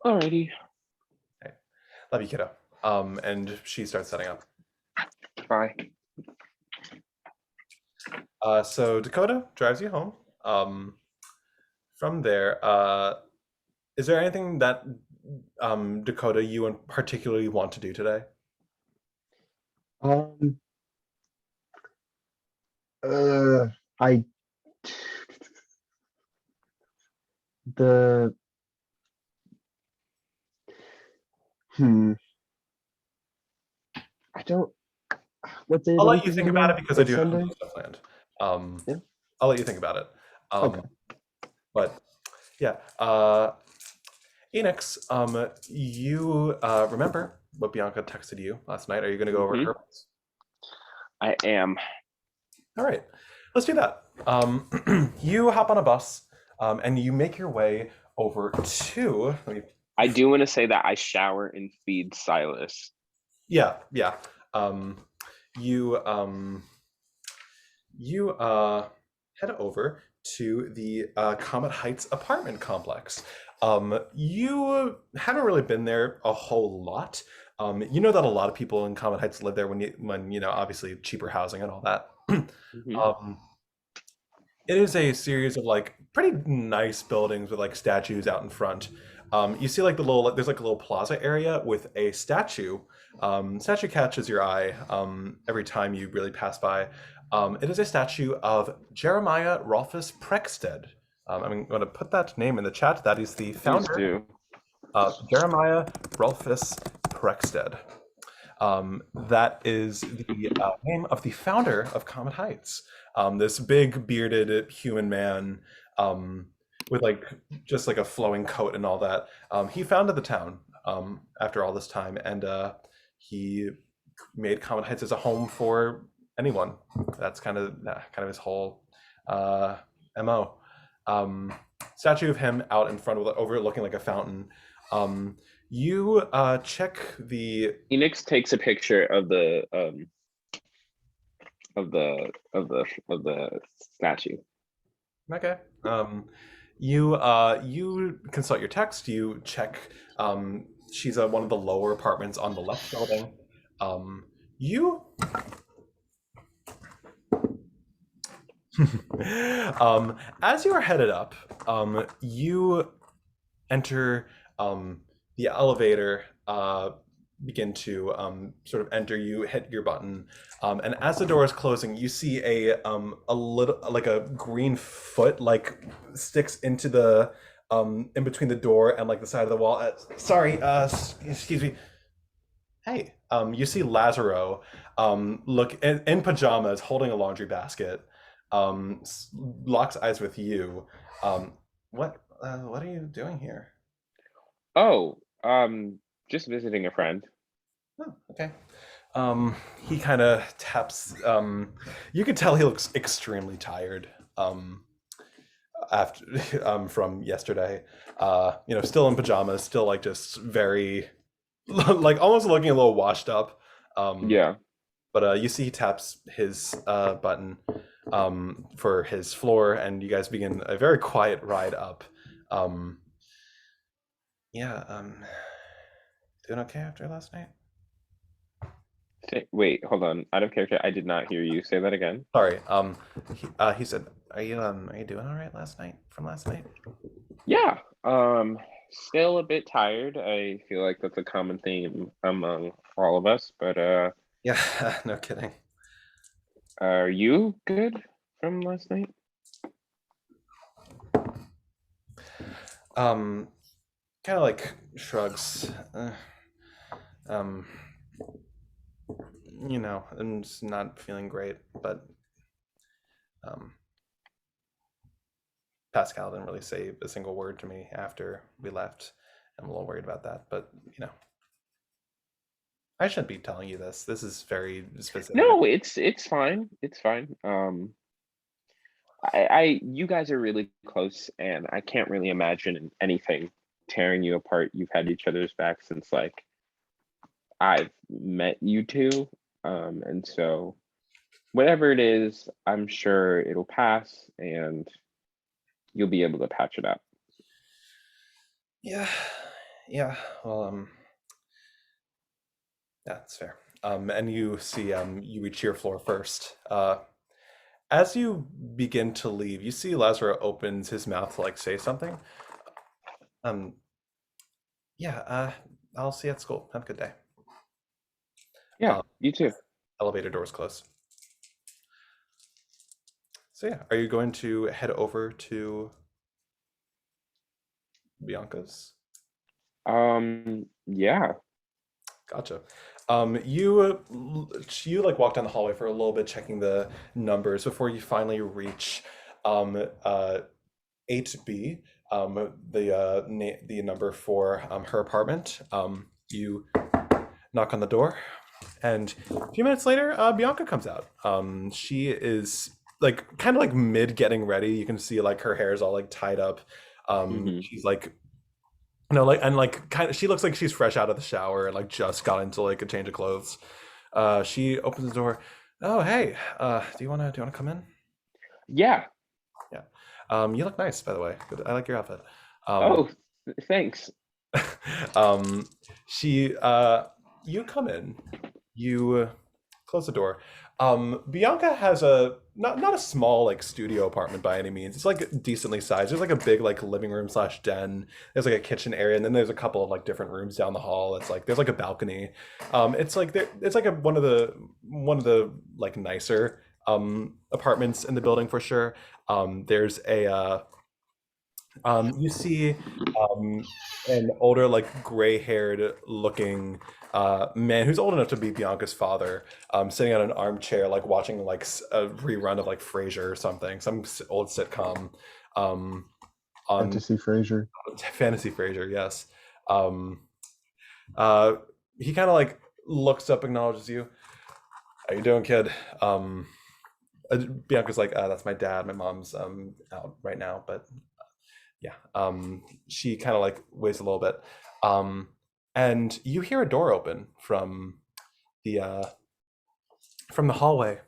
Alrighty. Okay. Love you, kiddo. And she starts setting up. Bye. So Dakota drives you home. From there, is there anything that Dakota, you particularly want to do today? I the I don't. What day? I'll let you think about it because I do have Sunday. some stuff planned. Yeah. I'll let you think about it. Okay. But yeah, Enix, you remember what Bianca texted you last night? Are you going to go over Mhm. her? I am. All right, let's do that. You hop on a bus, and you make your way over to. I do want to say that I shower and feed Silas. Yeah. You head over to the Comet Heights apartment complex. You haven't really been there a whole lot. You know that a lot of people in Comet Heights live there when obviously cheaper housing and all that. Mhm. It is a series of like pretty nice buildings with like statues out in front. You see like there's like a little plaza area with a statue. Statue catches your eye every time you really pass by. It is a statue of Jeremiah Rolfus Preksted. I'm going to put that name in the chat. That is the Please founder, do. Jeremiah Rolfus Preksted. That is the name of the founder of Comet Heights. This big bearded human man with like just like a flowing coat and all that. He founded the town after all this time, and he made Comet Heights as a home for anyone. That's kind of his whole MO. Statue of him out in front of overlooking like a fountain. You check the Enix takes a picture of the statue. Okay. You consult your text. You check. She's one of the lower apartments on the left building. You. As you are headed up, you enter the elevator. Begin to sort of enter. You hit your button, and as the door is closing, you see a little like a green foot like sticks into the in between the door and like the side of the wall. Excuse me. Hey, you see Lazaro look in pajamas, holding a laundry basket. Locks eyes with you. What are you doing here? Oh, just visiting a friend. Oh, okay. He kind of taps. You can tell he looks extremely tired. After from yesterday. Still in pajamas, still like just very, like almost looking a little washed up. Yeah. But you see he taps his button for his floor, and you guys begin a very quiet ride up. Yeah, doing okay after last night? Wait, hold on. Out of character, I did not hear you. Say that again. Sorry. He said, are you doing all right from last night? Yeah. Still a bit tired. I feel like that's a common theme among all of us, but Yeah, no kidding. are you good from last night? Kind of like shrugs. Um, I'm just not feeling great, but um, Pascal didn't really say a single word to me after we left. I'm a little worried about that, but I shouldn't be telling you this. This is very specific. No, it's fine. It's fine. I you guys are really close, and I can't really imagine anything tearing you apart. You've had each other's back since like I've met you two, and so whatever it is, I'm sure it'll pass, and you'll be able to patch it up. Yeah. Well, that's fair. And you see, you reach your floor first. As you begin to leave, you see Lazaro opens his mouth to like say something. Yeah. I'll see you at school. Have a good day. Yeah, you too. Elevator doors close. So yeah, are you going to head over to Bianca's? Yeah. Gotcha. You like walk down the hallway for a little bit, checking the numbers before you finally reach 8B, the number for her apartment. You knock on the door, and a few minutes later, Bianca comes out. She is like kind of like mid getting ready. You can see like her hair is all like tied up. She's like kind of she looks like she's fresh out of the shower and like just got into like a change of clothes. She opens the door. Oh, hey. Do you wanna come in? Yeah. Yeah. You look nice, by the way. Good. I like your outfit. Thanks. You come in. You close the door. Bianca has a not a small like studio apartment by any means. It's like decently sized. There's like a big like living room / den. There's like a kitchen area, and then there's a couple of like different rooms down the hall. It's like there's like a balcony. It's like one of the like nicer apartments in the building for sure. There's a you see an older like gray-haired looking man who's old enough to be Bianca's father, sitting on an armchair, like watching like a rerun of like Frasier or something, some old sitcom. On Fantasy Frasier. Fantasy Frasier, yes. He kind of like looks up, acknowledges you. How you doing, kid? Bianca's like, that's my dad. My mom's out right now, but yeah. She kind of like waits a little bit. And you hear a door open from the hallway.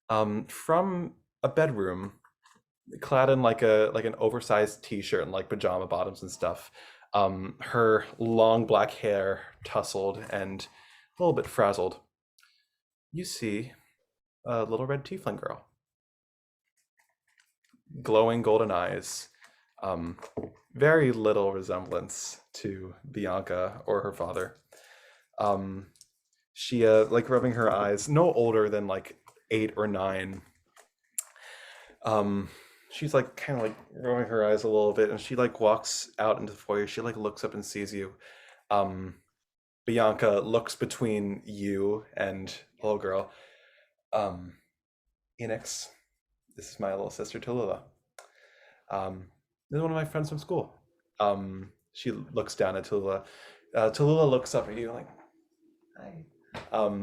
From a bedroom, clad in like an oversized t-shirt and like pajama bottoms and stuff. Her long black hair tousled and a little bit frazzled. You see a little red tiefling girl. Glowing golden eyes. Very little resemblance to Bianca or her father. She like rubbing her eyes, no older than like 8 or 9. She's like kind of like rubbing her eyes a little bit, and she like walks out into the foyer. She like looks up and sees you. Bianca looks between you and the little girl. Enix, this is my little sister Tallulah. This is one of my friends from school. She looks down at Tallulah. Tallulah looks up at you like, hi.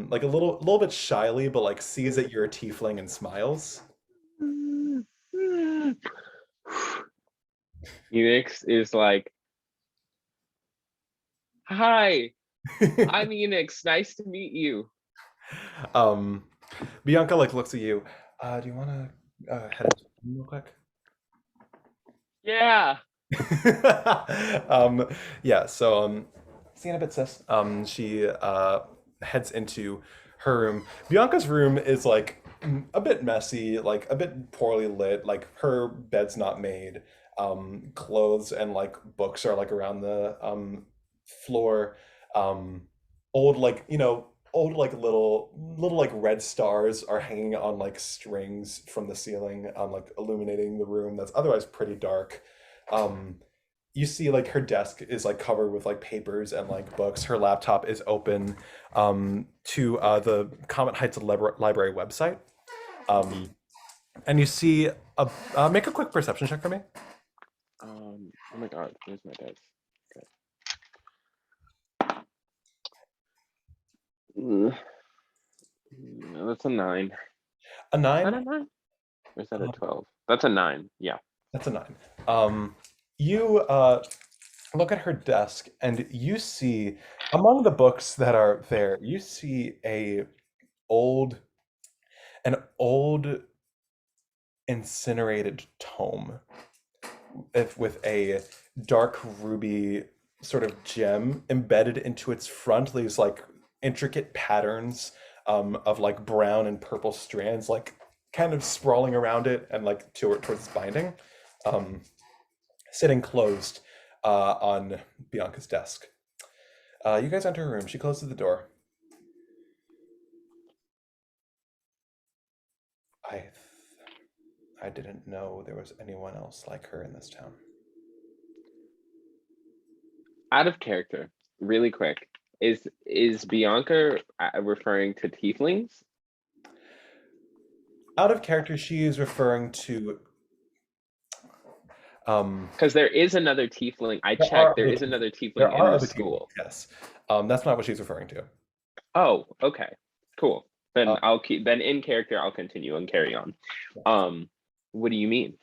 Like a little bit shyly, but like sees that you're a tiefling and smiles. Enix is like, hi, I'm Enix. Nice to meet you. Bianca like looks at you. Do you want to head into the room real quick? Yeah. Yeah, so see you in a bit, sis. She heads into her room. Bianca's room is like a bit messy, like a bit poorly lit, like her bed's not made. Clothes and like books are like around the floor. Um old like, old like little like red stars are hanging on like strings from the ceiling, like illuminating the room that's otherwise pretty dark. um you see like her desk is like covered with like papers and like books. Her laptop is open to the Comet Heights library website. And you see a make a quick perception check for me. Oh my god, where's my dice? Okay. No, that's a 9. A Is that 9. a 9? Or is that a 12? That's a 9. Yeah. That's a 9. You look at her desk and you see among the books that are there, you see old an old incinerated tome with a dark ruby sort of gem embedded into its front. These like intricate patterns of like brown and purple strands, like kind of sprawling around it and like towards its binding, sitting closed on Bianca's desk. You guys enter her room. She closes the door. I didn't know there was anyone else like her in this town. Out of character, really quick. Is Bianca referring to tieflings? Out of character, she is referring to Because there is another tiefling. I there checked. are There other is tieflings. another There tiefling in are the other tieflings, school. yes. That's not what she's referring to. Oh, okay, cool. Then Uh, I'll keep. Then in character, I'll continue and carry on. What do you mean?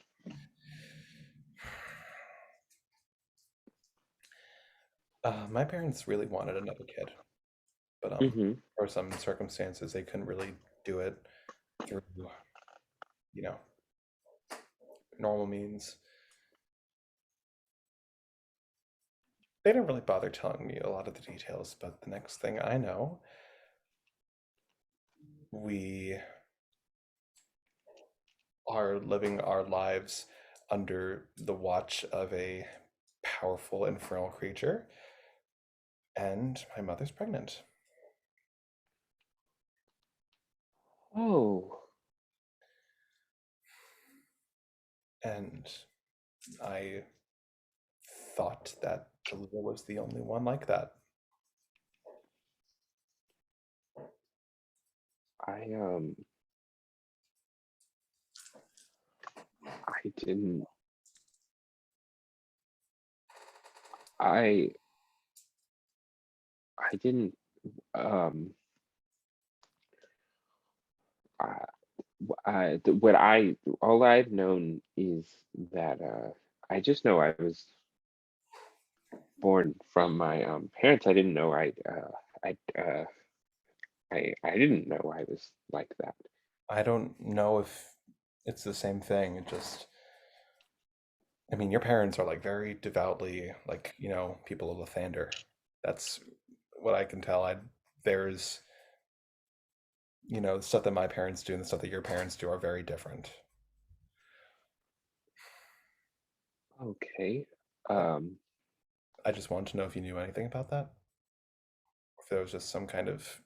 My parents really wanted another kid, but Mm-hmm. for some circumstances, they couldn't really do it through, you know, normal means. They didn't really bother telling me a lot of the details, but the next thing I know, we are living our lives under the watch of a powerful infernal creature, and my mother's pregnant. Oh, And I thought that Talia was the only one like that. I didn't. I didn't. Um. What I all I've known is that I just know I was born from my parents. I didn't know I I didn't know I was like that. I don't know if it's the same thing. It just, I mean, your parents are like very devoutly, like, people of Lathander. That's what I can tell. There's, the stuff that my parents do and the stuff that your parents do are very different. Okay. I just wanted to know if you knew anything about that. If there was just some kind of,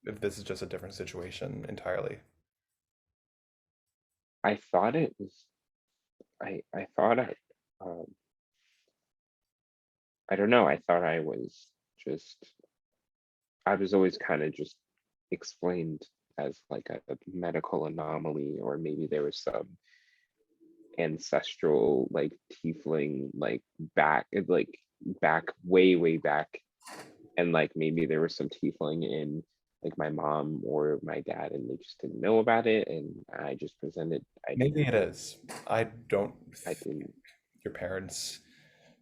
if this is just a different situation entirely. I thought it was. I thought um, I don't know. I thought I was just. I was always kind of just explained as like a medical anomaly, or maybe there was some ancestral like tiefling back way back, and like maybe there was some tiefling in like my mom or my dad and they just didn't know about it, and I just presented. Maybe it is. I don't I think didn't. your parents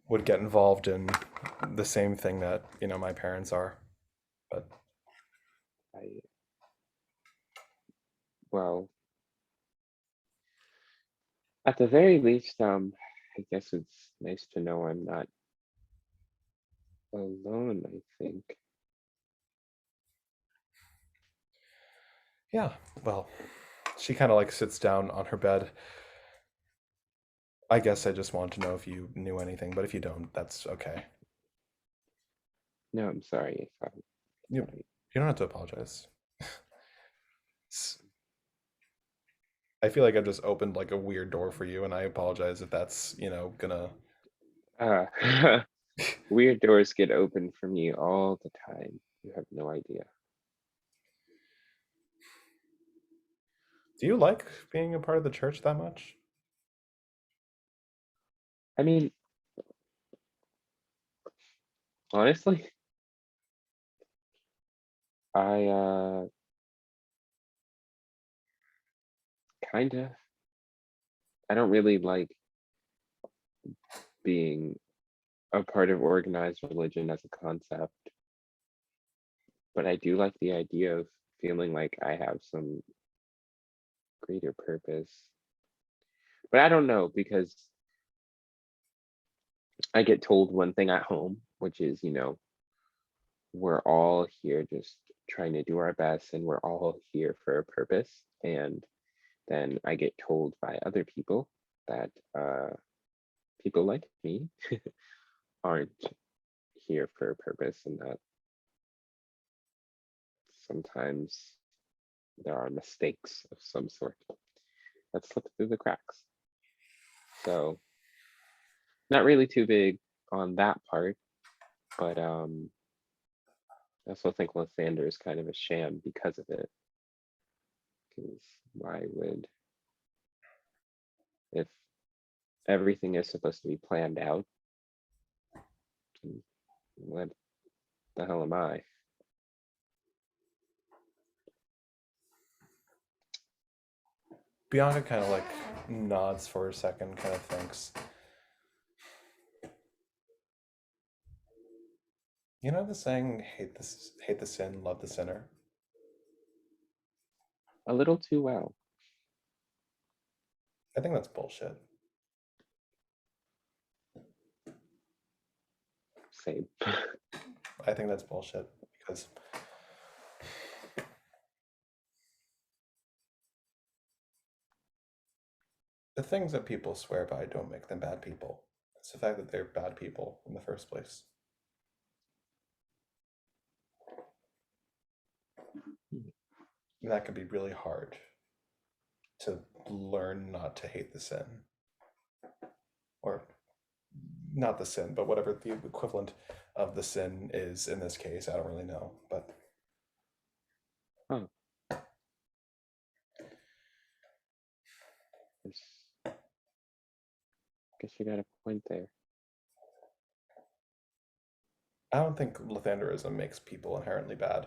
would get involved in the same thing that, my parents are. But I Well, at the very least, I guess it's nice to know I'm not alone, I think. Yeah, well, she kind of like sits down on her bed. I guess I just wanted to know if you knew anything, but if you don't, that's okay. No, I'm sorry. You don't have to apologize. I feel like I just opened like a weird door for you, and I apologize if that's, gonna. Weird doors get open for me all the time. You have no idea. Do you like being a part of the church that much? I mean, honestly, I kinda. I don't really like being a part of organized religion as a concept, but I do like the idea of feeling like I have some greater purpose. But I don't know, because I get told one thing at home, which is, we're all here just trying to do our best and we're all here for a purpose. And then I get told by other people that people like me aren't here for a purpose, and that sometimes there are mistakes of some sort that slip through the cracks. So not really too big on that part, but I also think Lathander is kind of a sham because of it. Because why would, if everything is supposed to be planned out, then what the hell am I? Bianca kind of like nods for a second, kind of thinks. You know the saying, hate the sin, love the sinner? A little too well. I think that's bullshit. Same. I think that's bullshit because the things that people swear by don't make them bad people. It's the fact that they're bad people in the first place. And that can be really hard to learn not to hate the sin. Or not the sin, but whatever the equivalent of the sin is in this case. I don't really know, but Huh. Guess you got a point there. I don't think Lathanderism makes people inherently bad.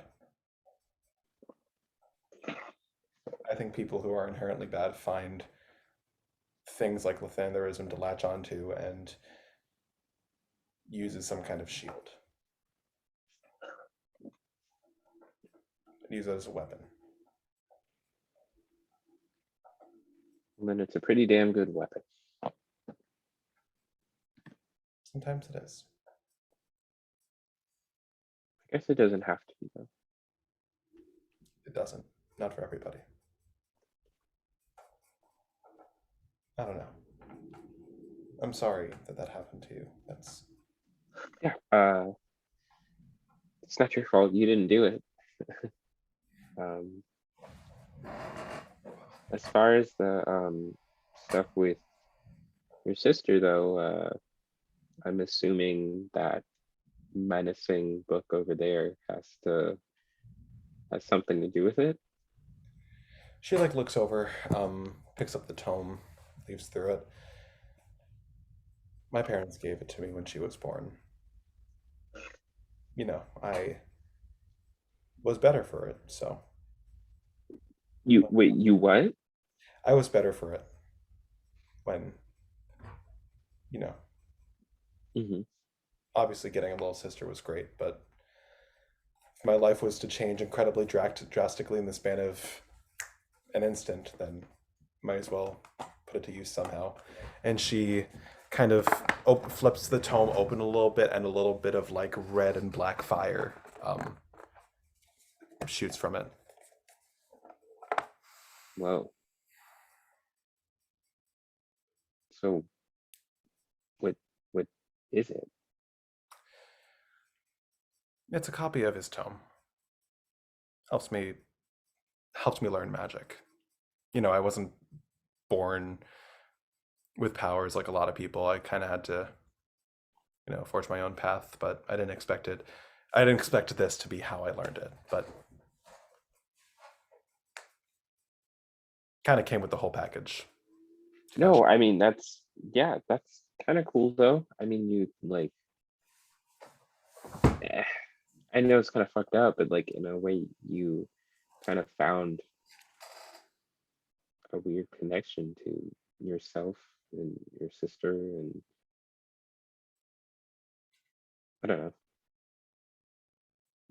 I think people who are inherently bad find things like Lathanderism to latch onto and use as some kind of shield. Use it as a weapon. And then it's a pretty damn good weapon. Sometimes it is. I guess it doesn't have to be, though. It doesn't. Not for everybody. I don't know. I'm sorry that happened to you. That's Yeah. It's not your fault. You didn't do it. As far as the stuff with your sister, though, I'm assuming that menacing book over there has something to do with it. She like looks over, picks up the tome, leaves through it. My parents gave it to me when she was born. I was better for it, so. You what? I was better for it when, Mm-hmm. Obviously getting a little sister was great, but if my life was to change incredibly drastically in the span of an instant, then might as well put it to use somehow. And she kind of flips the tome open a little bit, and a little bit of like red and black fire shoots from it. Whoa. So, what is it? It's a copy of his tome. Helps me learn magic. You know, I wasn't born with powers like a lot of people. I kind of had to, you know, forge my own path, but I didn't expect it. I didn't expect this to be how I learned it, but kind of came with the whole package. No, I mean that's kind of cool though. I mean, you like, I know it's kind of fucked up, but like in a way, you kind of found a weird connection to yourself and your sister, and I don't know.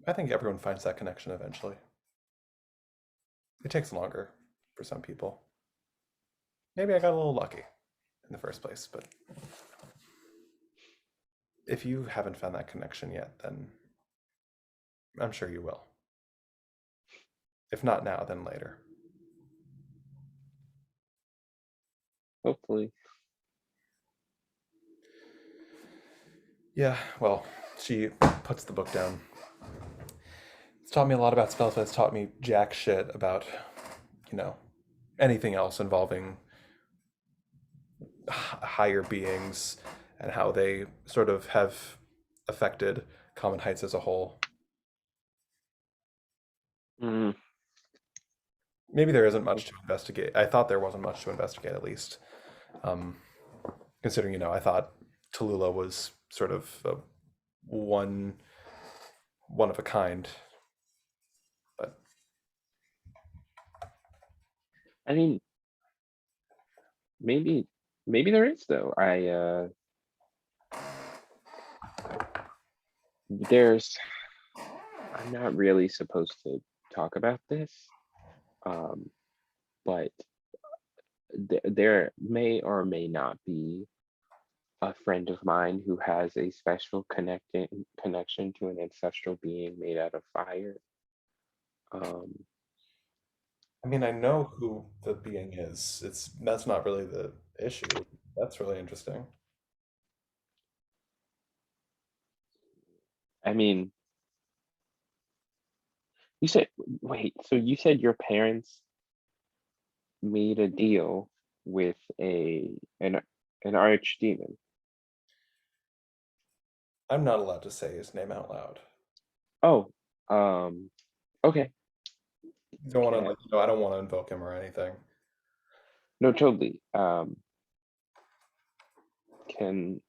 I think everyone finds that connection eventually. It takes longer for some people. Maybe I got a little lucky in the first place, but if you haven't found that connection yet, then I'm sure you will. If not now, then later. Hopefully. Yeah, well, she puts the book down. It's taught me a lot about spells, but it's taught me jack shit about, you know, anything else involving higher beings and how they sort of have affected Common Heights as a whole. Mm. Maybe there isn't much to investigate. I thought there wasn't much to investigate, at least. Considering, you know, I thought Tallulah was sort of one of a kind. But I mean, maybe there is though. I'm not really supposed to talk about this, but there may or may not be a friend of mine who has a special connection to an ancestral being made out of fire. I mean, I know who the being is. That's not really the issue. That's really interesting. I mean, so you said your parents made a deal with an archdemon. I'm not allowed to say his name out loud. Oh, okay. You don't want to, like, you know, I don't want to invoke him or anything. No, totally. Can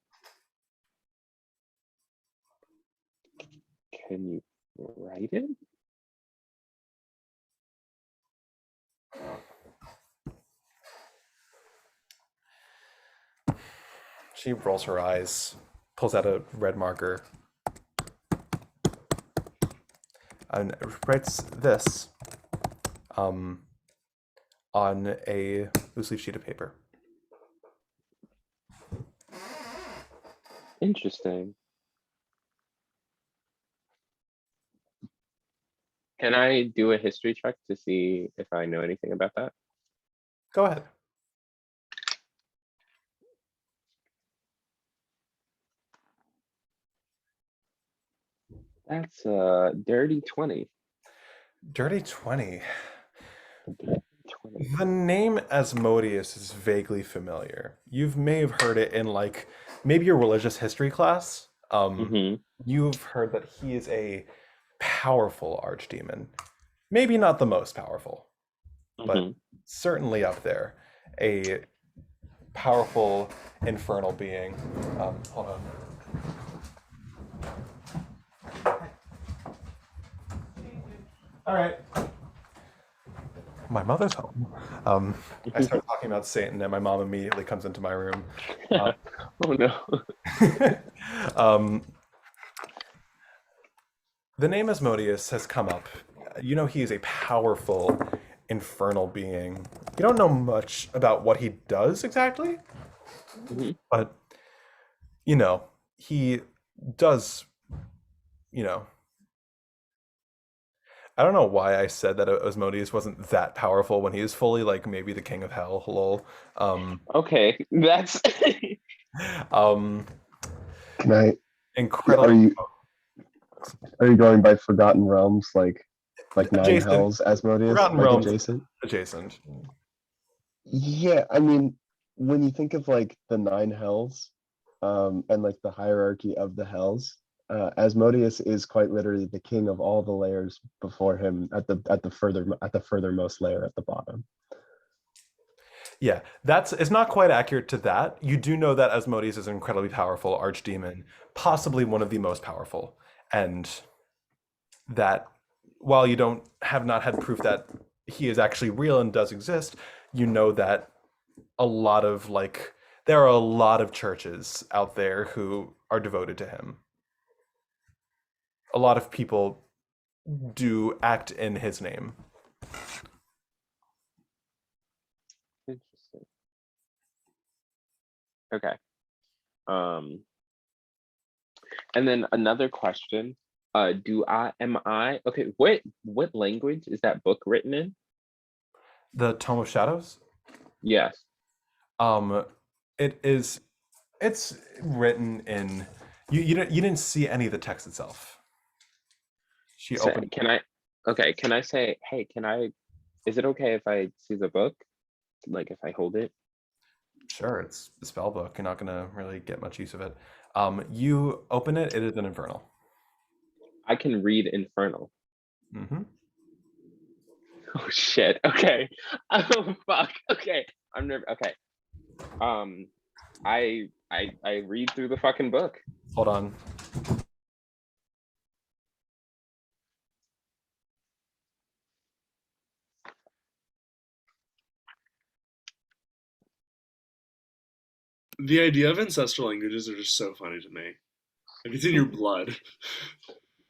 you write it? She rolls her eyes, pulls out a red marker, and writes this on a loose leaf sheet of paper. Interesting. Can I do a history check to see if I know anything about that? Go ahead. That's dirty 20. Dirty 20. Dirty 20. The name Asmodeus is vaguely familiar. You may have heard it in, like, maybe your religious history class. You've heard that he is a powerful archdemon. Maybe not the most powerful, but certainly up there. A powerful infernal being. Hold on. All right. My mother's home. I start talking about Satan, and my mom immediately comes into my room. Oh no. The name Asmodeus has come up. You know, he is a powerful infernal being. You don't know much about what he does exactly, but you know, he does, you know, I don't know why I said that Asmodeus wasn't that powerful when he is fully like maybe the king of hell. Lol. Okay, that's Um, Can I? incredible. Are you going by Forgotten Realms, like Nine Adjacent. Hells, Asmodeus, Forgotten like Realms adjacent? adjacent. Yeah, I mean, when you think of like the Nine Hells, and like the hierarchy of the Hells, Asmodeus is quite literally the king of all the layers before him at the furthermost layer at the bottom. Yeah, it's not quite accurate to that. You do know that Asmodeus is an incredibly powerful archdemon, possibly one of the most powerful, and that while you have not had proof that he is actually real and does exist, you know that there are a lot of churches out there who are devoted to him. A lot of people do act in his name. interesting. Okay. And then another question. Okay, what language is that book written in? The Tome of Shadows? Yes. It's written in you didn't see any of the text itself. She So opened can I say, hey, is it okay if I see the book? Like if I hold it? Sure, it's a spell book. You're not gonna really get much use of it. You open it, it is an infernal. I can read Infernal. Mm-hmm. Oh shit. Okay. Oh fuck. Okay. I'm never okay. I read through the fucking book. Hold on. The idea of ancestral languages are just so funny to me. Like it's in your blood.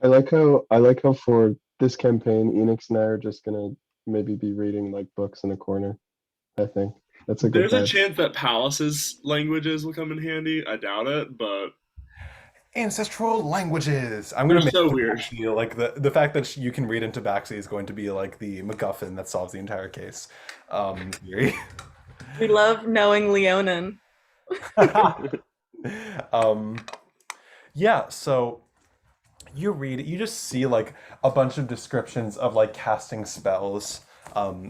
I like how for this campaign, Enix and I are just gonna maybe be reading like books in a corner. I think that's a good There's a bet. chance that Pallas's languages will come in handy. I doubt it, but Ancestral languages. I'm they're gonna make so it weird. feel like the fact that you can read into Tabaxi is going to be like the MacGuffin that solves the entire case. Theory. We love knowing Leonin. um, yeah, so you read it, you just see like a bunch of descriptions of like casting spells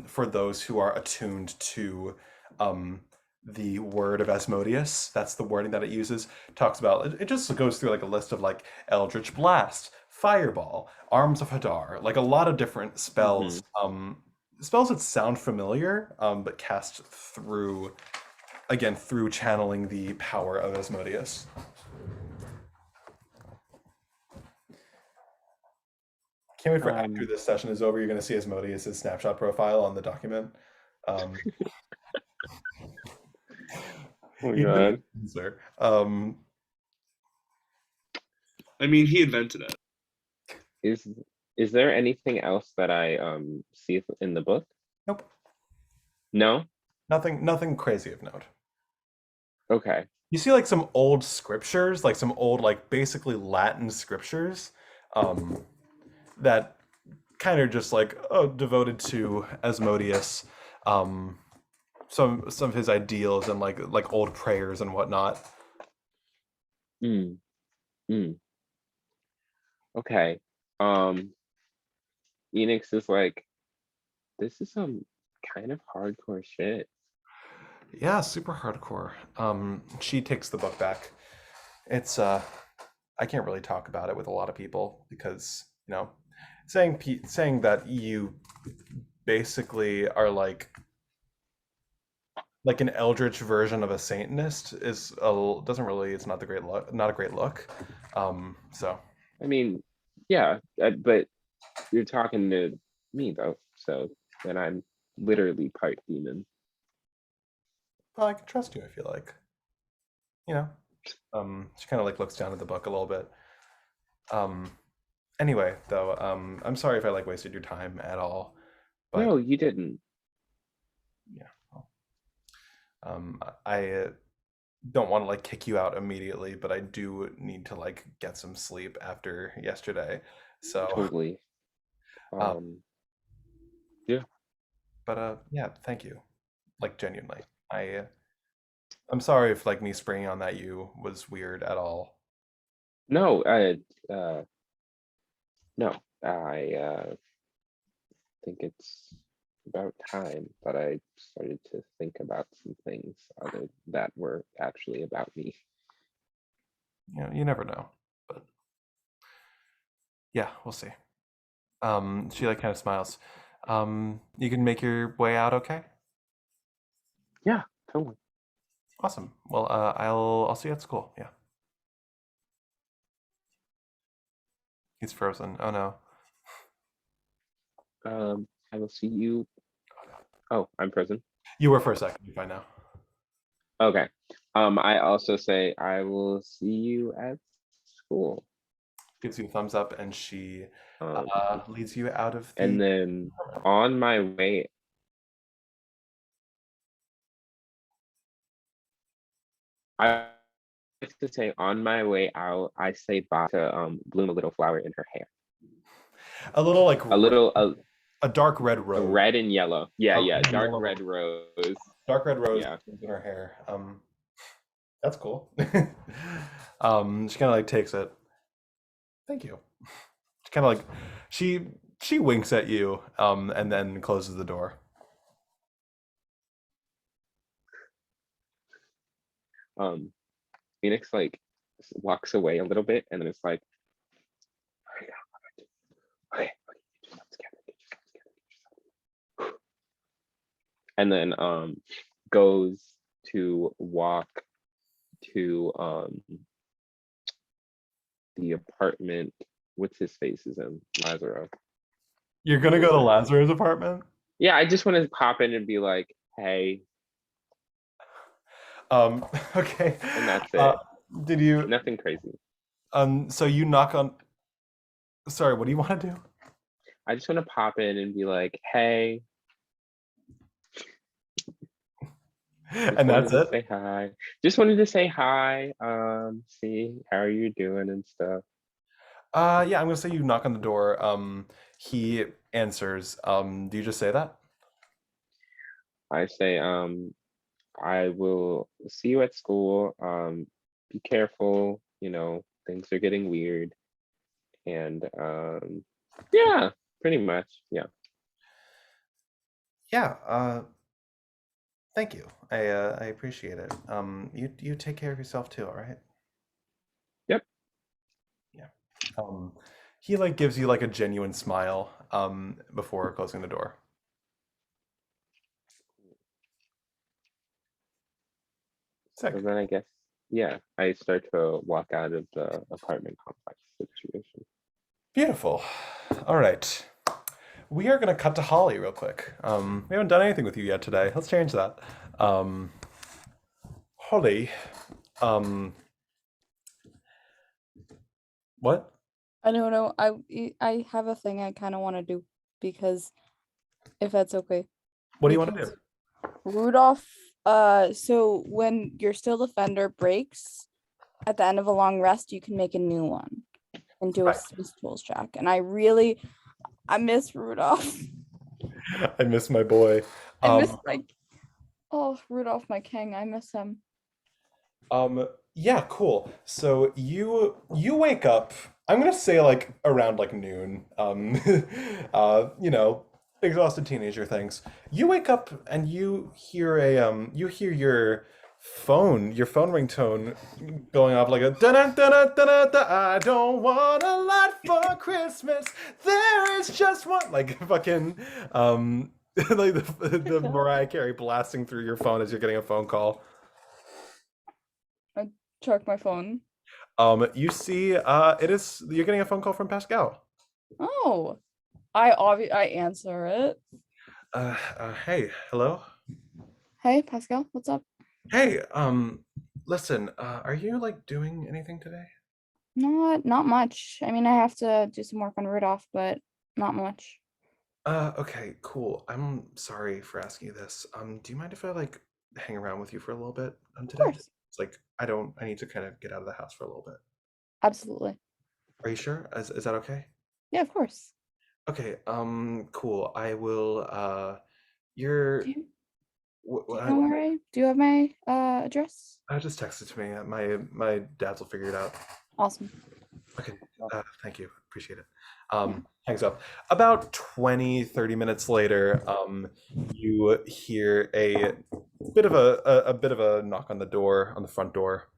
for those who are attuned to the word of Asmodeus. That's the wording that it uses. Talks about it just goes through like a list of like Eldritch Blast, Fireball, Arms of Hadar, like a lot of different spells. Spells that sound familiar, but cast through channeling the power of Asmodeus. Can't wait for after this session is over, you're going to see Asmodeus' snapshot profile on the document. Oh my god. I mean, he invented it. Is there anything else that I see in the book? Nope. No? Nothing crazy of note. Okay. You see like some old scriptures, like some old like basically Latin scriptures that kind of just like devoted to Asmodeus, some of his ideals and like old prayers and whatnot. Okay. Enix is like, this is some kind of hardcore shit. Yeah, super hardcore. She takes the book back. It's I can't really talk about it with a lot of people because, you know, saying that you basically are like an eldritch version of a Satanist is it's not a great look. So I mean, yeah, but you're talking to me though, so then I'm literally part demon. well, I can trust you, I feel like. You know. She kind of like looks down at the book a little bit. Anyway, though, I'm sorry if I like wasted your time at all. But no, you didn't. yeah. Well, I don't want to like kick you out immediately, but I do need to like get some sleep after yesterday. So, Totally. um, Yeah. but yeah, thank you. Like genuinely, I'm sorry if like me springing on that you was weird at all. No, no, I think it's about time that I started to think about some things other that were actually about me. You know, you never know, but yeah, we'll see. She like kind of smiles. You can make your way out, okay? Yeah, totally. Awesome. Well, I'll see you at school. Yeah. He's frozen. Oh no. I will see you. Oh, I'm present. You were for a second. You're fine now. Okay. I also say I will see you at school. Gives you a thumbs up, and she leads you out of the. And then on my way, I have to say on my way out, I say bye to bloom a little flower in her hair. A little like A dark red a rose. red and yellow. Yeah, A yeah, red and dark yellow red rose. Dark red rose Yeah. in her hair. That's cool. She kind of like takes it. Thank you. She kind of like she winks at you, and then closes the door. Phoenix like walks away a little bit and then it's like, okay, get yourself together, get yourself together. And then goes to walk to the apartment. What's his face is in Lazaro. You're gonna go to Lazarus' apartment? Yeah, I just want to pop in and be like, hey. Okay. And that's it. Did you Nothing crazy. so you knock on sorry, what do you want to do? I just want to pop in and be like, hey. And that's it? Say hi. Just wanted to say hi. See how are you doing and stuff. Yeah, I'm gonna say you knock on the door. He answers. Do you just say that? I say, I will see you at school. Be careful, you know, things are getting weird. And yeah, pretty much. Yeah. Yeah, thank you. I appreciate it. You take care of yourself too, all right? Yep. Yeah. He like gives you like a genuine smile before closing the door. Sick. So then I guess, yeah, I start to walk out of the apartment complex situation. Beautiful. All right. We are going to cut to Holly real quick. We haven't done anything with you yet today. Let's change that. Holly, what? I don't know. I have a thing I kind of want to do because if that's okay. What do you want to do? Rudolph, so when your still defender breaks at the end of a long rest, you can make a new one and do a Right. Swiss tools check. And I miss Rudolph. I miss my boy. I miss Rudolph, my king. I miss him. Yeah, cool. So you wake up, I'm gonna say like around like noon. You know, exhausted teenager things. You wake up and you hear your phone ringtone going off like a da da da da da. I don't want a lot for Christmas. There is just one, like fucking like the Mariah Carey blasting through your phone as you're getting a phone call. Check my phone. You see, you're getting a phone call from Pascal. Oh, I answer it. Hey, hello. Hey, Pascal, what's up? Hey, listen, are you like doing anything today? Not much. I mean, I have to do some work on Rudolph, but not much. Okay, cool. I'm sorry for asking you this. Do you mind if I like hang around with you for a little bit Of today? course. It's like, I need to kind of get out of the house for a little bit. Absolutely. Are you sure? Is that okay? Yeah, of course. Okay, cool. I will, you're, Do you, wh- do you wh- know where do you have my address? just text it to me. My dads will figure it out. Awesome. Okay, thank you. Appreciate it. Hangs up. About 20-30 minutes later, you hear a bit of a knock on the front door.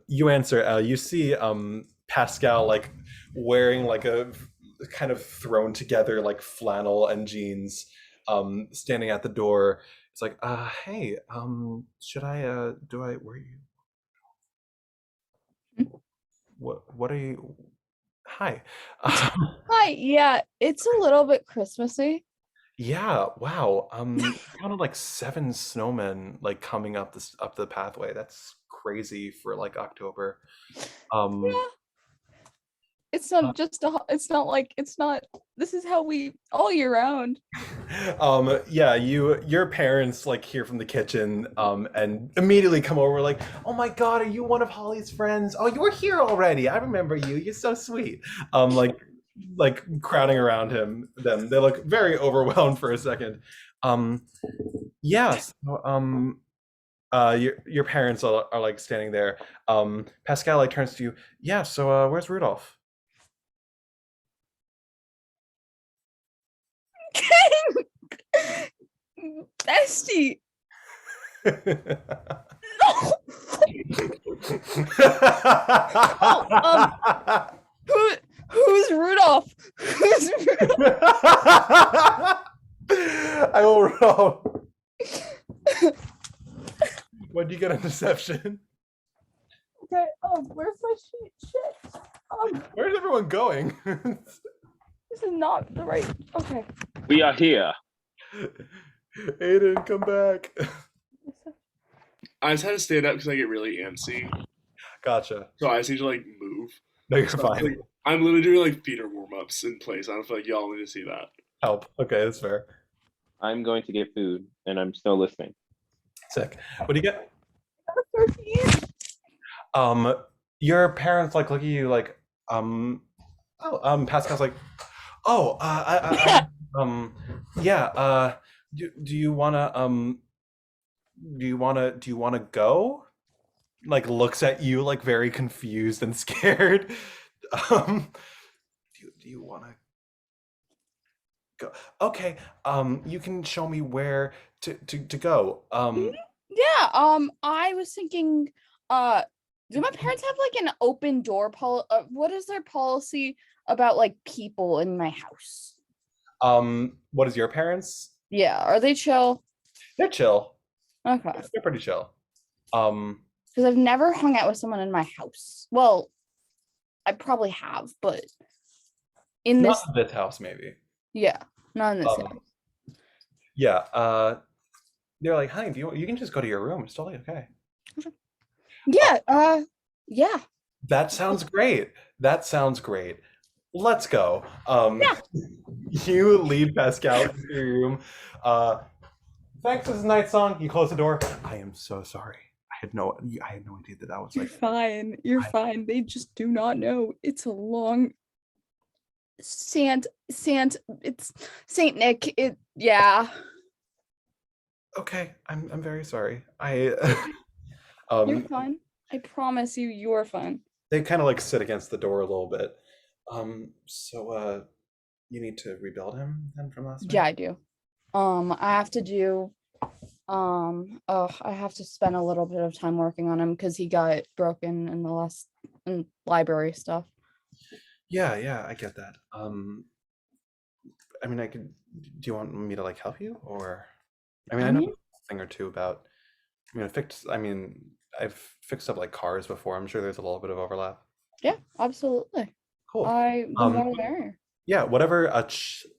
You answer. You see Pascal like wearing like a kind of thrown together like flannel and jeans, standing at the door. It's like, hey, should I where are you? What are you? Hi. Hi. Yeah, it's a little bit Christmassy. Yeah, wow. Counted like 7 snowmen like coming up the pathway. That's crazy for like October. Yeah. It's not just it's not this is how we all year round. Yeah, your parents like hear from the kitchen and immediately come over like, "Oh my God, are you one of Holly's friends? Oh, you were here already. I remember you. You're so sweet." Like crowding around them. They look very overwhelmed for a second. Yeah, so, your parents are like standing there. Pascal like turns to you. Yeah, so where's Rudolph? Bestie. Who's Rudolph? Who's Rudolph? I will roll. What do you get on deception? Okay, where's my sheet? Shit. Where's everyone going? This is not the right. Okay. We are here. Aidan, come back. I just had to stand up because I get really antsy. Gotcha. So I just need to like move. No, you're So, fine. like, I'm literally doing like theater warm-ups in place. I don't feel like y'all need to see that. Help. Okay, that's fair. I'm going to get food, and I'm still listening. Sick. What do you get? 13. Your parents like look at you like, Pascal's like, oh, yeah, do you wanna go? Like looks at you like very confused and scared. Do you wanna go? Okay, you can show me where to go. Yeah. I was thinking. Do my parents have like an open door policy? What is their policy about like people in my house? What is your parents? Yeah. Are they chill? They're chill. Okay. They're pretty chill. Because I've never hung out with someone in my house. Well, I probably have, but in Not this. in this house, maybe. Yeah, not in this house. Yeah. They're like, honey, you can just go to your room. It's totally okay. Yeah. Yeah. That sounds great. Let's go. Yeah. You lead Pascal into your room. Thanks, this is Nightsong. You close the door. I am so sorry. I had no idea that was You're like. fine. You're fine. They just do not know. It's a long it's Saint Nick. Yeah. Okay, I'm very sorry. You're fine. I promise you're fine. They kind of like sit against the door a little bit. So you need to rebuild him then from last night? Yeah, I do. I have to do I have to spend a little bit of time working on him because he got broken in the library stuff. Yeah, I get that. I mean, do you want me to like help you, or I know a thing or two about. I've fixed up like cars before. I'm sure there's a little bit of overlap. Yeah, absolutely. Cool. The more the merrier. Yeah, whatever.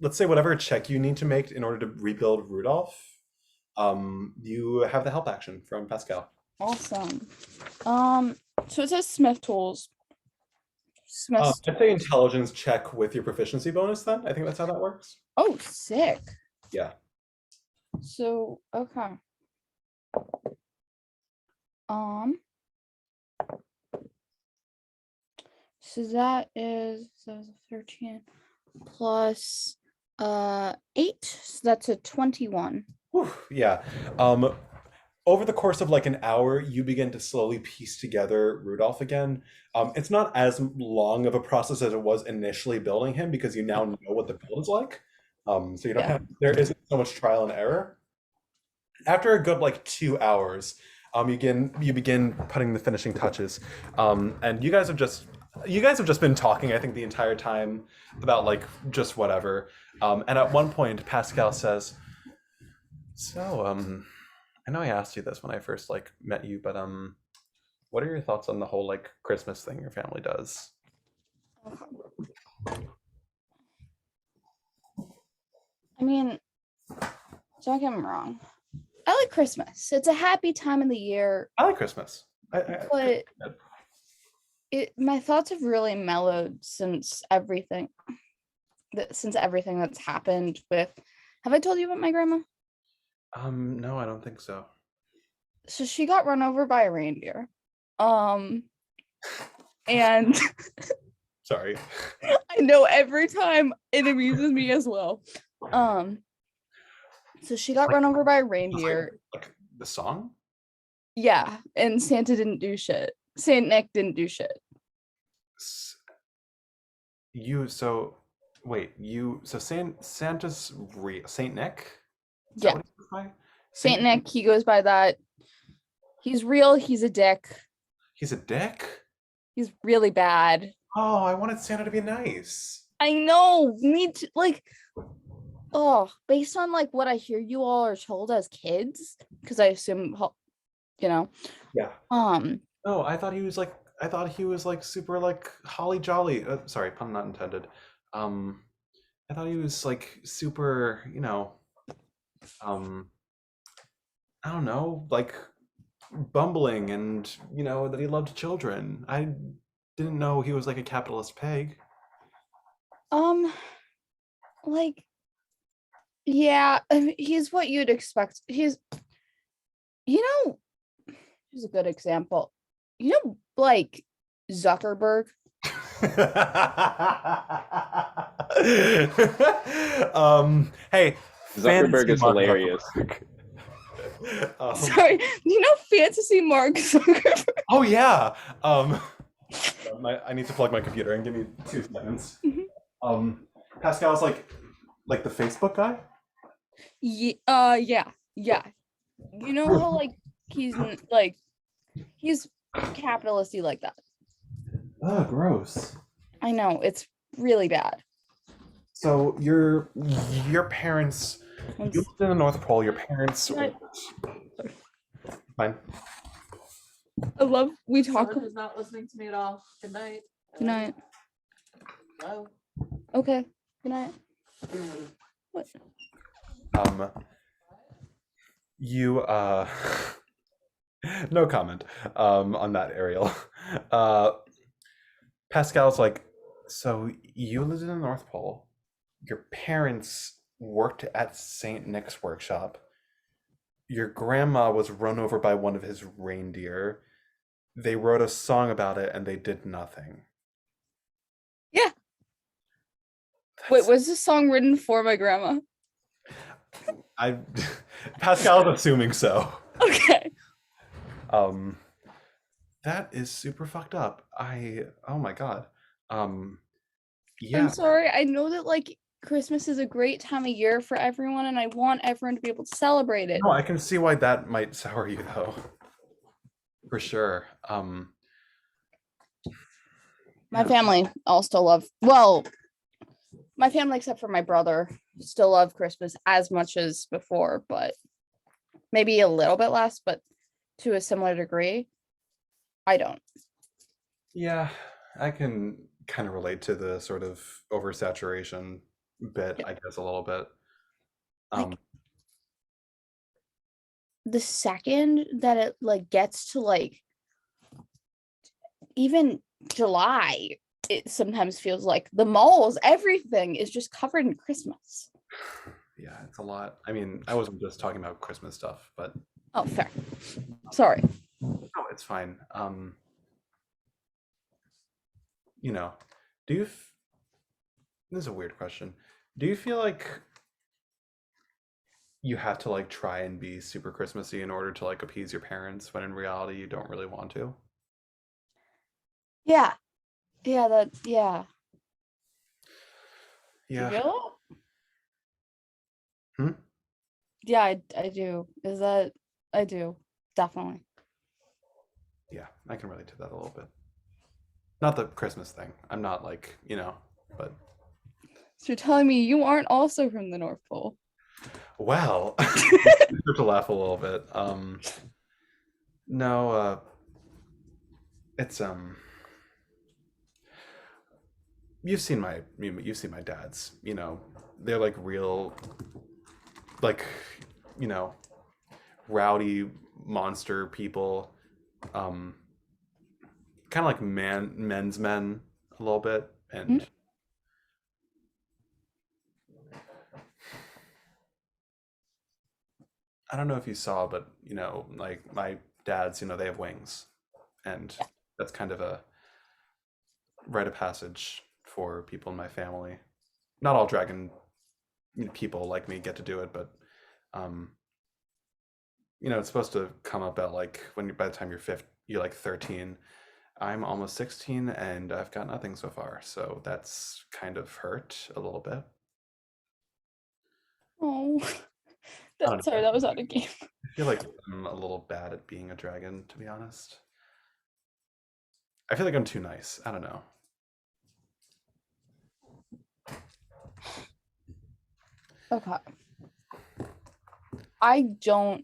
Let's say whatever check you need to make in order to rebuild Rudolph. You have the help action from Pascal. Awesome. So it says Smith tools. I'd say intelligence check with your proficiency bonus. Then I think that's how that works. Oh, sick. Yeah. So okay. So that is 13 plus 8. So that's a 21. Whew, yeah. Over the course of like an hour, you begin to slowly piece together Rudolph again. It's not as long of a process as it was initially building him because you now know what the build is like. So you don't have, there isn't so much trial and error. After a good like 2 hours, you begin putting the finishing touches, and you guys have just been talking, I think, the entire time about like just whatever. And at one point, Pascal says, "So, I know I asked you this when I first like met you, but what are your thoughts on the whole like Christmas thing your family does?" I mean, don't get me wrong. I like Christmas. It's a happy time of the year. I like Christmas. But my thoughts have really mellowed since everything that's happened with. Have I told you about my grandma? No, I don't think so. So she got run over by a reindeer. And Sorry. I know every time it amuses me as well. So she got run over by a reindeer. Like the song? Yeah, and Santa didn't do shit. Saint Nick didn't do shit. Santa's real Saint Nick? Is Yeah. that what he goes by? Saint Nick, he goes by that. He's real, he's a dick. He's a dick? He's really bad. Oh, I wanted Santa to be nice. I know, me too. Like, oh, based on like what I hear you all are told as kids, because I assume, you know. Yeah. No, I thought he was like super like holly jolly. Sorry, pun not intended. I thought he was like super, I don't know, like bumbling and that he loved children. I didn't know he was like a capitalist pig. Like, yeah, he's what you'd expect. Here's a good example. Like Zuckerberg. Hey, Zuckerberg is hilarious. Sorry, Fantasy Mark Zuckerberg? Oh yeah. I need to plug my computer and give me 2 seconds. Pascal's like the Facebook guy? Yeah. You know how like he's capitalisty like that. Oh, gross. I know, it's really bad. So your parents, you lived in the North Pole. Your parents. Fine. I love we talk. Someone who's not listening to me at all. Good night. Good night. Hello. Okay. Good night. What? You no comment on that, Arielle. Pascal's like, so you lived in the North Pole. Your parents worked at Saint Nick's workshop. Your grandma was run over by one of his reindeer. They wrote a song about it and they did nothing. Yeah. Wait, was this song written for my grandma? Pascal's assuming so. Okay. That is super fucked up. Oh my god. Yeah. I'm sorry. I know that like Christmas is a great time of year for everyone, and I want everyone to be able to celebrate it. No, I can see why that might sour you though. For sure. My family all still love, well, my family except for my brother still love Christmas as much as before, but maybe a little bit less, but to a similar degree. I don't. Yeah, I can kind of relate to the sort of oversaturation bit, I guess, a little bit. Like, the second that it like gets to like even July, it sometimes feels like the malls, everything is just covered in Christmas. Yeah, it's a lot. I mean, I wasn't just talking about Christmas stuff, but Oh, fair. Sorry. No, it's fine. You know, do you? This is a weird question. Do you feel like you have to like try and be super Christmassy in order to like appease your parents when in reality you don't really want to? Yeah. Yeah. You Yeah. feel it? Hmm? Yeah, I do. Is that I do. Definitely. Yeah, I can relate to that a little bit. Not the Christmas thing. I'm not like, but So you're telling me you aren't also from the North Pole? well, to laugh a little bit. No, it's you've seen my dads, they're like real, like, rowdy monster people, kind of like men's men a little bit. And I don't know if you saw, but like my dads, they have wings, and that's kind of a rite of passage for people in my family. Not all dragon people like me get to do it, but it's supposed to come up at like by the time you're like 13. I'm almost 16 and I've got nothing so far, so that's kind of hurt a little bit. Oh. I don't Sorry, know. that was out of game. I feel like I'm a little bad at being a dragon, to be honest. I feel like I'm too nice. I don't know. Okay. I don't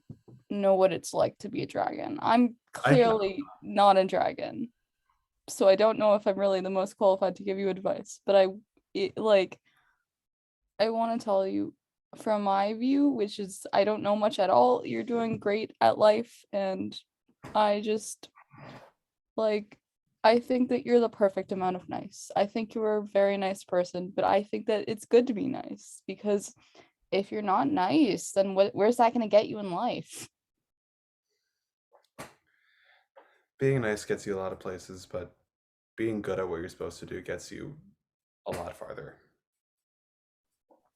know what it's like to be a dragon. I'm clearly not a dragon. So I don't know if I'm really the most qualified to give you advice, but I want to tell you from my view, which is I don't know much at all. You're doing great at life, and I just I think that you're the perfect amount of nice. I think you're a very nice person, but I think that it's good to be nice, because if you're not nice, then where's that going to get you in life? Being nice gets you a lot of places, but being good at what you're supposed to do gets you a lot farther.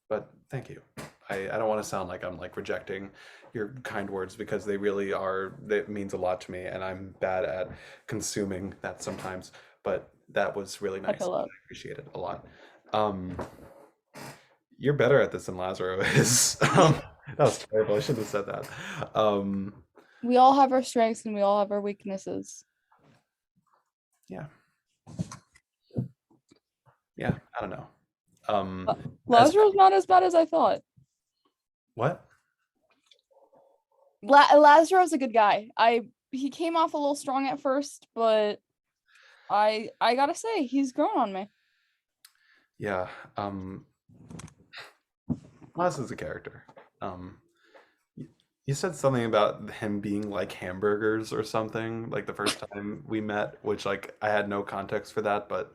But thank you. I don't want to sound like I'm like rejecting your kind words, because they really are. That means a lot to me, and I'm bad at consuming that sometimes. But that was really nice. I appreciate it a lot. You're better at this than Lazaro is. That was terrible. I shouldn't have said that. We all have our strengths and we all have our weaknesses. Yeah. Yeah, I don't know. Lazaro's not as bad as I thought. What? Lazaro's a good guy. He came off a little strong at first, but I gotta say he's grown on me. Yeah. Laz is a character. You said something about him being like hamburgers or something, like the first time we met, which like I had no context for that, but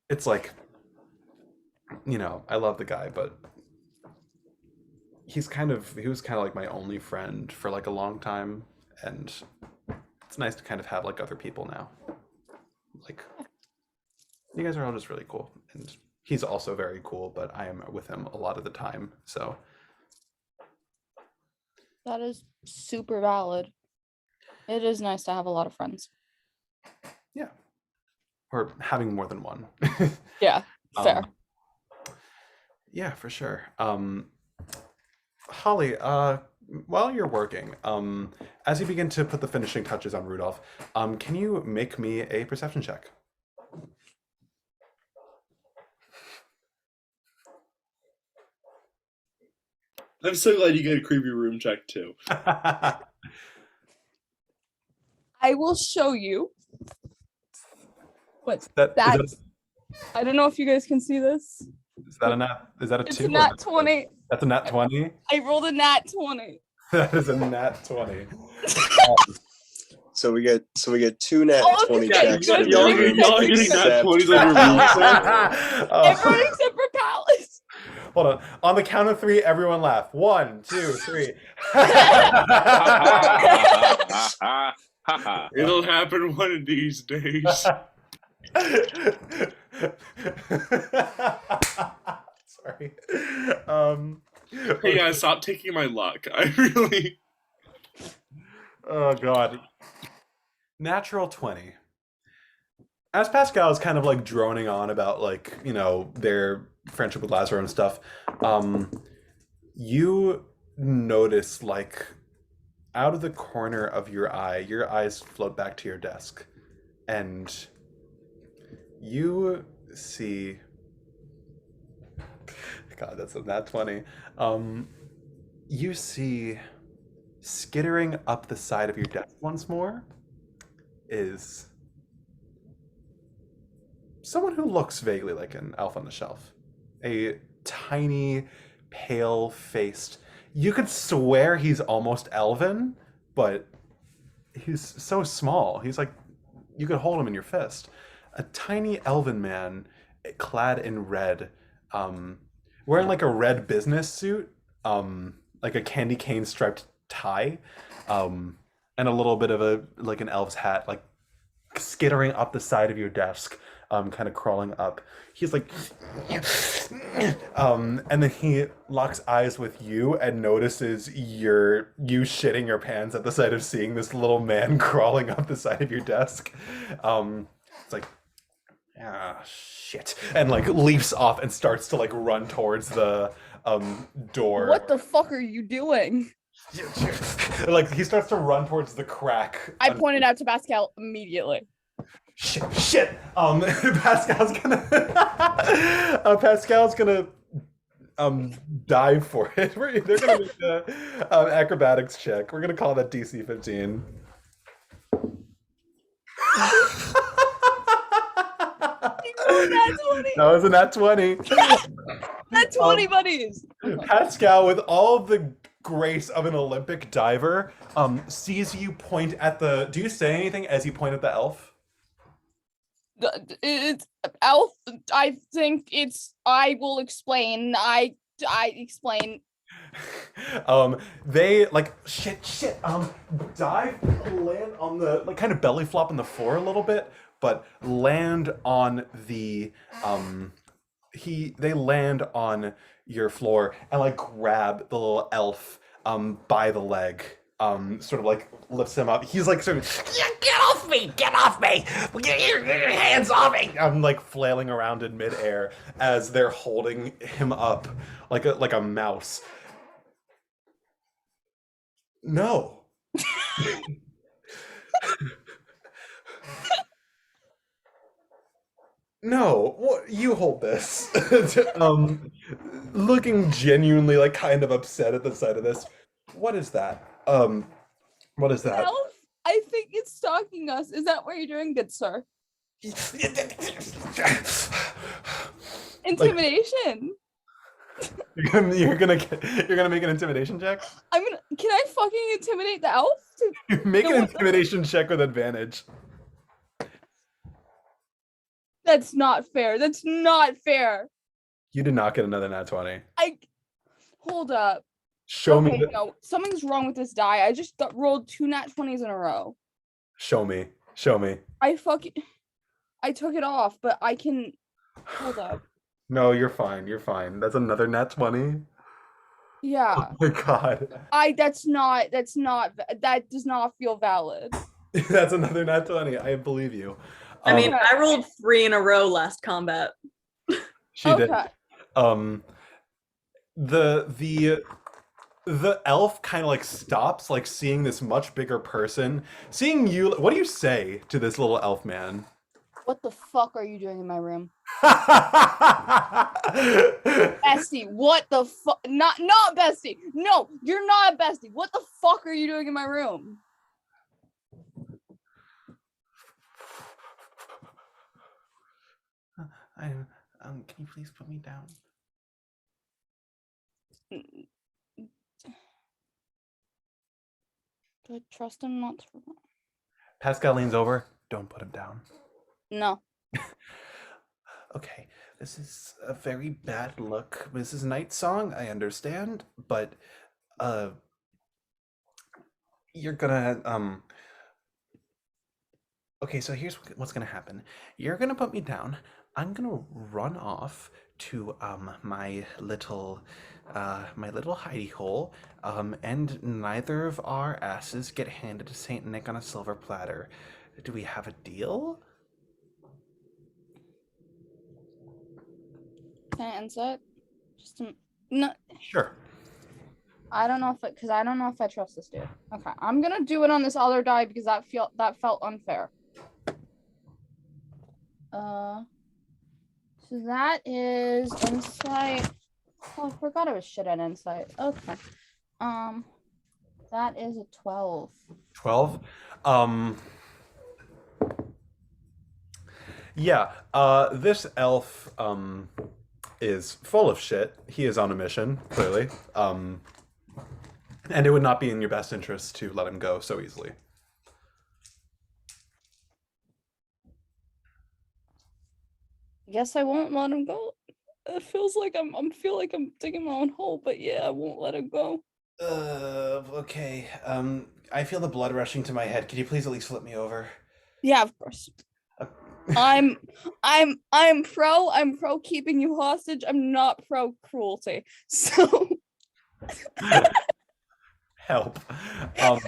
it's like, I love the guy, but he was kind of like my only friend for like a long time, and it's nice to kind of have like other people now. Like, you guys are all just really cool, and he's also very cool, but I am with him a lot of the time, so that is super valid. It is nice to have a lot of friends. Yeah, or having more than one. Yeah, fair. Yeah, for sure. Holly, while you're working, as you begin to put the finishing touches on Rudolph, can you make me a perception check? I'm so glad you get a creepy room check too. I will show you. What that I don't know if you guys can see this. Is that a nat? Is that a 2? It's a nat 20. That's a nat 20? I rolled a nat 20. That is a nat 20. So we get two nat Oh, 20 yeah, checks y'all- for y'all the room are getting nat except 20s for on your room, Vogel. Everyone except for Pallas. Hold on. On the count of 3, everyone laugh. 1, 2, 3. It'll happen one of these days. Sorry. Hey guys, stop taking my luck. I really. Oh god. Natural 20. As Pascal is kind of like droning on about like, you know, their friendship with Lazaro and stuff, you notice like out of the corner of your eyes float back to your desk, and you see, God, that's a nat 20. You see skittering up the side of your desk once more is someone who looks vaguely like an elf on the shelf. A tiny, pale-faced. You could swear he's almost elven, but he's so small. He's like, you could hold him in your fist. A tiny elven man, clad in red, wearing like a red business suit, like a candy cane striped tie, and a little bit of a like an elf's hat, like skittering up the side of your desk, kind of crawling up. He's like, and then he locks eyes with you and notices you shitting your pants at the sight of seeing this little man crawling up the side of your desk. It's like, ah, shit, and like leaps off and starts to like run towards the door. What the fuck are you doing? Like he starts to run towards the crack. I pointed out to Pascal immediately. Shit. Pascal's gonna dive for it. They're gonna make a acrobatics check. We're gonna call that DC 15. That was a nat 20. Nat 20 buddies. Pascal, with all of the grace of an Olympic diver, sees you point at the. Do you say anything as you point at the elf? It's elf. I think it's. I will explain. I explain. They like shit. Dive, land on the like kind of belly flop on the floor a little bit, but land on the they land on your floor and like grab the little elf by the leg, sort of like lifts him up. He's like sort of, get off me, get your hands off me. I'm like flailing around in midair as they're holding him up like a mouse. No. No, what, you hold this. Looking genuinely like kind of upset at the sight of this. What is that? What is that? Elf? I think it's stalking us. Is that what you're doing, good sir? Intimidation. You're gonna make an intimidation check? Can I fucking intimidate the elf? Make an intimidation check with advantage. That's not fair. That's not fair. You did not get another nat 20. Hold up. Show me. No, something's wrong with this die. I just rolled 2 nat 20s in a row. Show me. I took it off, but I can. Hold up. No, you're fine. That's another nat 20. Yeah. Oh my god. That does not feel valid. That's another nat 20. I believe you. I mean, I rolled 3 in a row last combat. She did. The elf kind of like stops, like seeing this much bigger person, seeing you. What do you say to this little elf man? What the fuck are you doing in my room? Bestie, what the fuck? Not bestie. No, you're not a bestie. What the fuck are you doing in my room? Can you please put me down? Do I trust him not to? Pascal leans over. Don't put him down. No. Okay, this is a very bad look, Mrs. Nightsong. I understand, but you're gonna Okay, so here's what's gonna happen. You're gonna put me down. I'm gonna run off to my little hidey hole, and neither of our asses get handed to Saint Nick on a silver platter. Do we have a deal? Can I insight? No. Sure. I don't know because I don't know if I trust this dude. Okay, I'm gonna do it on this other die because that felt unfair. So that is insight. Oh, I forgot I was shit at insight. Okay. That is a 12. 12. Yeah, this elf is full of shit. He is on a mission, clearly. And it would not be in your best interest to let him go so easily. Guess I won't let him go. It feels like I'm digging my own hole, but yeah, I won't let him go. Okay. I feel the blood rushing to my head. Could you please at least flip me over? Yeah, of course. I'm pro keeping you hostage. I'm not pro cruelty. So Help. All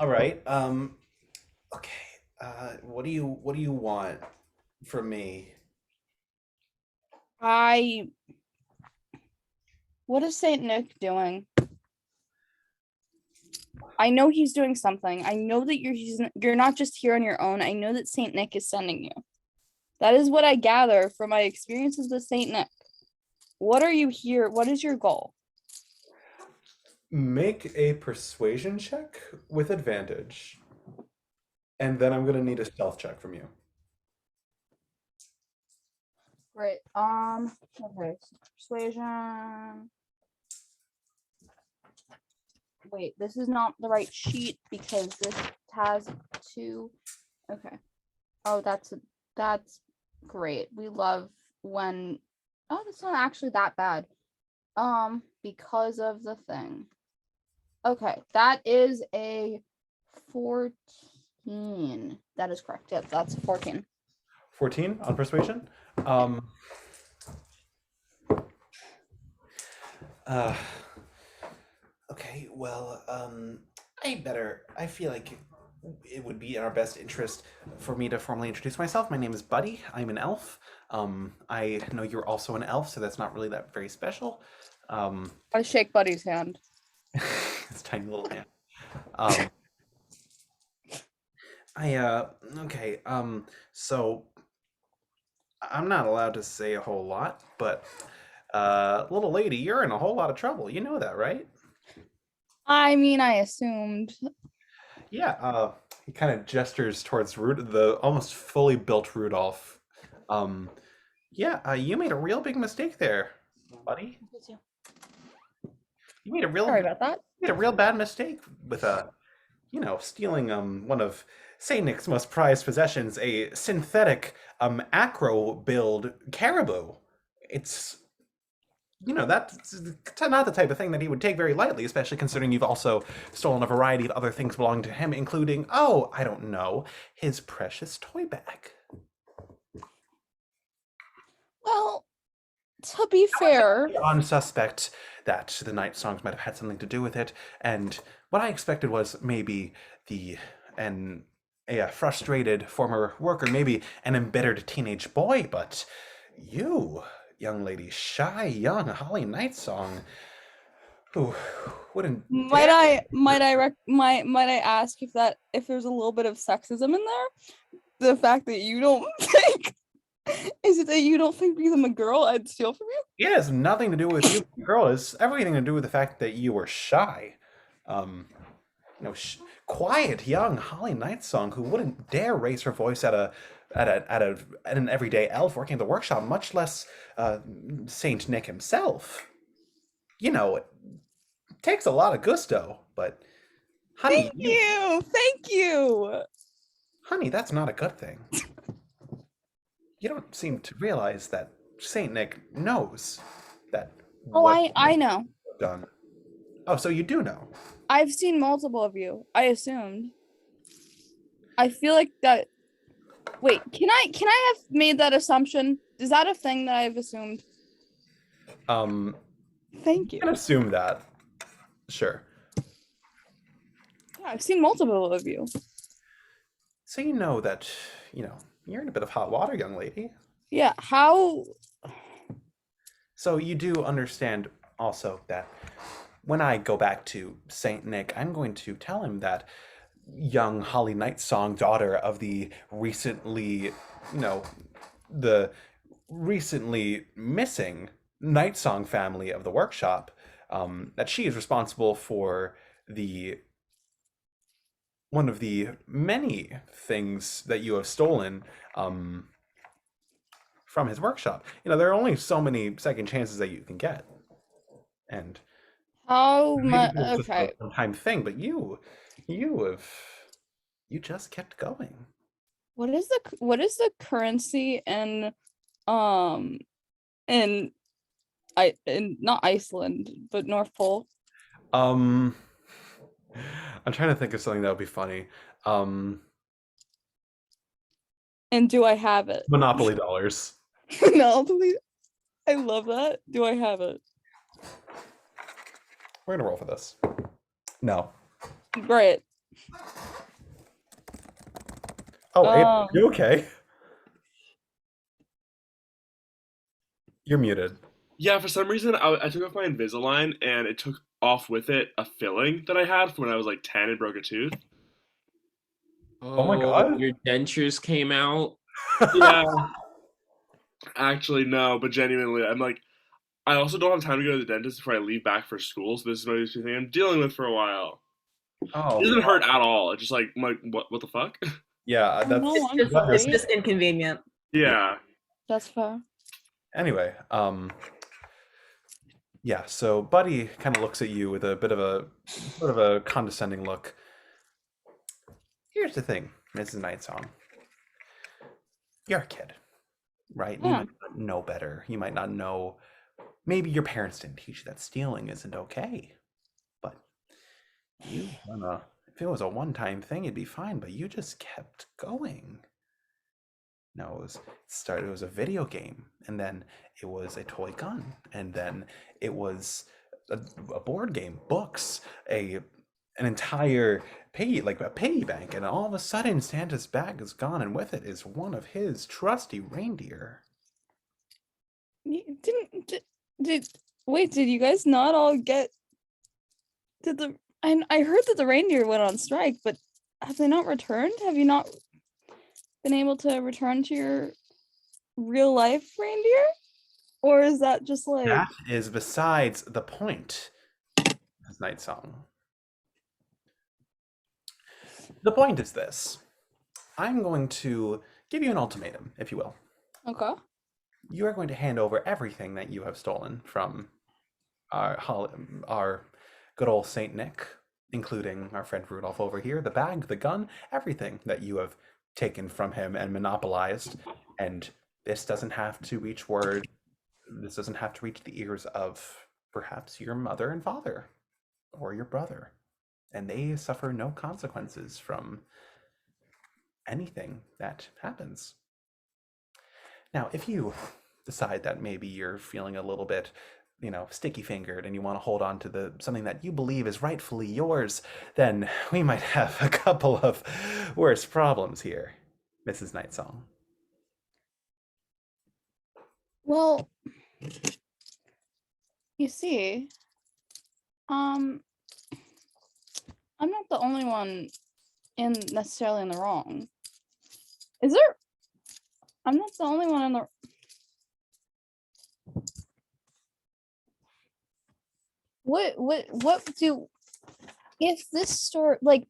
right. Okay. What do you want from me? What is Saint Nick doing? I know he's doing something. I know that you're not just here on your own. I know that Saint Nick is sending you. That is what I gather from my experiences with Saint Nick. What are you here? What is your goal? Make a persuasion check with advantage. And then I'm gonna need a stealth check from you. Right. Okay. Persuasion. Wait, this is not the right sheet because this has 2. Okay. Oh, that's great. We love when. Oh, that's not actually that bad. Because of the thing. Okay, that is a 14. That is correct. Yep, that's a 14. 14 on persuasion. Okay, well, I feel like it would be in our best interest for me to formally introduce myself. My name is Buddy. I'm an elf. I know you're also an elf, so that's not really that very special. I shake Buddy's hand. His tiny little hand. Okay, so I'm not allowed to say a whole lot, but little lady, you're in a whole lot of trouble. You know that, right? I mean, I assumed. Yeah, he kind of gestures towards the almost fully built Rudolph. Yeah, you made a real big mistake there, buddy. You made a real Sorry about that. You made a real bad mistake with stealing one of Saint Nick's most prized possessions, a synthetic acro build caribou. It's that's not the type of thing that he would take very lightly, especially considering you've also stolen a variety of other things belonging to him, including, I don't know, his precious toy bag. Well, to be fair, On suspect that the Nightsongs might have had something to do with it, and what I expected was maybe a frustrated former worker, maybe an embittered teenage boy, but you, young lady, shy young Holly Nightsong, who wouldn't might I ask if there's a little bit of sexism in there? The fact that you don't think is it that you don't think because I'm a girl I'd steal from you? It has nothing to do with you, girl. It's everything to do with the fact that you were shy. Quiet young Holly Nightsong who wouldn't dare raise her voice at an everyday elf working at the workshop, much less Saint Nick himself. It takes a lot of gusto, but honey, Thank you. Honey, that's not a good thing. You don't seem to realize that Saint Nick knows that Oh, what I know. you've done. Oh, so you do know. I've seen multiple of you. I assumed. I feel like that. Wait, can I have made that assumption? Is that a thing that I've assumed? Thank You you. can assume that. Sure. Yeah, I've seen multiple of you. So you know that, you're in a bit of hot water, young lady. Yeah, how? So you do understand also that when I go back to Saint Nick, I'm going to tell him that young Holly Nightsong, daughter of the recently missing Nightsong family of the workshop, that she is responsible for one of the many things that you have stolen from his workshop. There are only so many second chances that you can get, and How maybe much? it's just Okay. a one-time thing. But you just kept going. What is the currency in in not Iceland but North Pole? I'm trying to think of something that would be funny. And do I have it? Monopoly dollars. No, please. I love that. Do I have it? We're gonna roll for this. No. Great. Oh, Aidan, you okay? You're muted. Yeah, for some reason I took off my Invisalign and it took off with it a filling that I had from when I was like 10 and broke a tooth. Oh my God. Your dentures came out. Yeah. Actually, no, but genuinely, I'm like, I also don't have time to go to the dentist before I leave back for school, so this is my thing I'm dealing with for a while. Oh. It doesn't hurt at all. It's just like, I'm like, what the fuck? Yeah, that's No, I'm It's sorry. just inconvenient. Yeah. That's fair. Anyway, yeah, so Buddy kind of looks at you with a bit of a sort of a condescending look. Here's the thing, Mrs. Nightsong. You're a kid, right? You Yeah. might not know better. You might not know. Maybe your parents didn't teach you that stealing isn't okay. But if it was a one-time thing, it'd be fine. But you just kept going. No, it was a video game, and then it was a toy gun, and then it was a board game, books, an entire a piggy bank, and all of a sudden Santa's bag is gone, and with it is one of his trusty reindeer. Did you guys not all get I heard that the reindeer went on strike, but have they not returned? Have you not been able to return to your real life reindeer? Or is that just like That is besides the point, Mrs. Nightsong. The point is this. I'm going to give you an ultimatum, if you will. Okay. You are going to hand over everything that you have stolen from our good old Saint Nick, including our friend Rudolph over here, the bag, the gun, everything that you have taken from him and monopolized. And this doesn't have to reach the ears of perhaps your mother and father or your brother. And they suffer no consequences from anything that happens. Now, if you decide that maybe you're feeling a little bit, sticky fingered and you want to hold on to something that you believe is rightfully yours, then we might have a couple of worse problems here, Mrs. Nightsong. Well, you see, I'm not the only one necessarily in the wrong. Is there? I'm not the only one in the. What do? If this story, like,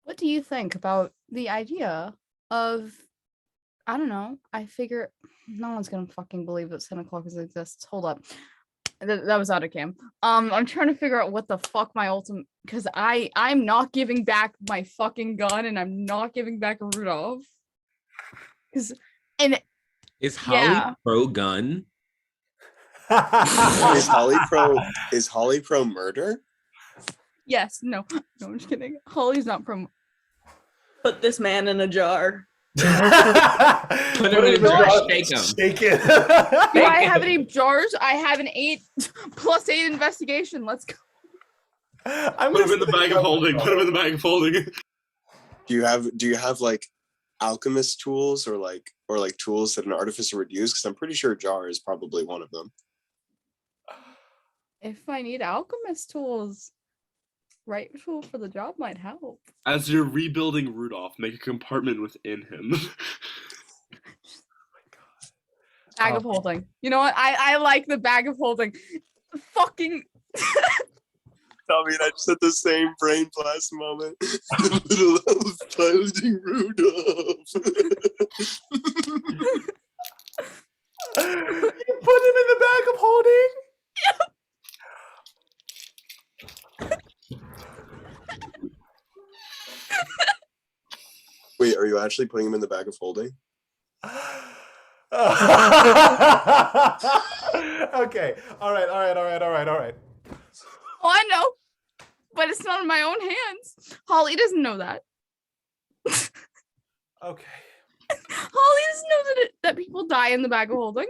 what do you think about the idea of? I don't know. I figure no one's gonna fucking believe that Santa Claus exists. Hold up. that was out of cam. I'm trying to figure out what the fuck my ultimate, because I'm not giving back my fucking gun, and I'm not giving back Rudolph. And Is Holly Yeah. pro gun? Is Holly pro murder? yes, no, I'm just kidding. Holly's not from. Put this man in a jar. Put him in a jar, shake him. Shake it. Do I have any jars? I have an 8+8 investigation. Let's go. I'm Put him in the bag of holding. Put him in the bag of holding. Do you have like alchemist tools or like tools that an artificer would use? Because I'm pretty sure jar is probably one of them. If I need alchemist tools, right tool for the job might help. As you're rebuilding Rudolph, make a compartment within him. Bag of holding. You know what? I like the bag of holding. Fucking. I mean, I just had the same brain blast moment. The little elf piloting Rudolph. You put him in the bag of holding? Wait, are you actually putting him in the bag of holding? Okay. All right. Oh, I know, but it's not in my own hands. Holly doesn't know that. Okay. Holly doesn't know that people die in the bag of holding.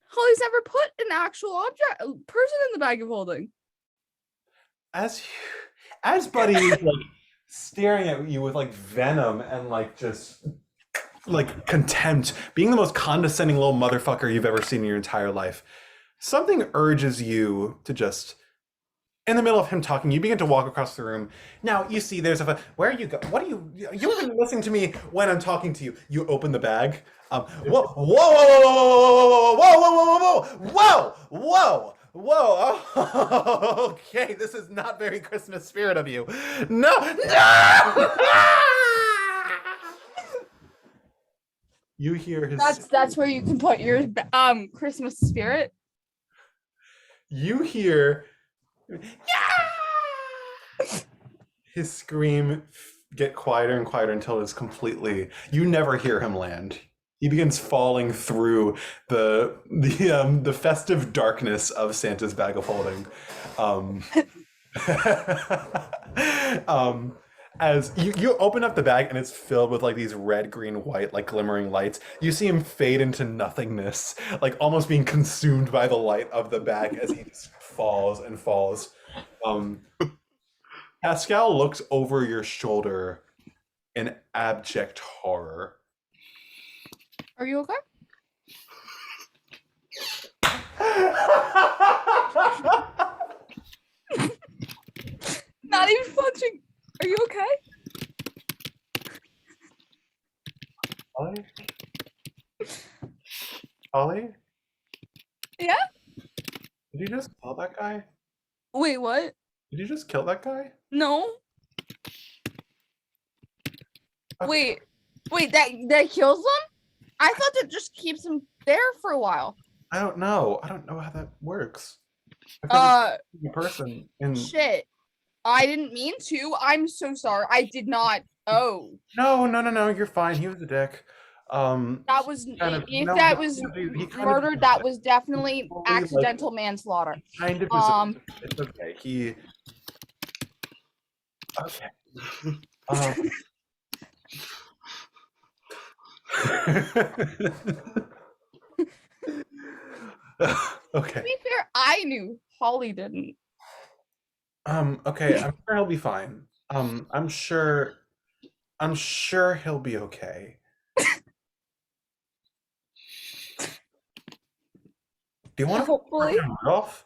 Holly's never put an actual person in the bag of holding. As Buddy is like staring at you with like venom and like just like contempt, being the most condescending little motherfucker you've ever seen in your entire life, something urges you to just, in the middle of him talking, you begin to walk across the room. Now you see there's where are you go? What are you even listening to me when I'm talking to you? You open the bag. Whoa. Okay, this is not very Christmas spirit of you. No. You hear his. That's where you can put your Christmas spirit. You hear his scream get quieter and quieter until it's completely. You never hear him land. He begins falling through the festive darkness of Santa's bag of holding. As you open up the bag and it's filled with like these red, green, white, like glimmering lights. You see him fade into nothingness, like almost being consumed by the light of the bag as he just falls and falls. Pascal looks over your shoulder in abject horror. Are you okay? Not even flinching. Are you okay? Ollie? Yeah? Did you just kill that guy? Wait, what? Did you just kill that guy? No. Okay. Wait, that kills them? I thought that just keeps them there for a while. I don't know how that works. A person in... Shit. I didn't mean to. I'm so sorry. I did not. Oh. No, you're fine. He was a dick. That was kind of- if no, that he- was he kind of- murder, that was definitely Fully, like- accidental manslaughter. Kind of it's okay. He okay. Okay. To be fair, I knew. Holly didn't. Okay, I'm sure he'll be fine. I'm sure he'll be okay. Do you want to Hopefully. Rudolph?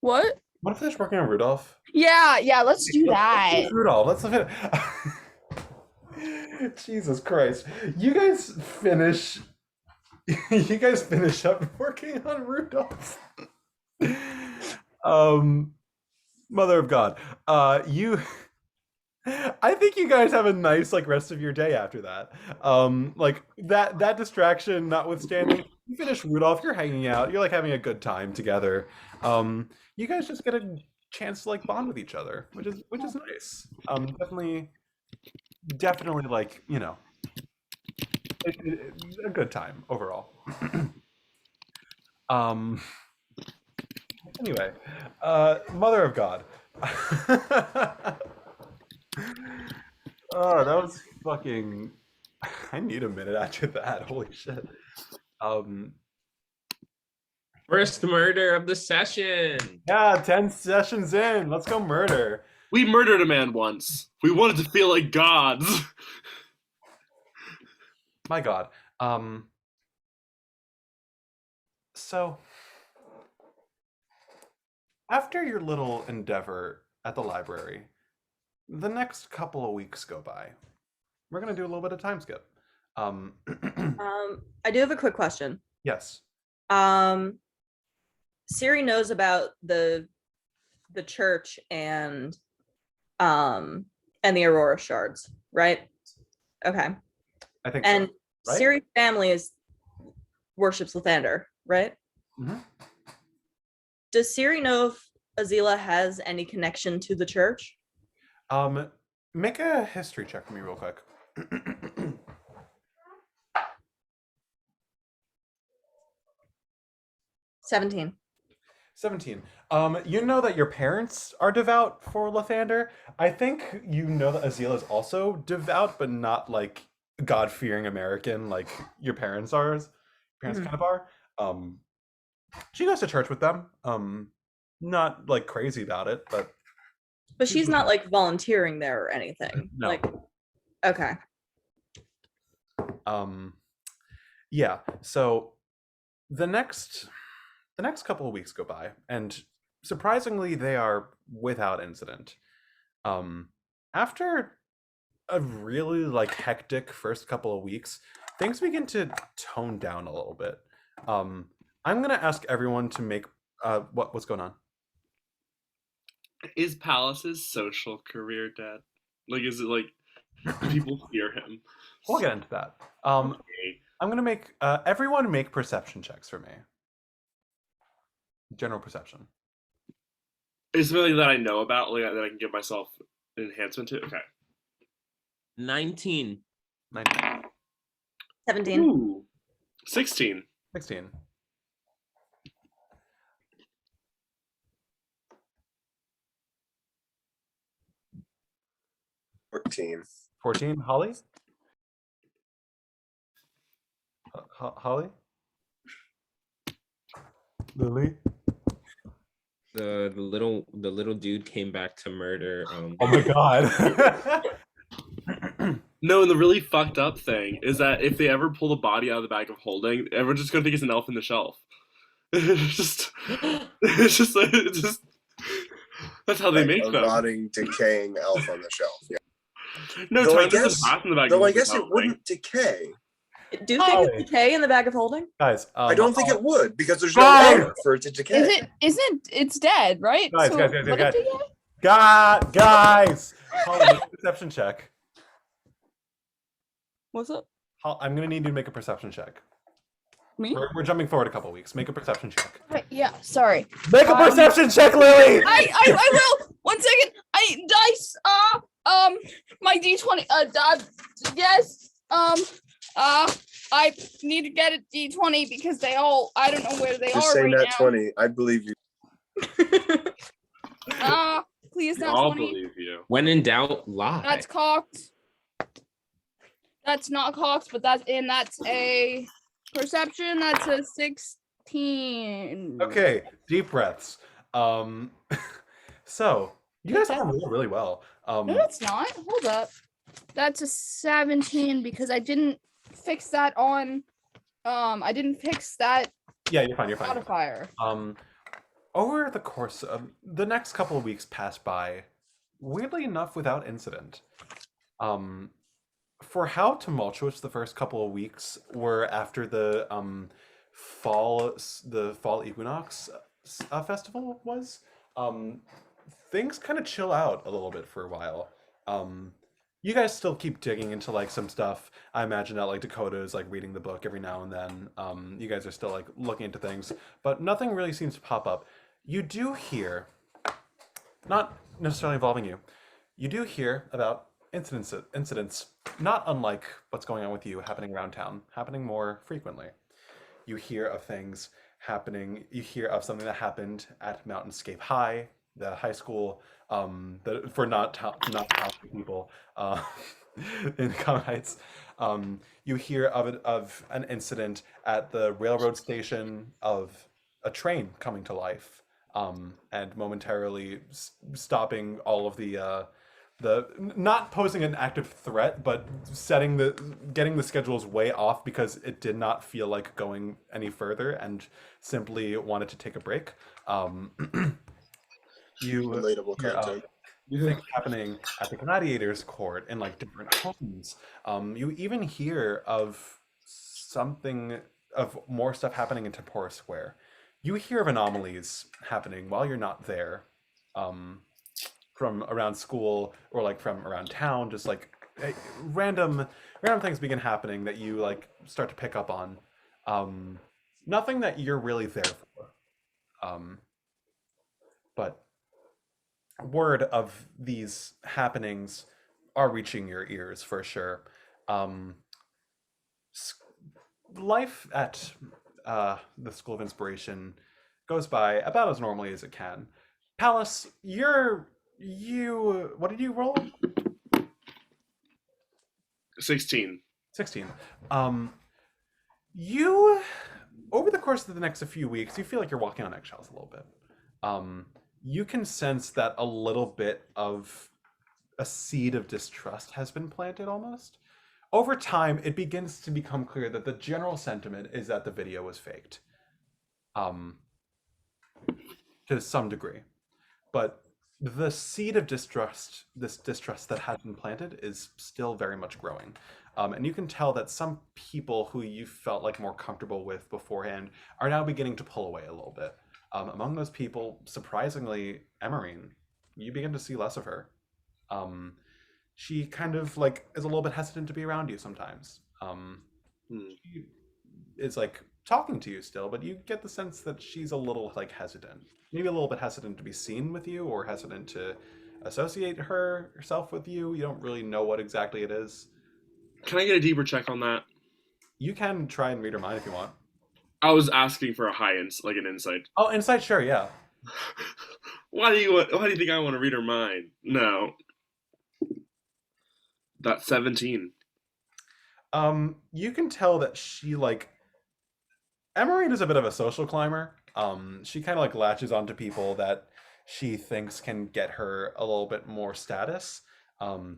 What? Want to finish working on Rudolph? Yeah, let's do that. Rudolph, let's finish. Jesus Christ. You guys finish up working on Rudolph. Mother of God. I think you guys have a nice like rest of your day after that. Like that distraction notwithstanding, You finish Rudolph, you're hanging out, you're like having a good time together. You guys just get a chance to like bond with each other, which is nice. Definitely like, you know, a good time overall. Anyway, Mother of God. Oh, that was fucking. I need a minute after that. Holy shit. First murder of the session. Yeah, 10 sessions in. Let's go murder. We murdered a man once. We wanted to feel like gods. My God. So after your little endeavor at the library, the next couple of weeks go by. We're gonna do a little bit of time skip. I do have a quick question. Yes. Syriee knows about the church and the Aurora shards, right? Okay. I think And so, right? Syriee's family worships Lathander, right? Mhm. Does Syriee know if Azila has any connection to the church? Make a history check for me real quick. 17. 17. You know that your parents are devout for Lathander. I think you know that Azila is also devout, but not like God-fearing American like your parents are. Parents kind of are. She goes to church with them. Not like crazy about it, but she's not like volunteering there or anything. No. Like, okay. Yeah. So the next couple of weeks go by, and surprisingly, they are without incident. After a really like hectic first couple of weeks, things begin to tone down a little bit. I'm gonna ask everyone to make what's going on. Is Pallas's social career dead? Like, is it like people fear him? We'll get into that. Okay. I'm gonna make everyone make perception checks for me. General perception. Is there something that I know about, like that I can give myself an enhancement to? Okay. 19. 19. 17. Ooh. 16. 16. $14. 14. Holly? Holly? Lily? The little dude came back to murder. Oh my god. No, and the really fucked up thing is that if they ever pull the body out of the bag of holding, everyone's just gonna think it's an elf in the shelf. it's just that's how they make A them. rotting, decaying elf on the shelf. Yeah. No, Though I time doesn't guess- pass in the bag Though of I holding. guess it wouldn't decay. Do you think it's decay in the bag of holding? Guys, I don't think it would because there's no Guys! air for it to decay. It's dead, right? Guys, So guys, would it decay? guys! Holly, make a perception check. What's up? I'm gonna need you to make a perception check. Me? We're jumping forward a couple weeks. Make a perception check. Right, yeah, sorry. Make a perception check, Lily! I will. 1 second. Dice. My D20. Yes. I need to get a D20 because they all. I don't know where they Just are say right nat now. 20. I believe you. Please We not all 20. believe you. When in doubt, lie. That's cocked. That's not cocked, but that's a perception. That's a 16. Okay, deep breaths. So you guys all roll really well. No, it's not. Hold up. That's a 17 because I didn't fix that on. I didn't fix that Yeah, you're fine. You're fine. modifier. Over the course of the next couple of weeks passed by, weirdly enough, without incident. For how tumultuous the first couple of weeks were after the fall equinox festival was, things kind of chill out a little bit for a while. You guys still keep digging into like some stuff. I imagine that like Dakota is like reading the book every now and then. You guys are still like looking into things, but nothing really seems to pop up. You do hear, not necessarily involving you, you do hear about incidents not unlike what's going on with you happening around town, happening more frequently. You hear of things happening. You hear of something that happened at Mountainscape High, the high school, for not talented people in Common Heights. You hear of an incident at the railroad station of a train coming to life, and momentarily stopping all of the not posing an active threat, but getting the schedules way off because it did not feel like going any further and simply wanted to take a break. You Relatable hear of content. things happening at the gladiators court in like different homes. You even hear of more stuff happening in Tempora Square. You hear of anomalies happening while you're not there. From around school or like from around town, just like random things begin happening that you like start to pick up on. Nothing that you're really there for, but word of these happenings are reaching your ears for sure. Life at the School of Inspiration goes by about as normally as it can. Pallas, what did you roll? 16. 16. You, over the course of the next few weeks, you feel like you're walking on eggshells a little bit. You can sense that a little bit of a seed of distrust has been planted almost. Over time, it begins to become clear that the general sentiment is that the video was faked. To some degree. But the seed of distrust, this distrust that has been planted, is still very much growing. And you can tell that some people who you felt like more comfortable with beforehand are now beginning to pull away a little bit. Among those people, surprisingly, Emerine, you begin to see less of her. She kind of like is a little bit hesitant to be around you sometimes. She is like talking to you still, but you get the sense that she's a little like hesitant. Maybe a little bit hesitant to be seen with you or hesitant to associate herself with you. You don't really know what exactly it is. Can I get a deeper check on that? You can try and read her mind if you want. I was asking for an insight. Oh, insight, sure, yeah. Why do you think I want to read her mind? No. That's 17. You can tell that she like Emerine is a bit of a social climber. She kind of like latches onto people that she thinks can get her a little bit more status.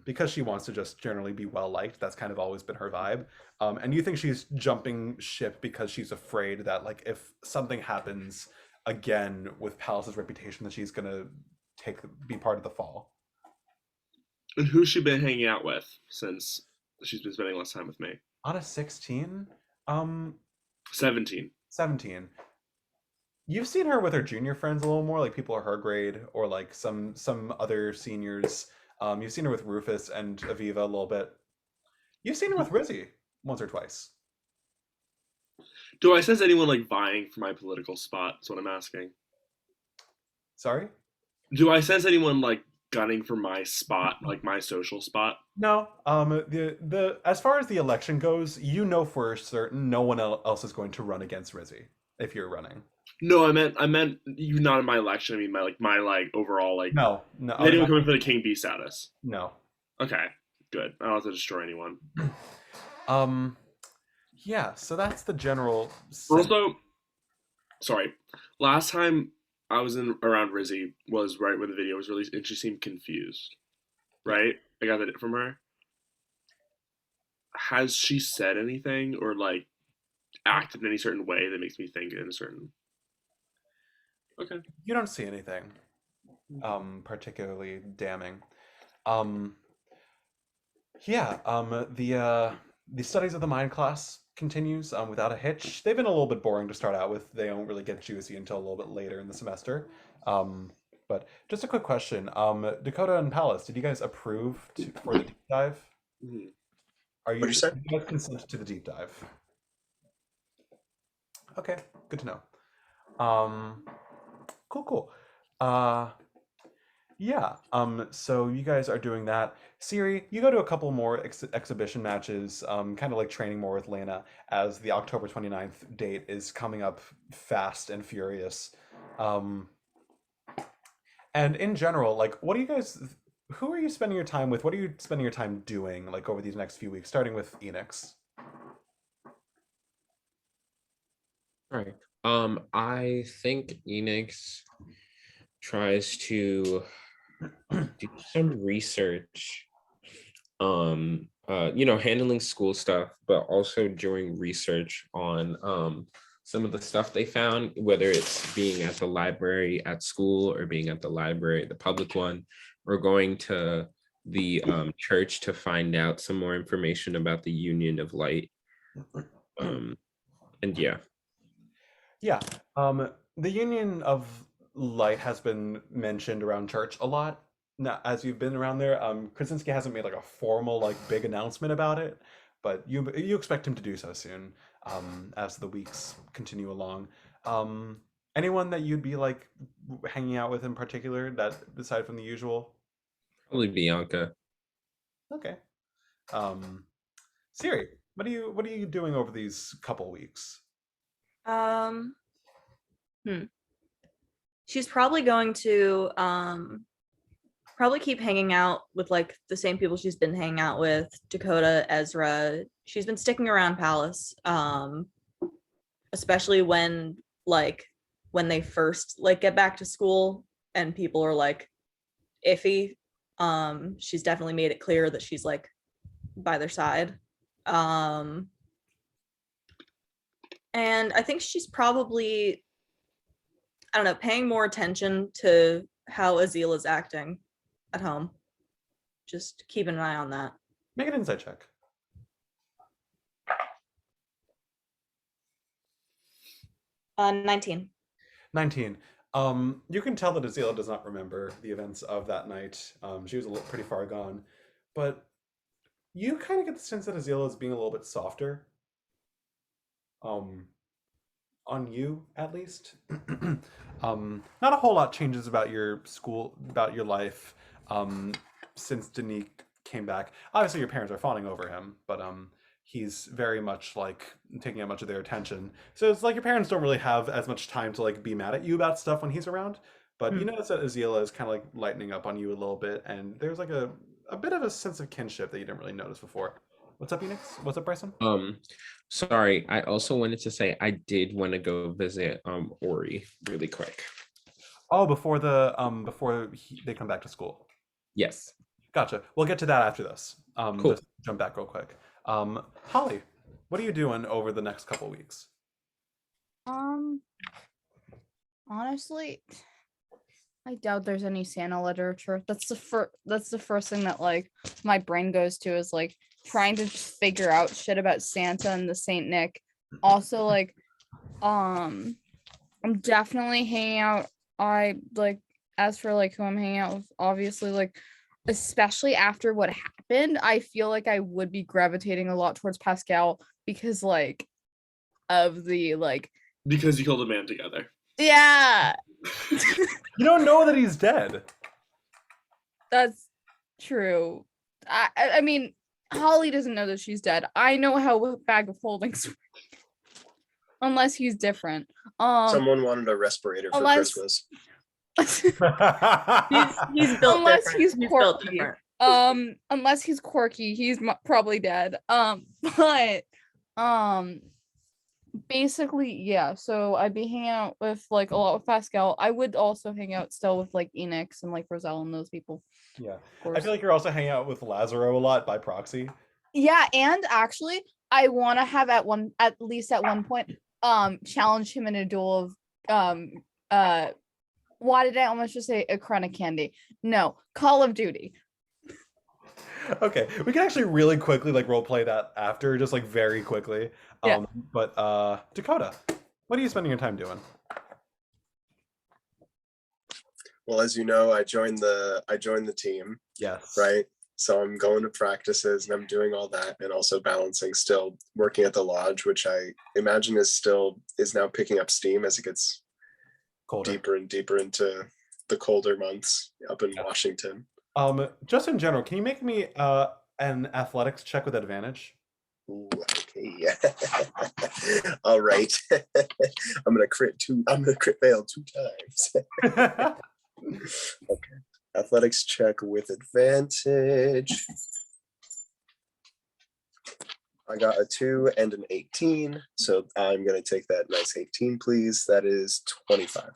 Because she wants to just generally be well liked. That's kind of always been her vibe. And you think she's jumping ship because she's afraid that like if something happens again with Pallas's reputation, that she's gonna be part of the fall. And who's she been hanging out with since she's been spending less time with me? On a 16? 17. 17. You've seen her with her junior friends a little more, like people are her grade, or like some other seniors. You've seen her with Rufus and Aviva a little bit. You've seen her with Rizzy once or twice. Do I sense anyone like vying for my political spot? That's what I'm asking. Sorry? Do I sense anyone like gunning for my spot, like my social spot? No. The as far as the election goes, you know for certain no one else is going to run against Rizzy if you're running. No, I meant you not in my election. I mean my overall like. No. Anyone coming for the King Bee status? No. Okay, good. I don't have to destroy anyone. Yeah. So that's the general. Also, sorry. Last time I was around Rizzy was right when the video was released, and she seemed confused. Right? I got that from her. Has she said anything or like acted in any certain way that makes me think in a certain? Okay. You don't see anything particularly damning. The studies of the mind class continues without a hitch. They've been a little bit boring to start out with. They don't really get juicy until a little bit later in the semester. But just a quick question. Dakota and Pallas, did you guys approve for the deep dive? Mhm. Are What'd you say? do you guys consent to the deep dive? Okay, good to know. Cool. Uh, yeah. So you guys are doing that. Syriee, you go to a couple more exhibition matches, kind of like training more with Lena as the October 29th date is coming up fast and furious. Um, and in general, like, what do you guys, who are you spending your time with? What are you spending your time doing, like, over these next few weeks, starting with Enix? All right. I think Enix tries to do some research, handling school stuff, but also doing research on some of the stuff they found, whether it's being at the library at school or being at the library, the public one, or going to the church to find out some more information about the Union of Light. And yeah. Yeah. The Union of Light has been mentioned around church a lot. Now, as you've been around there, Krasinski hasn't made like a formal, like, big announcement about it, but you expect him to do so soon, as the weeks continue along. Anyone that you'd be like hanging out with in particular, that aside from the usual? Probably Bianca. Okay. Syriee, what are you doing over these couple weeks? Um, She's probably going to probably keep hanging out with like the same people she's been hanging out with, Dakota, Ezra. She's been sticking around Pallas, especially when they first like get back to school and people are like iffy. She's definitely made it clear that she's like by their side. And I think she's probably, I don't know, paying more attention to how Azil is acting at home. Just keeping an eye on that. Make an insight check. 19. 19. You can tell that Azila does not remember the events of that night. She was pretty far gone, but you kind of get the sense that Azila is being a little bit softer. On you, at least. Not a whole lot changes about your school, about your life, since Danique came back. Obviously, your parents are fawning over him, but he's very much like taking up much of their attention. So it's like your parents don't really have as much time to like be mad at you about stuff when he's around. But you notice that Azila is kind of like lightening up on you a little bit, and there's like a bit of a sense of kinship that you didn't really notice before. What's up, Enix? What's up, Bryson? Sorry, I also wanted to say I did want to go visit Ori really quick. Oh, before they come back to school. Yes. Gotcha. We'll get to that after this. Cool. Just jump back real quick. Holly, what are you doing over the next couple weeks? Honestly, I doubt there's any Santa literature. That's the first thing that like my brain goes to is like trying to figure out shit about Santa and the Saint Nick. Also, like, I'm definitely hanging out. I like, as for like who I'm hanging out with, obviously, like, especially after what happened, I feel like I would be gravitating a lot towards Pascal because like of the like Because you killed a man together. yeah. You don't know that he's dead. That's true. I mean, Holly doesn't know that she's dead. I know how a bag of holdings work. Unless he's different. Someone wanted a respirator for Christmas. He's built unless different. he's built quirky. different. Unless he's quirky, he's probably dead. But basically, yeah. So I'd be hanging out with like a lot with Pascal. I would also hang out still with like Enix and like Roselle and those people. Yeah. I feel like you're also hanging out with Lazaro a lot by proxy. Yeah, and actually, I want to have at least at one point, challenge him in a duel of why did I almost just say a chronic candy? No, Call of Duty. Okay, we can actually really quickly like role play that after, just like very quickly. Yeah. But Dakota, what are you spending your time doing? Well, as you know, I joined the team, Yes. right? So I'm going to practices and I'm doing all that and also balancing, still working at the lodge, which I imagine is now picking up steam as it gets Colder. deeper and deeper into the colder months up in Yeah. Washington. Just in general, can you make me an athletics check with advantage? Ooh, okay. All right. I'm gonna crit fail 2 times. Okay. Athletics check with advantage. I got a 2 and an 18, so I'm gonna take that nice 18, please. That is 25.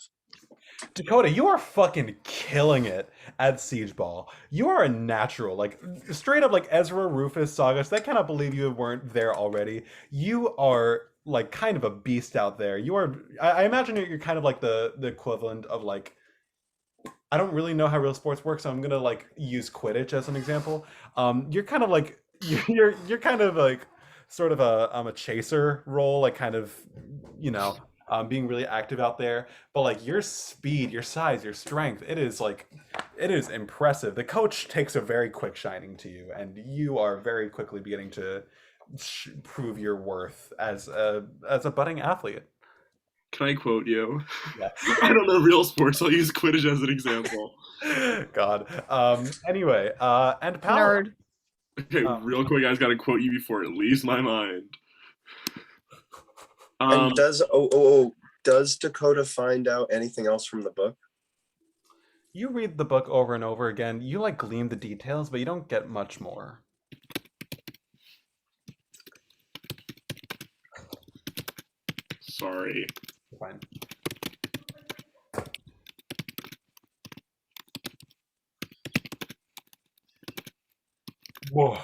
Dakota, you are fucking killing it at Siege Ball. You are a natural, like straight up like Ezra, Rufus, Saugus. I cannot believe you weren't there already. You are like kind of a beast out there. You are. I imagine you're kind of like the equivalent of like. I don't really know how real sports work, so I'm gonna like use Quidditch as an example. You're kind of like you're kind of like sort of a chaser role, like kind of being really active out there. But like your speed, your size, your strength, it is impressive. The coach takes a very quick shining to you, and you are very quickly beginning to prove your worth as a budding athlete. Can I quote you? Yeah. I don't know real sports. I'll use Quidditch as an example. God. Anyway, and Pallas. Nerd. Okay, real quick, I just gotta quote you before it leaves my mind. And does Dakota find out anything else from the book? You read the book over and over again. You like glean the details, but you don't get much more. Sorry. Fine. Whoa.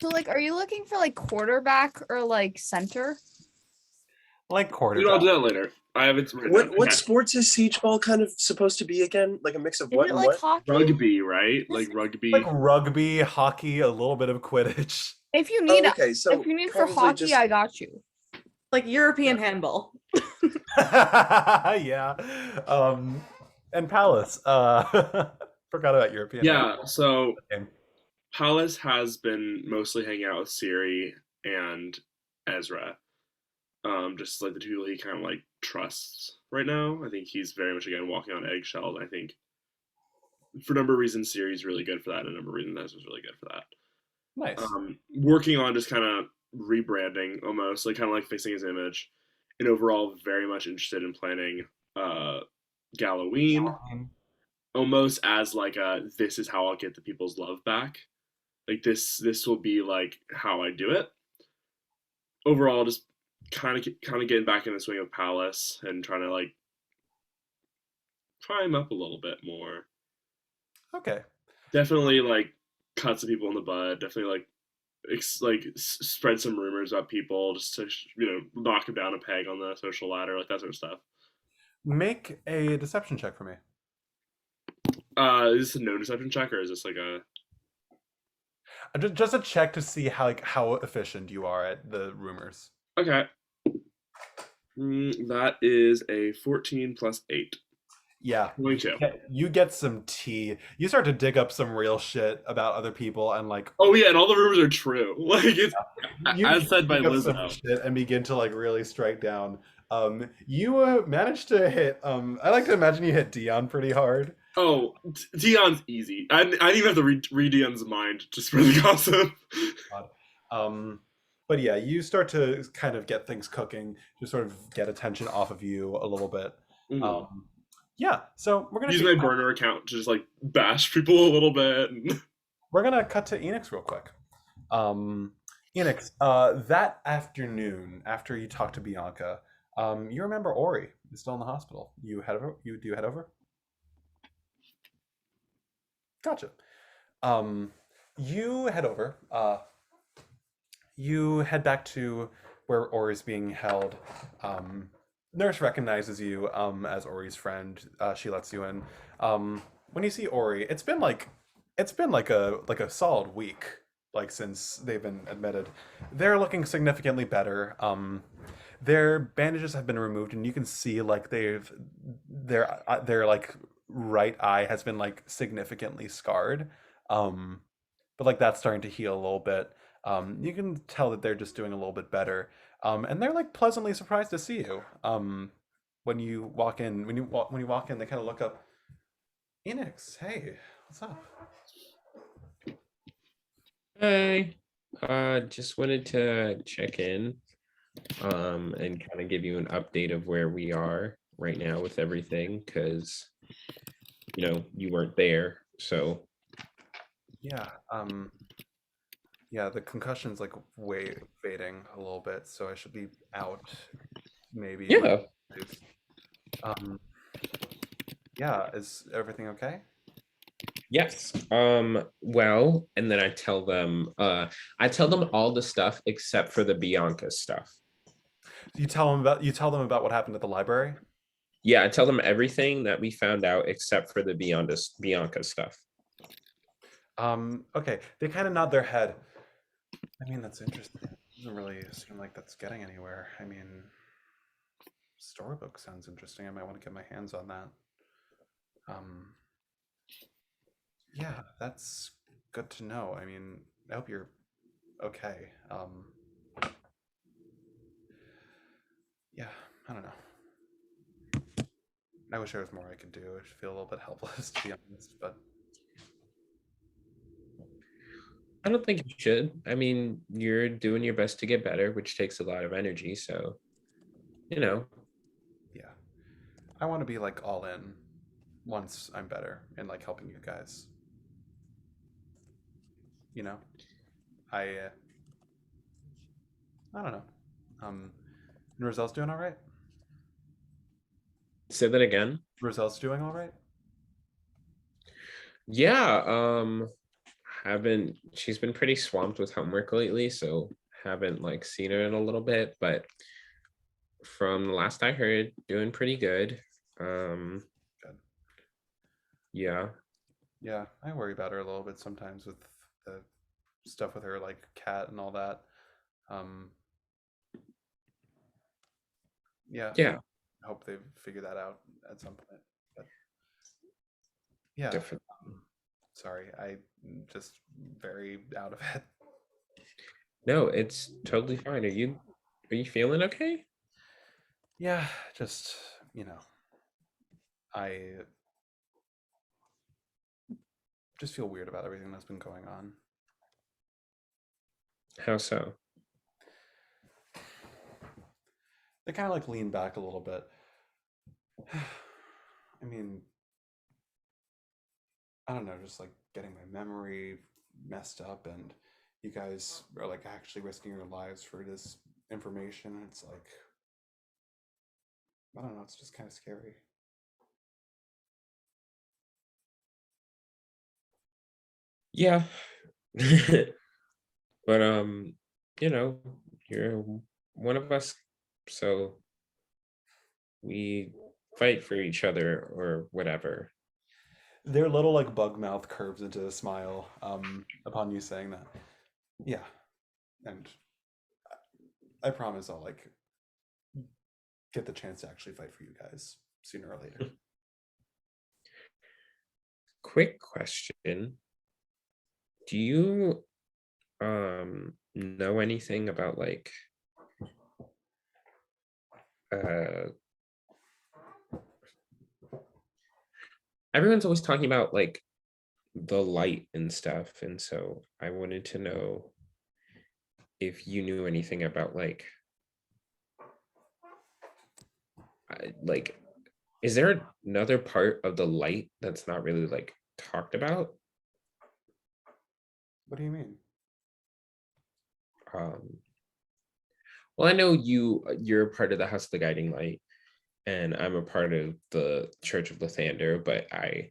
So like, are you looking for like quarterback or like center? Like I'll quarterback. do that later. I have it written down. What Okay. sports is Siege Ball kind of supposed to be again? Like a mix of Is what it and like what? hockey? Rugby, right? Like rugby. Like rugby, hockey, a little bit of Quidditch. If you need, Okay, so if you need for probably hockey, just- I got you. Like European handball. Yeah. And Pallas. Forgot about European. Yeah, so Okay. Pallas has been mostly hanging out with Syriee and Ezra. Just like the two he kind of like trusts right now. I think he's very much again walking on eggshells. I think for a number of reasons, Siri's really good for that, and a number of reasons Ezra's really good for that. Nice. Working on just kind of rebranding almost, like kind of like fixing his image, and overall very much interested in planning Halloween almost as like this is how I'll get the people's love back. Like this will be like how I do it. Overall, just kind of getting back in the swing of Pallas and trying to like climb up a little bit more. Okay. Definitely like cut some people in the bud. Definitely like spread some rumors about people just to knock them down a peg on the social ladder, like that sort of stuff. Make a deception check for me. Is this a no deception check or is this like a Just a check to see how efficient you are at the rumors. okay? That is a 14 plus 8. Yeah. 22. You get some tea. You start to dig up some real shit about other people and like. Oh yeah, and all the rumors are true. Like it's You as said by dig up some Lizzo. shit and begin to like really strike down. You managed to hit. I like to imagine you hit Dion pretty hard. Oh, Dion's easy. I didn't even have to read Dion's mind just for the gossip. But yeah, you start to kind of get things cooking, to sort of get attention off of you a little bit. Mm-hmm. Yeah, so we're gonna Use my burner account to just like bash people a little bit. We're gonna cut to Enix real quick. Enix, that afternoon after you talked to Bianca, you remember Ori is still in the hospital. Do you head over? Gotcha. You head over. You head back to where Ori's being held. Nurse recognizes you as Ori's friend. She lets you in. When you see Ori, it's been like a solid week, like since they've been admitted. They're looking significantly better. Their bandages have been removed, and you can see like they're like right eye has been like significantly scarred. But like that's starting to heal a little bit. You can tell that they're just doing a little bit better. And they're like pleasantly surprised to see you. When you walk in, when you walk in, they kind of look up. Enix, hey, what's up? Hi. Just wanted to check in, and kind of give you an update of where we are right now with everything, because you weren't there. So Yeah, yeah, the concussion's like way fading a little bit, so I should be out maybe in like yeah. 2 days. Um, yeah, is everything okay? Yes. Well, and then I tell them all the stuff except for the Bianca stuff. You tell them about what happened at the library? Yeah, I tell them everything that we found out except for the Bianca stuff. Okay, they kind of nod their head. I mean, that's interesting. It doesn't really seem like that's getting anywhere. I mean, storybook sounds interesting. I might want to get my hands on that. Yeah, that's good to know. I mean, I hope you're okay. Yeah, I don't know. I wish there was more I could do. I just feel a little bit helpless, to be honest. But I don't think you should. I mean, you're doing your best to get better, which takes a lot of energy. So, yeah, I want to be like all in once I'm better and like helping you guys. You know, I I don't know. And Roselle's doing all right. say that again. Roselle's doing all right. Yeah. She's been pretty swamped with homework lately, so haven't like seen her in a little bit, but from the last I heard, doing pretty good. Good. Yeah. Yeah, I worry about her a little bit sometimes with the stuff with her like cat and all that. Um, yeah, Yeah. I hope they figure that out at some point. But yeah, Definitely. sorry, I'm just very out of it. No, it's totally fine. Are you feeling okay? Yeah, just I just feel weird about everything that's been going on. How so? They kind of like lean back a little bit. I mean, I don't know, just like getting my memory messed up, and you guys are like actually risking your lives for this information. It's like, I don't know, it's just kind of scary. Yeah. But you're one of us, so we fight for each other or whatever. Their little like bug mouth curves into a smile upon you saying that. Yeah, and I promise I'll like get the chance to actually fight for you guys sooner or later. Quick question. Do you know anything about like everyone's always talking about like the light and stuff, and so I wanted to know if you knew anything about like is there another part of the light that's not really like talked about? What do you mean? Well, I know you're part of the House of the Guiding Light, and I'm a part of the Church of Lathander, but I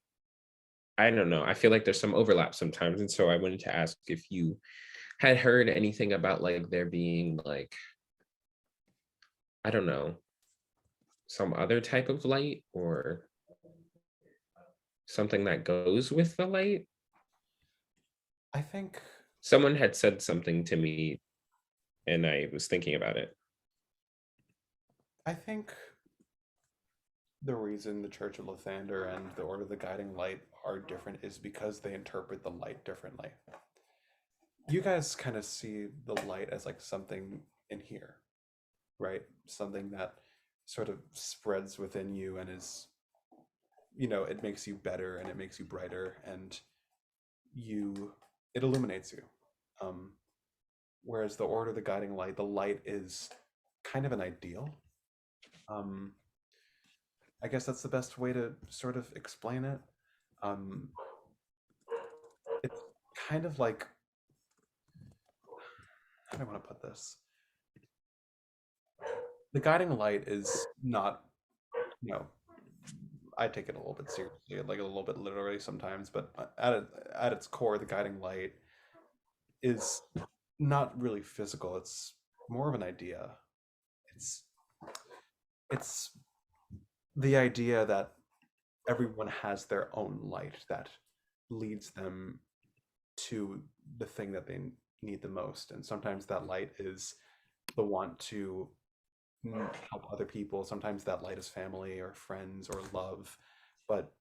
don't know. I feel like there's some overlap sometimes, and so I wanted to ask if you had heard anything about like there being like, I don't know, some other type of light or something that goes with the light. I think Someone had said something to me and I was thinking about it. I think the reason the Church of Lathander and the Order of the Guiding Light are different is because they interpret the light differently. You guys kind of see the light as like something in here, right? Something that sort of spreads within you and is, it makes you better and it makes you brighter and it illuminates you. Whereas the Order of the Guiding Light, the light is kind of an ideal. I guess that's the best way to sort of explain it. It's kind of like, how do I want to put this? The guiding light is not, I take it a little bit seriously, like a little bit literally sometimes, but at its core, the guiding light is not really physical. It's more of an idea. It's the idea that everyone has their own light that leads them to the thing that they need the most. And sometimes that light is the want to help other people. Sometimes that light is family or friends or love. But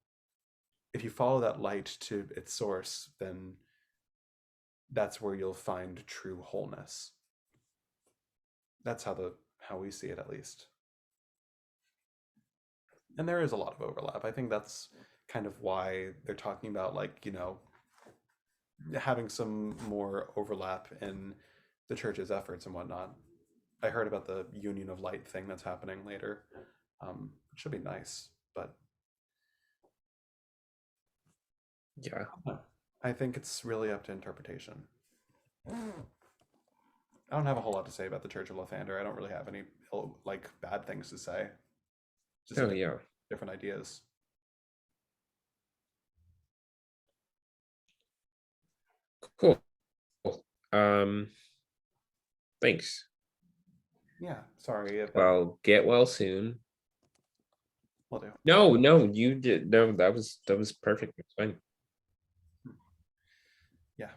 if you follow that light to its source, then that's where you'll find true wholeness. That's how we see it, at least. And there is a lot of overlap. I think that's kind of why they're talking about, like, having some more overlap in the church's efforts and whatnot. I heard about the Union of Light thing that's happening later. It should be nice, but Yeah. I think it's really up to interpretation. I don't have a whole lot to say about the Church of Lathander. I don't really have any bad things to say. Just different ideas. Cool. Thanks. Yeah, sorry. Well, get well soon. Will do. No, you did. No, that was perfect. It's fine. Yeah.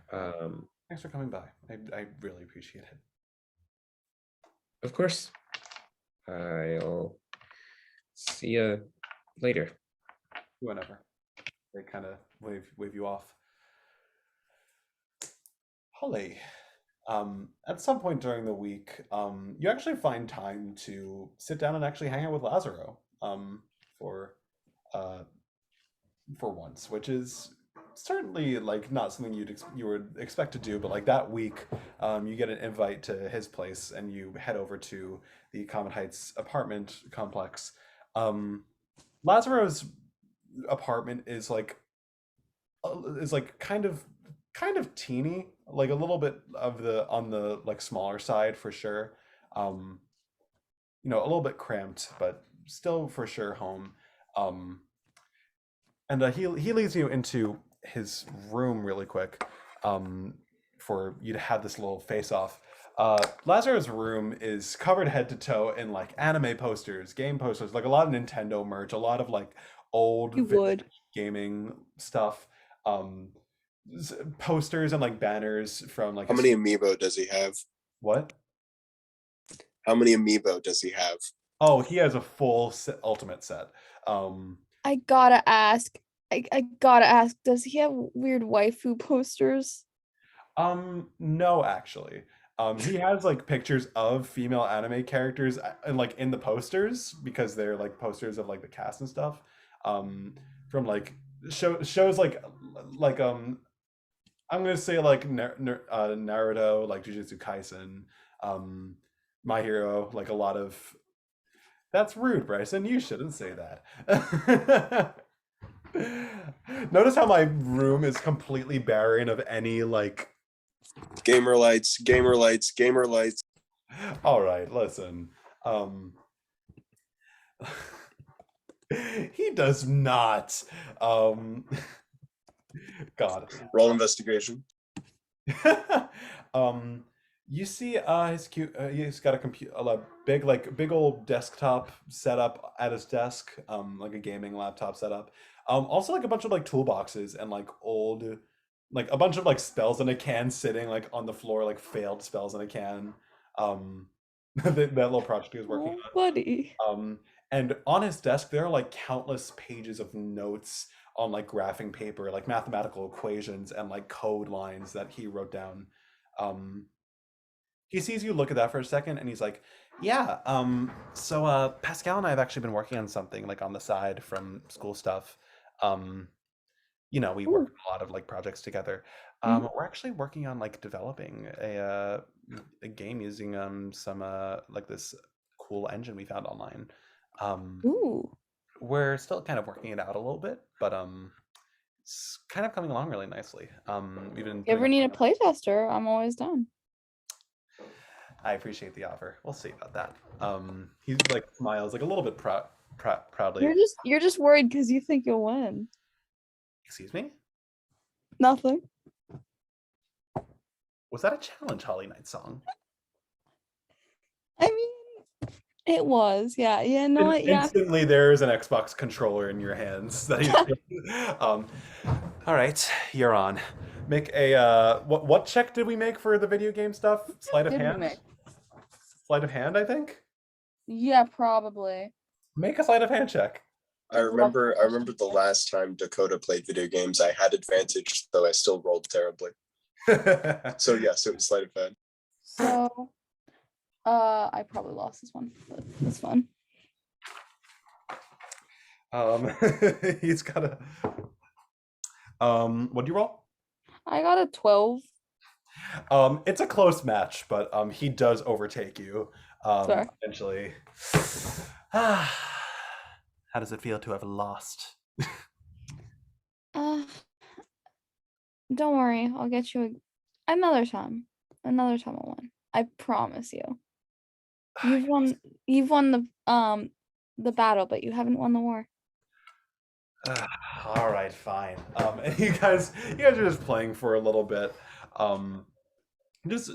Thanks for coming by. I really appreciate it. Of course. I'll see you later. Whenever. They kind of wave you off. Holly, at some point during the week, you actually find time to sit down and actually hang out with Lazaro for once, which is certainly not something you would expect to do, but that week, you get an invite to his place and you head over to the Comet Heights apartment complex. Lazaro's apartment is kind of teeny, a little bit on the smaller side for sure. A little bit cramped, but still for sure home. And he leads you into his room really quick, for you to have this little face off. Lazaro's room is covered head to toe in anime posters, game posters, a lot of Nintendo merch, a lot of old gaming stuff, posters and banners from How many amiibo does he have? What? How many amiibo does he have? Oh, he has a full ultimate set. I gotta ask. I gotta ask. Does he have weird waifu posters? No, actually. He has pictures of female anime characters and in the posters, because they're posters of the cast and stuff. From shows I'm gonna say Naruto, Jujutsu Kaisen, My Hero, a lot of. That's rude, Bryson. You shouldn't say that. Notice how my room is completely barren of any Gamer lights. All right, listen. He does not. God. Roll investigation. You see, his cute. He's got a big old desktop set up at his desk, a gaming laptop setup. Also a bunch of toolboxes and old, a bunch of spells in a can sitting on the floor, failed spells in a can. That little project he was working on. Buddy. And on his desk, there are like countless pages of notes on like graphing paper, like mathematical equations and like code lines that he wrote down. Um, he sees you look at that for a second and he's like, yeah, so Pascal and I have actually been working on something like on the side from school stuff. Um, we work Ooh. on a lot of like projects together. Mhm. We're actually working on like developing a game using some like this cool engine we found online. Um, Ooh. we're still kind of working it out a little bit, but it's kind of coming along really nicely. We've been You doing ever need a playtester? I'm always down. I appreciate the offer. We'll see about that. He like smiles like a little bit proudly. You're just worried because you think you'll win. Excuse me? Nothing. Was that a challenge, Holly Nightsong? I mean, it was. Yeah. Yeah. No. Yeah. Instantly, there's an Xbox controller in your hands. That he's, all right, you're on. Make a what check did we make for the video game stuff? Sleight of Did we hand. make? Sleight of hand, I think. Yeah, probably. Make a sleight of hand check. I remember the last time Dakota played video games, I had advantage, though I still rolled terribly. So yes, it was sleight of hand. So, I probably lost this one, but it's fun. He's got a. What'd you roll? I got a 12. It's a close match, but he does overtake you. Sorry. Eventually. How does it feel to have lost? Don't worry, I'll get you another time. Another time I'll win. I promise you. You've won the battle, but you haven't won the war. All right, fine. And you guys are just playing for a little bit. Just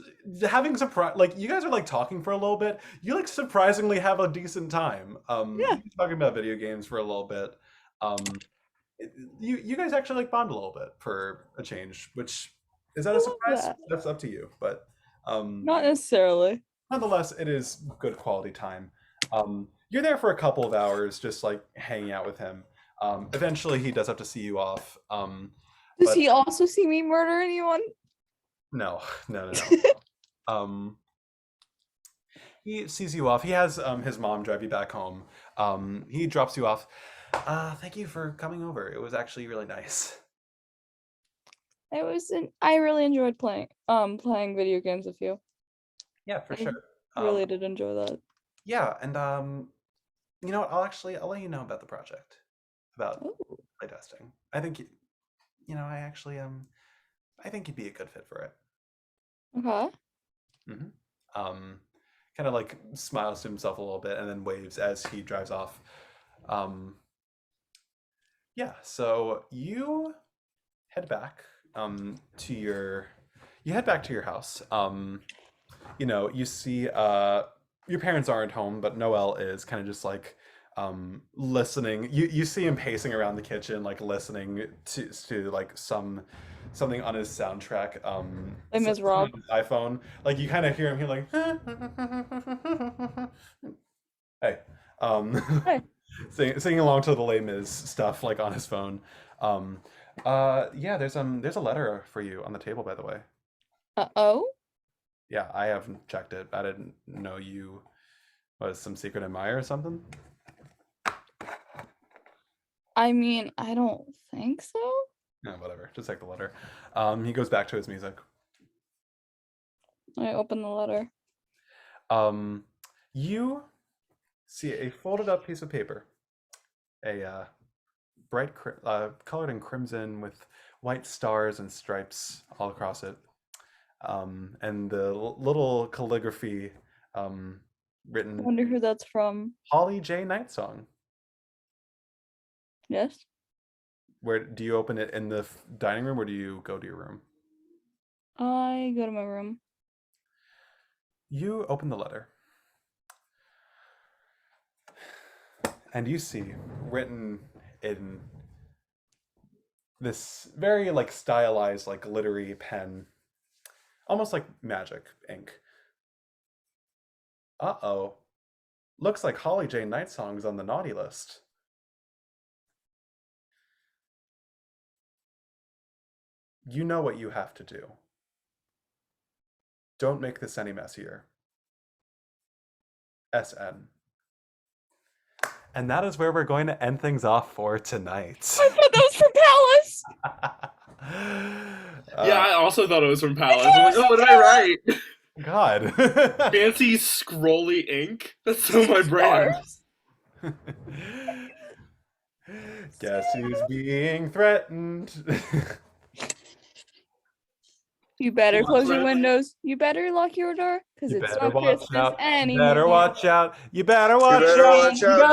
having surprise, like you guys are like talking for a little bit. You like surprisingly have a decent time. Yeah. Talking about video games for a little bit. You guys actually like bond a little bit for a change, which is that I a love surprise? that. That's up to you, but Not necessarily. nonetheless, it is good quality time. You're there for a couple of hours, just like hanging out with him. Eventually, he does have to see you off. Does but- he also see me murder anyone? No. He sees you off. He has his mom drive you back home. He drops you off. Thank you for coming over. It was actually really nice. I really enjoyed playing video games with you. Yeah, for I sure. Really did enjoy that. Yeah, and you know what? I'll let you know about the project, about Ooh. playtesting. I think I actually I think you'd be a good fit for it. Okay. Kind of like smiles to himself a little bit and then waves as he drives off. Yeah, so you head back to your house. You see your parents aren't home, but Noel is kind of just like listening. You see him pacing around the kitchen, like listening to like something on his soundtrack. Hey, Ms. something Rob. on his iPhone. Like you kind of hear him here like hey. Hey. Singing along to the Les Mis stuff like on his phone. Yeah, there's a letter for you on the table, by the way. Oh. Yeah, I haven't checked it. I didn't know you was some secret admirer or something. I mean, I don't think so. No, whatever. Just take the letter. He goes back to his music. I open the letter. You see a folded up piece of paper, a bright colored in crimson with white stars and stripes all across it, and the little calligraphy I written wonder who that's from. Holly J. Nightsong. Yes. Where do you open it, in the dining room or do you go to your room? I go to my room. You open the letter. And you see written in this very like stylized, like glittery pen, almost like magic ink. Uh-oh. Looks like Holly J. Nightsong's on the naughty list. You know what you have to do. Don't make this any messier. SN. And that is where we're going to end things off for tonight. I thought that was from Pallas. Yeah, I also thought it was from Pallas. I'm like, oh, what did I write? God. Fancy scrolly ink. That's so my brand. Guess who's being threatened? You better close your windows. You better lock your door because You it's better not watch Christmas out. You anymore. better watch out. You better watch better out. watch out.